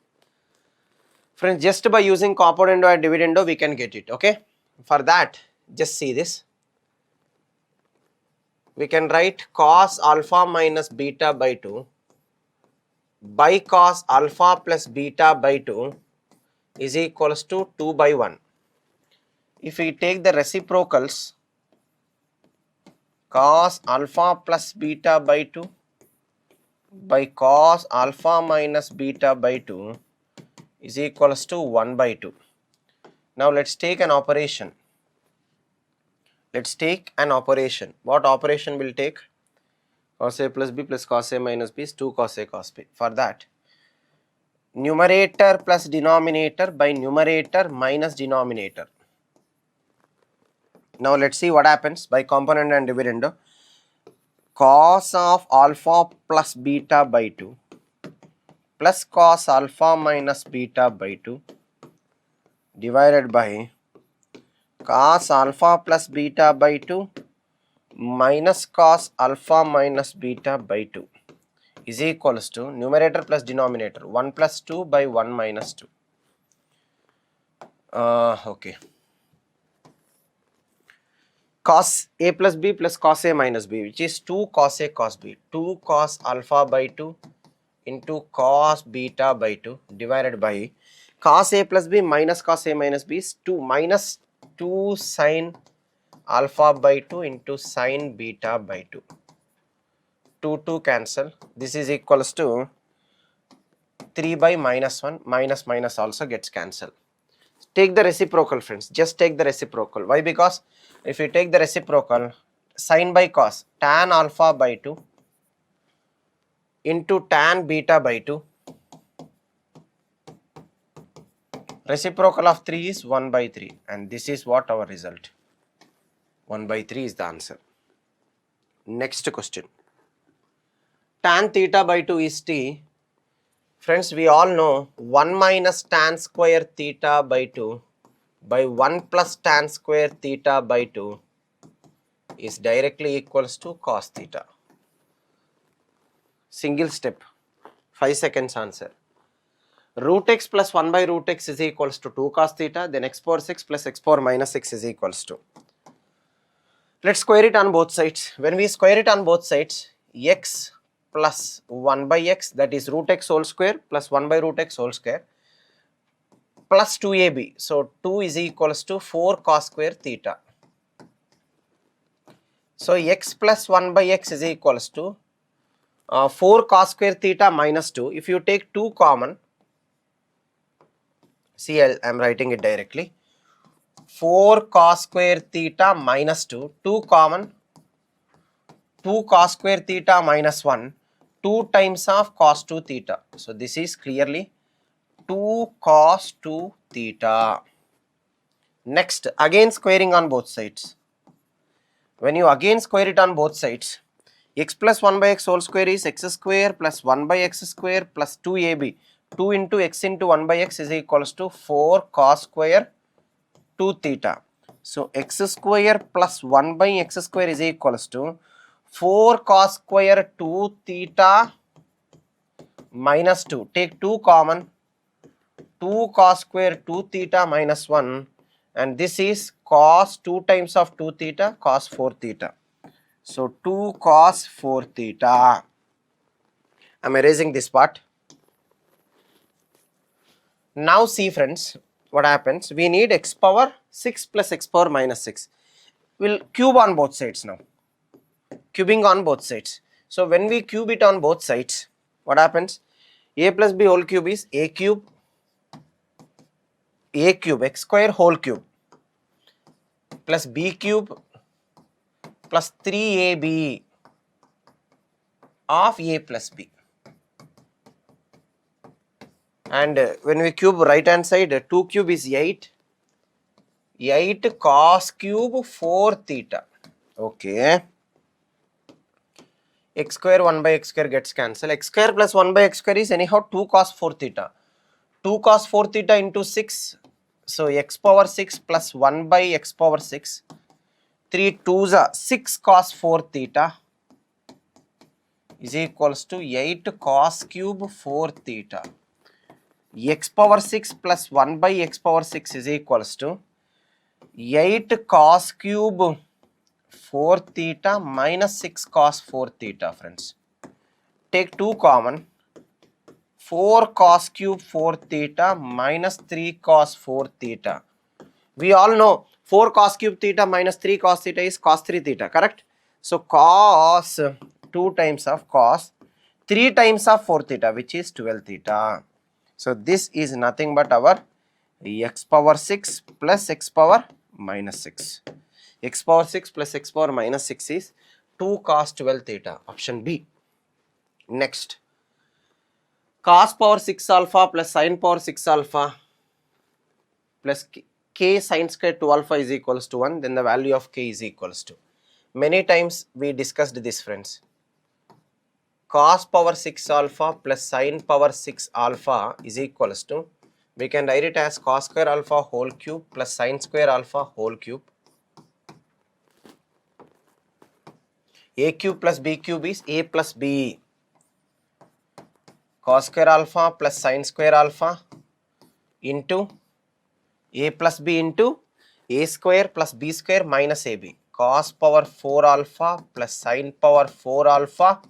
friends, just by using componendo and dividendo we can get it. Okay, for that just see this. We can write cos alpha minus beta by 2 by cos alpha plus beta by 2 is equals to 2 by 1. If we take the reciprocals, cos alpha plus beta by 2 by cos alpha minus beta by 2 is equals to 1 by 2. Now let's take an operation. Let's take an operation. What operation will take? Cos a plus b plus cos a minus b is 2 cos a cos b. For that, numerator plus denominator by numerator minus denominator. Now let's see what happens by component and dividendo. Cos of alpha plus beta by 2 plus cos alpha minus beta by 2 divided by cos alpha plus beta by 2 minus cos alpha minus beta by 2 is equals to numerator plus denominator 1 plus 2 by 1 minus 2. Okay. Cos a plus b plus cos a minus b, which is 2 cos a cos b. 2 cos alpha by 2 into cos beta by 2 divided by cos a plus b minus cos a minus b is 2 minus 2 sin alpha by 2 into sin beta by 2. 2 cancel. This is equals to 3 by minus 1. Minus minus also gets cancelled. Take the reciprocal, friends. Just take the reciprocal. Why? Because if you take the reciprocal, sin by cos, tan alpha by 2 into tan beta by 2. Reciprocal of 3 is 1 by 3. And this is what our result. 1 by 3 is the answer. Next question. Tan theta by 2 is t. Friends, we all know 1 minus tan square theta by 2 by 1 plus tan square theta by 2 is directly equals to cos theta. Single step, 5 seconds answer. Root x plus 1 by root x is equals to 2 cos theta, then x power 6 plus x power minus 6 is equals to. Let's square it on both sides. When we square it on both sides, x plus 1 by x, that is root x whole square plus 1 by root x whole square plus 2ab. So 2 is equals to 4 cos square theta. So x plus 1 by x is equals to 4 cos square theta minus 2. If you take 2 common, see, I am writing it directly. 4 cos square theta minus 2, 2 common, 2 cos square theta minus 1, 2 times of cos 2 theta. So this is clearly 2 cos 2 theta. Next, again squaring on both sides. When you again square it on both sides, x plus 1 by x whole square is x square plus 1 by x square plus 2ab. 2 into x into 1 by x is equals to 4 cos square 2 theta. So x square plus 1 by x square is equals to 4 cos square 2 theta minus 2. Take 2 common, 2 cos square 2 theta minus 1, and this is cos 2 times of 2 theta, cos 4 theta. So 2 cos 4 theta. I am erasing this part. Now see friends, what happens? We need x power 6 plus x power minus 6. We'll cube on both sides now. Cubing on both sides. So when we cube it on both sides, what happens? A plus b whole cube is a cube, x square whole cube plus b cube plus 3ab of a plus b. And when we cube right hand side, 2 cube is 8 cos cube 4 theta. Okay. X square 1 by x square gets cancelled. X square plus 1 by x square is anyhow 2 cos 4 theta. 2 cos 4 theta into 6. So x power 6 plus 1 by x power 6. 3 2s are 6 cos 4 theta is equals to 8 cos cube 4 theta. X power 6 plus 1 by x power 6 is equals to 8 cos cube 4 theta minus 6 cos 4 theta, friends. Take 2 common, 4 cos cube 4 theta minus 3 cos 4 theta. We all know 4 cos cube theta minus 3 cos theta is cos 3 theta, correct? So cos 2 times of cos 3 times of 4 theta, which is 12 theta. So this is nothing but our x power 6 plus x power minus 6. X power 6 plus x power minus 6 is 2 cos 12 theta, option B. Next, cos power 6 alpha plus sin power 6 alpha plus k sin square 2 alpha is equals to 1, then the value of k is equals to. Many times we discussed this, friends. Cos power 6 alpha plus sin power 6 alpha is equals to, we can write it as cos square alpha whole cube plus sin square alpha whole cube. A cube plus b cube is a plus b. Cos square alpha plus sin square alpha into a plus b into a square plus b square minus ab. Cos power 4 alpha plus sin power 4 alpha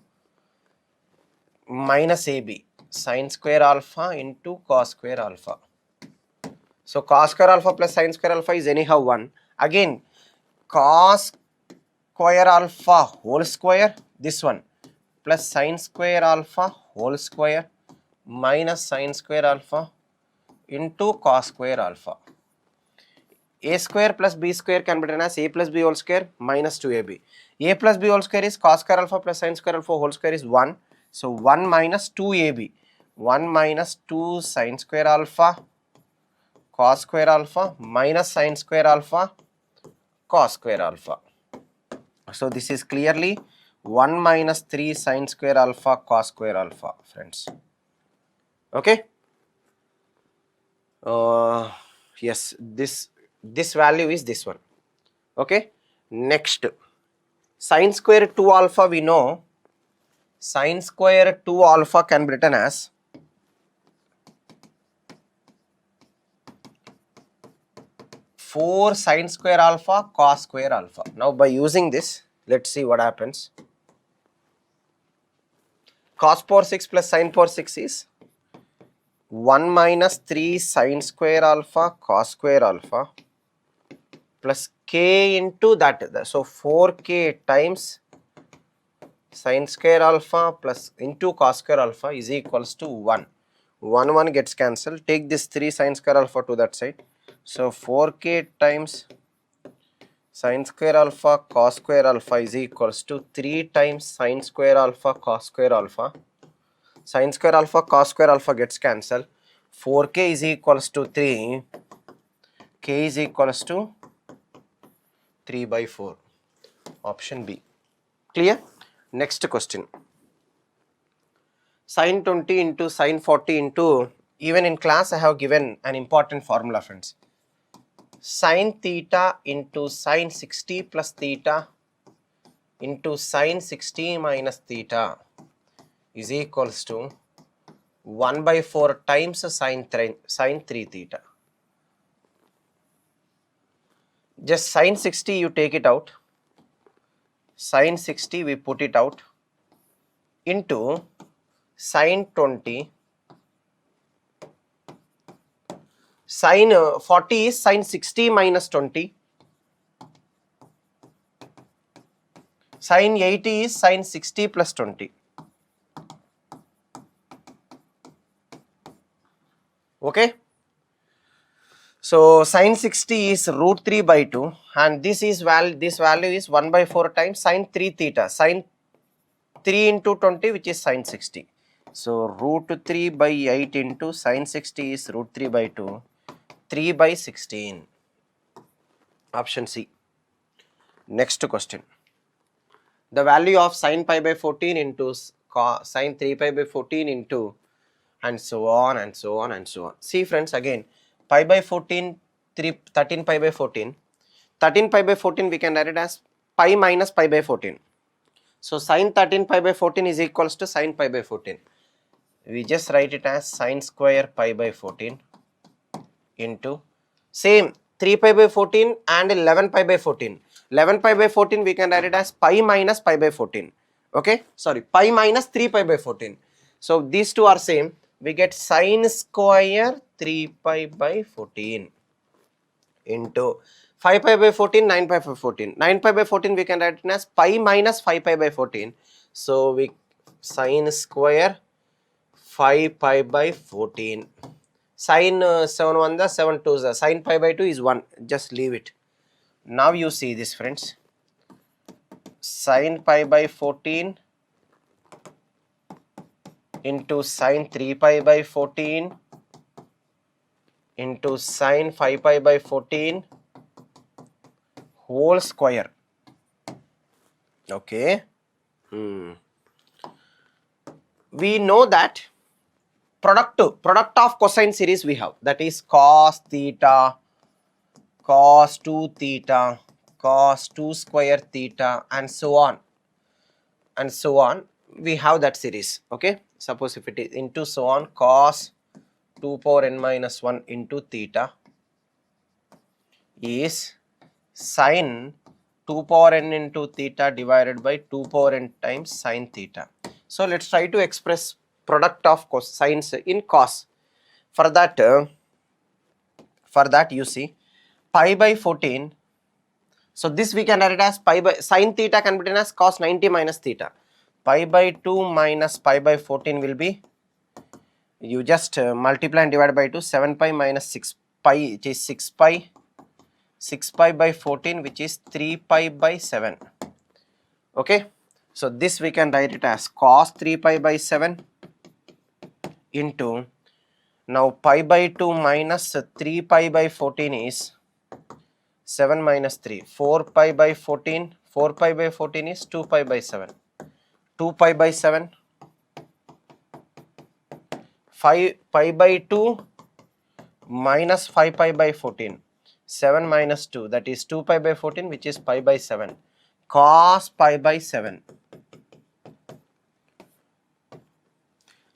minus ab. Sin square alpha into cos square alpha. So cos square alpha plus sin square alpha is anyhow 1. Again, cos square alpha whole square, this one, plus sin square alpha whole square minus sin square alpha into cos square alpha. A square plus b square can be written as a plus b whole square minus 2ab. A plus b whole square is cos square alpha plus sin square alpha whole square is 1. So 1 minus 2ab. 1 minus 2 sin square alpha cos square alpha minus sin square alpha cos square alpha. So this is clearly 1 minus 3 sin square alpha cos square alpha, friends. Okay. Yes, this value is this one. Okay. Next, sin square 2 alpha, we know sin square 2 alpha can be written as four sin square alpha cos square alpha. Now by using this, let's see what happens. Cos power 6 plus sin power 6 is 1 minus 3 sin square alpha cos square alpha plus k into that. So 4k times sin square alpha plus into cos square alpha is equals to 1. 1 gets cancelled. Take this 3 sin square alpha to that side. So 4k times Sin square alpha cos square alpha is equals to 3 times sin square alpha cos square alpha. Sin square alpha cos square alpha gets cancelled. 4k is equals to 3. K is equals to 3 by 4. Option B. Clear? Next question. Sin 20 into sin 40 into, even in class I have given an important formula, friends. Sin theta into sin 60 plus theta into sin 60 minus theta is equals to 1 by 4 times sin 3 theta. Just sin 60 you take it out, sin 60 we put it out, into sin 20, sin 40 is sin 60 minus 20, sin 80 is sin 60 plus 20. Okay. So sin 60 is root 3 by 2 and this value is 1 by 4 times sin 3 theta, sin 3 into 20 which is sin 60. So root 3 by 8 into sin 60 is root 3 by 2, 3 by 16. Option C. Next question. The value of sin pi by 14 into sin 3 pi by 14 into, and so on and so on and so on. See friends, again pi by 14, 13 pi by 14. 13 pi by 14 we can write it as pi minus pi by 14. So sin 13 pi by 14 is equals to sin pi by 14. We just write it as sin square pi by 14 into same 3 pi by 14 and 11 pi by 14. 11 pi by 14 we can write it as pi minus pi by 14. Okay, sorry, pi minus 3 pi by 14. So these two are same. We get sin square 3 pi by 14 into 5 pi by 14, 9 pi by 14. 9 pi by 14 we can write it as pi minus 5 pi by 14. So we sin square 5 pi by 14. Sin 7 1 the 7 2 the sin pi by 2 is 1. Just leave it. Now you see this friends. Sin pi by 14 into sin 3 pi by 14 into sin 5 pi by 14 whole square. Okay. We know that product of cosine series we have, that is cos theta, cos 2 theta, cos 2 square theta, and so on and so on. We have that series. Okay, suppose if it is into so on cos 2 power n minus 1 into theta is sin 2 power n into theta divided by 2 power n times sin theta. So let's try to express product of cosines in cos. For that you see pi by 14. So this we can write it as pi by sin theta can be written as cos 90 minus theta. Pi by 2 minus pi by 14 will be, you just multiply and divide by 2, 7 pi minus 6 pi, which is 6 pi, 6 pi by 14 which is 3 pi by 7. Okay, so this we can write it as cos 3 pi by 7 into, now pi by 2 minus 3 pi by 14 is 7 minus 3, 4 pi by 14, 4 pi by 14 is 2 pi by 7, 2 pi by 7, 5 pi by 2 minus 5 pi by 14, 7 minus 2, that is 2 pi by 14 which is pi by 7, cos pi by 7.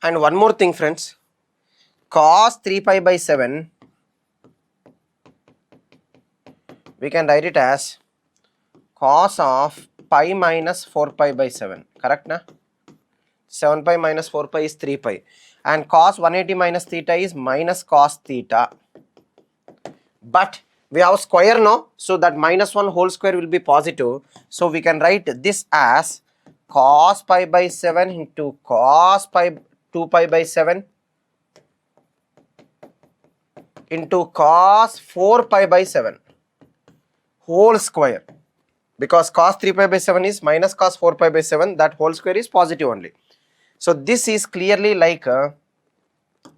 And one more thing friends, cos 3 pi by 7 we can write it as cos of pi minus 4 pi by 7, correct na? 7 pi minus 4 pi is 3 pi, and cos 180 minus theta is minus cos theta, but we have square now, so that minus 1 whole square will be positive, so we can write this as cos pi by 7 into cos pi 2 pi by 7 into cos 4 pi by 7 whole square, because cos 3 pi by 7 is minus cos 4 pi by 7, that whole square is positive only. So this is clearly like a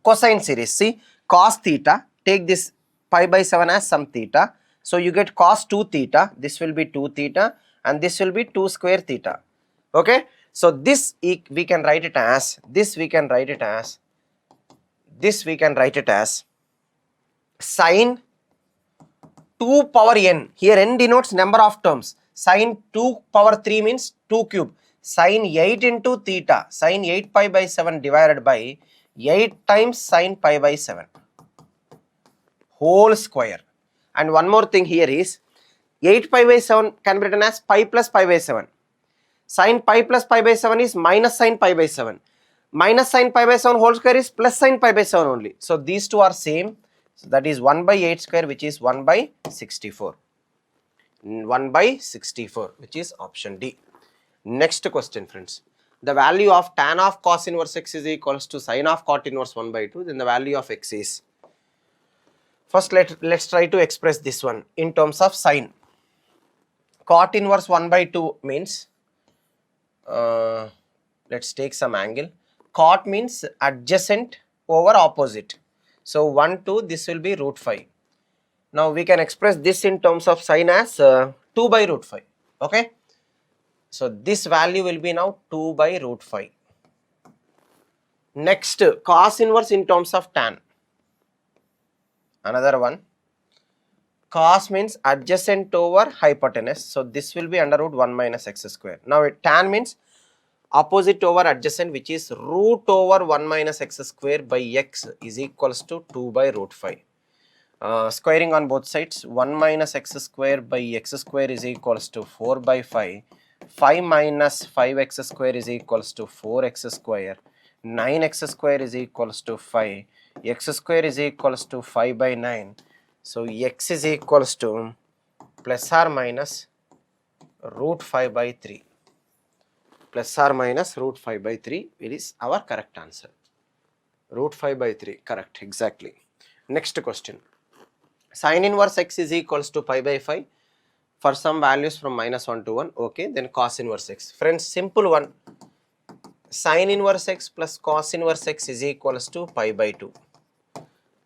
cosine series. See, cos theta, take this pi by 7 as some theta. So you get cos 2 theta, this will be 2 theta and this will be 2 square theta. Okay. So this we can write it as, sine 2 power n. Here n denotes number of terms. Sine 2 power 3 means 2 cube. Sine 8 into theta, sine 8 pi by 7 divided by 8 times sine pi by 7 whole square. And one more thing here is 8 pi by 7 can be written as pi plus pi by 7. Sine pi plus pi by 7 is minus sine pi by 7. Minus sine pi by 7 whole square is plus sine pi by 7 only. So these two are same. So that is 1 by 8 square, which is 1 by 64. 1 by 64, which is option D. Next question, friends. The value of tan of cos inverse x is equals to sine of cot inverse 1 by 2. Then the value of x is. First, let's try to express this one in terms of sine. Cot inverse 1 by 2 means, let's take some angle. Cot means adjacent over opposite. So 1, 2, this will be root 5. Now we can express this in terms of sine as 2 by root 5. Okay. So this value will be now 2 by root 5. Next, cos inverse in terms of tan. Another one. Cos means adjacent over hypotenuse. So this will be under root 1 minus x square. Now tan means opposite over adjacent, which is root over 1 minus x square by x is equals to 2 by root 5. Squaring on both sides, 1 minus x square by x square is equals to 4 by 5. 5 minus 5x square is equals to 4x square. 9x square is equals to 5. X square is equals to 5 by 9. So x is equals to plus or minus root 5 by 3. Plus or minus root 5 by 3 is our correct answer. Root 5 by 3, correct, exactly. Next question. Sin inverse x is equals to pi by 5 for some values from minus 1 to 1. Okay, then cos inverse x. Friends, simple one. Sin inverse x plus cos inverse x is equals to pi by 2.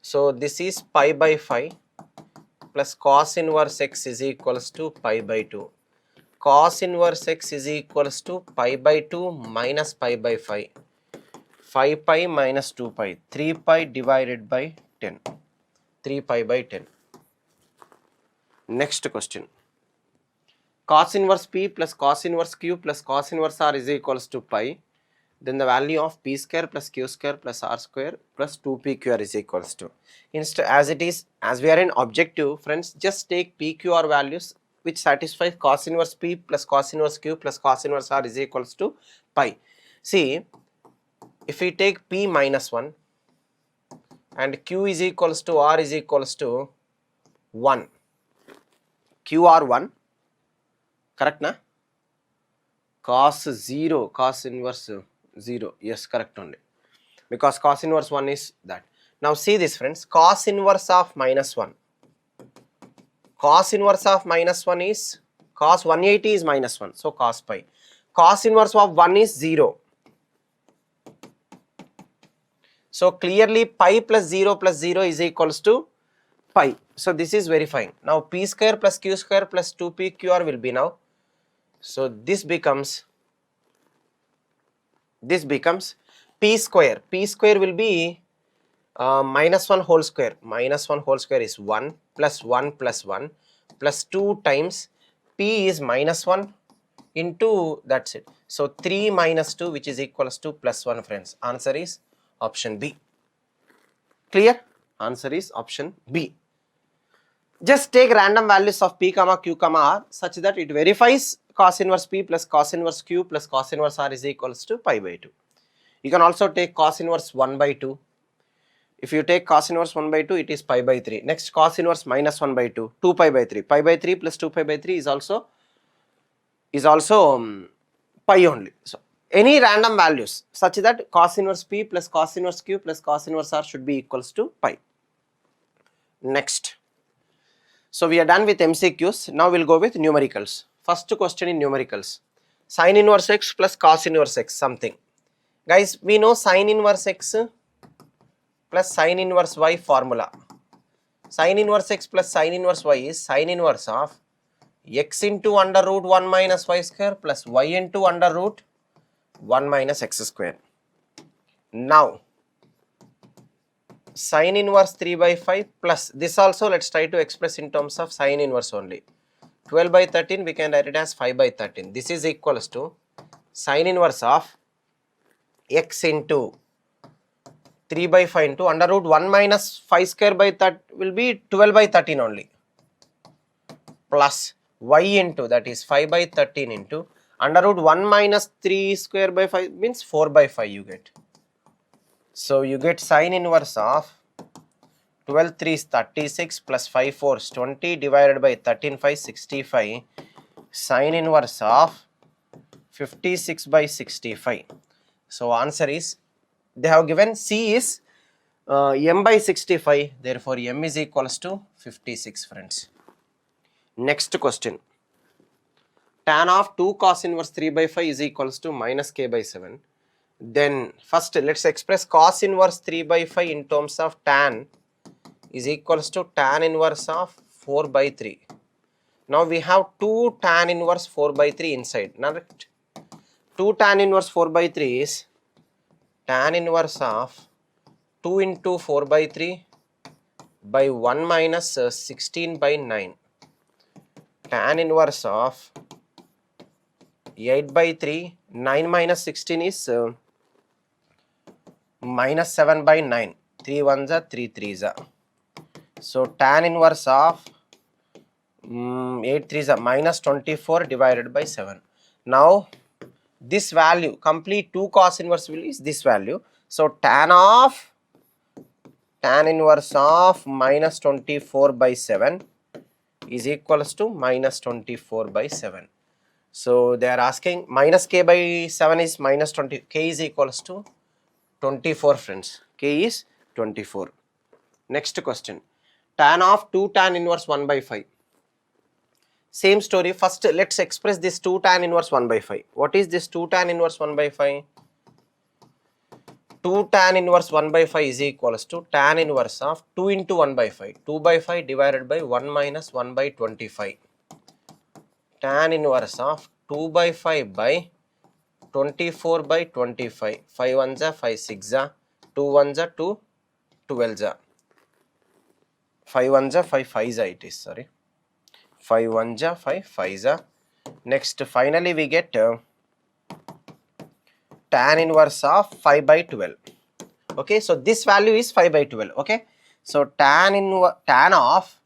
So this is pi by 5 plus cos inverse x is equals to pi by 2. Cos inverse x is equals to pi by 2 minus pi by 5. 5 pi minus 2 pi. 3 pi divided by 10. 3 pi by 10. Next question. Cos inverse p plus cos inverse q plus cos inverse r is equals to pi. Then the value of p square plus q square plus r square plus 2pqr is equals to. Instead, as we are in objective, friends, just take pqr values which satisfies cos inverse p plus cos inverse q plus cos inverse r is equals to pi. See, if we take p minus 1 and q is equals to r is equals to 1. QR1, correct na? Cos 0, cos inverse 0, yes, correct only, because cos inverse 1 is that. Now see this, friends, cos inverse of minus 1. Cos inverse of minus 1 is, cos 180 is minus 1, so cos pi. Cos inverse of 1 is 0. So clearly pi plus 0 is equals to pi. So this is verifying. Now p square plus q square plus 2pqr will be now. So this becomes p square. P square will be minus 1 whole square. Minus 1 whole square is 1 plus 1 plus 1 plus 2 times p is minus 1 into, that's it. So 3 minus 2, which is equals to plus 1, friends. Answer is option B. Clear? Answer is option B. Just take random values of p comma q comma r such that it verifies cos inverse p plus cos inverse q plus cos inverse r is equals to pi by 2. You can also take cos inverse 1 by 2. If you take cos inverse 1 by 2, it is pi by 3. Next, cos inverse minus 1 by 2, 2 pi by 3. Pi by 3 plus 2 pi by 3 is also pi only. So any random values such that cos inverse p plus cos inverse q plus cos inverse r should be equals to pi. Next, So we are done with MCQs. Now we'll go with numericals. First question in numericals. Sin inverse x plus cos inverse x something. Guys, we know sin inverse x plus sin inverse y formula. Sin inverse x plus sin inverse y is sin inverse of x into under root 1 minus y square plus y into under root 1 minus x square. Now, sin inverse 3 by 5 plus this also let's try to express in terms of sin inverse only. 12 by 13 we can write it as 5 by 13. This is equals to sin inverse of x into 3 by 5 into under root 1 minus 5 square by that will be 12 by 13 only, plus y into that is 5 by 13 into under root 1 minus 3 square by 5 means 4 by 5 you get. So you get sin inverse of 12 3 is 36 plus 5 4 is 20 divided by 13 5 65, sin inverse of 56 by 65. So answer is, they have given C is m by 65, therefore m is equals to 56 friends. Next question. Tan of 2 cos inverse 3 by 5 is equals to minus k by 7. Then first let's express cos inverse 3 by 5 in terms of tan is equals to tan inverse of 4 by 3. Now we have 2 tan inverse 4 by 3 inside. Now 2 tan inverse 4 by 3 is tan inverse of 2 into 4 by 3 by 1 minus 16 by 9. Tan inverse of 8 by 3, 9 minus 16 is minus 7 by 9. 3 ones are 3 threes are. So tan inverse of 8 threes are minus 24 divided by 7. Now this value, complete 2 cos inverse will is this value. So tan inverse of minus 24 by 7 is equals to minus 24 by 7. So they are asking minus k by 7 is minus 20, k is equals to 24 friends, k is 24. Next question, tan of 2 tan inverse 1 by 5. Same story, first let's express this 2 tan inverse 1 by 5. What is this 2 tan inverse 1 by 5? 2 tan inverse 1 by 5 is equals to tan inverse of 2 into 1 by 5. 2 by 5 divided by 1 minus 1 by 25. Tan inverse of 2 by 5 by 24 by 25. 5 ones are 5 6 are, 2 ones are 2 12 are. 5 ones are 5 5 are it is, sorry. 5 ones are 5 5 are. Next finally we get tan inverse of 5 by 12. Okay, so this value is 5 by 12. Okay, so tan inverse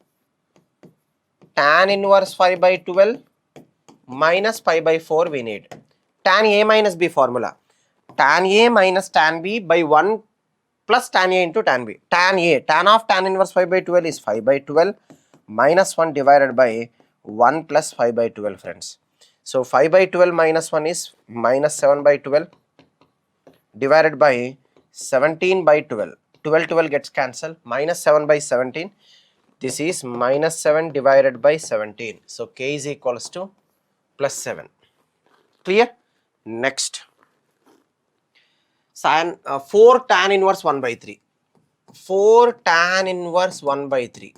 5 by 12 minus pi by 4 we need. Tan A minus B formula. Tan A minus tan B by 1 plus tan A into tan B. Tan A, tan of tan inverse 5 by 12 is 5 by 12 minus 1 divided by 1 plus 5 by 12 friends. So 5 by 12 minus 1 is minus 7 by 12 divided by 17 by 12. 12 gets cancelled, minus 7 by 17. This is minus 7 divided by 17. So k is equals to plus 7. Clear? Next. 4 tan inverse 1 by 3. 4 tan inverse 1 by 3.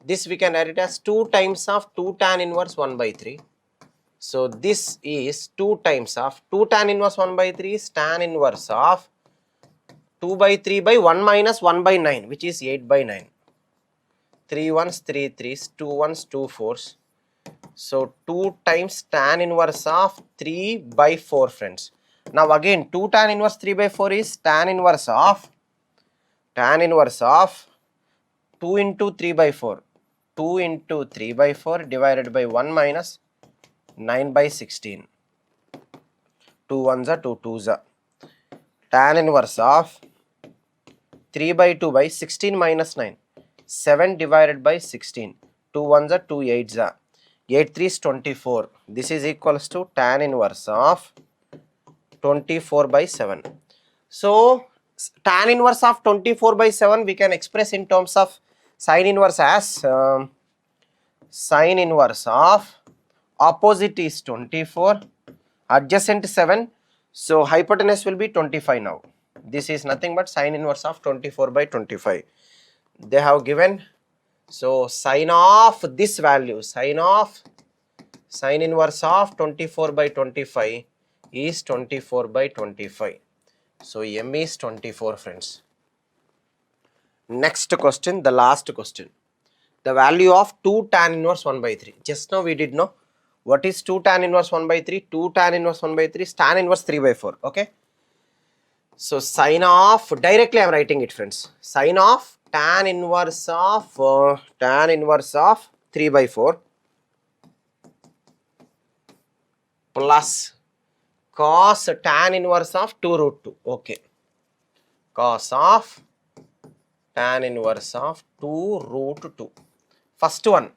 This we can write it as 2 times of 2 tan inverse 1 by 3. So this is 2 times of 2 tan inverse 1 by 3 is tan inverse of 2 by 3 by 1 minus 1 by 9, which is 8 by 9. 3 ones 3 threes, 2 ones 2 fours. So 2 times tan inverse of 3 by 4 friends. Now again 2 tan inverse 3 by 4 is tan inverse of 2 into 3 by 4. 2 into 3 by 4 divided by 1 minus 9 by 16. 2 ones are 2 twos are. Tan inverse of 3 by 2 by 16 minus 9. 7 divided by 16. 2 ones are 2 eights are. 8 3 is 24. This is equals to tan inverse of 24 by 7. So tan inverse of 24 by 7 we can express in terms of sin inverse as sine inverse of opposite is 24, adjacent 7, so hypotenuse will be 25 now. This is nothing but sine inverse of 24 by 25. They have given, so sine of this value, sine inverse of 24 by 25 is 24 by 25. So m is 24, friends. Next question, the last question. The value of 2 tan inverse 1 by 3. Just now we did know what is 2 tan inverse 1 by 3. 2 tan inverse 1 by 3 is tan inverse 3 by 4. Okay. So sine of, directly I am writing it, friends. Sine of tan inverse of 3 by 4 plus cos tan inverse of 2 root 2. Okay. Cos of tan inverse of 2 root 2. First one,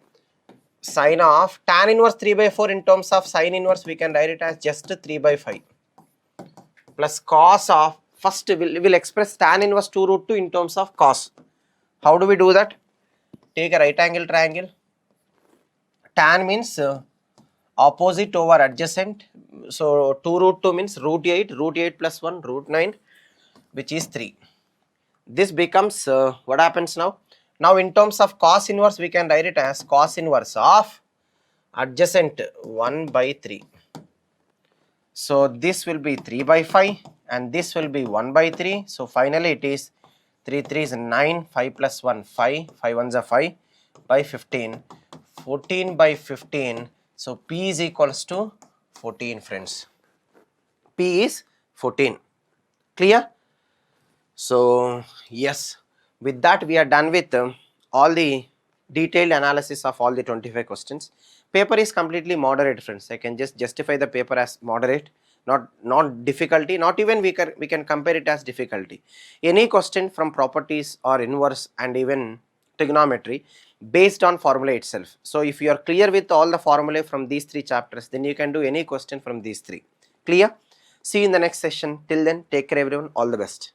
sine of tan inverse 3 by 4 in terms of sine inverse, we can write it as just 3 by 5 plus cos of, first we'll express tan inverse 2 root 2 in terms of cos. How do we do that? Take a right angle triangle. Tan means opposite over adjacent. So 2 root 2 means root 8 plus 1 root 9, which is 3. This becomes, what happens now? Now in terms of cos inverse, we can write it as cos inverse of adjacent 1 by 3. So this will be 3 by 5 and this will be 1 by 3. So finally it is 3 3 is 9, 5 plus 1 5, 5 1 is 5 by 15, 14 by 15. So P is equals to 14, friends. P is 14. Clear? So yes, with that we are done with all the detailed analysis of all the 25 questions. Paper is completely moderate, friends. I can just justify the paper as moderate, not difficulty, not even we can compare it as difficulty. Any question from properties or inverse and even trigonometry based on formula itself. So if you are clear with all the formulae from these 3 chapters, then you can do any question from these 3. Clear? See you in the next session. Till then, take care everyone. All the best.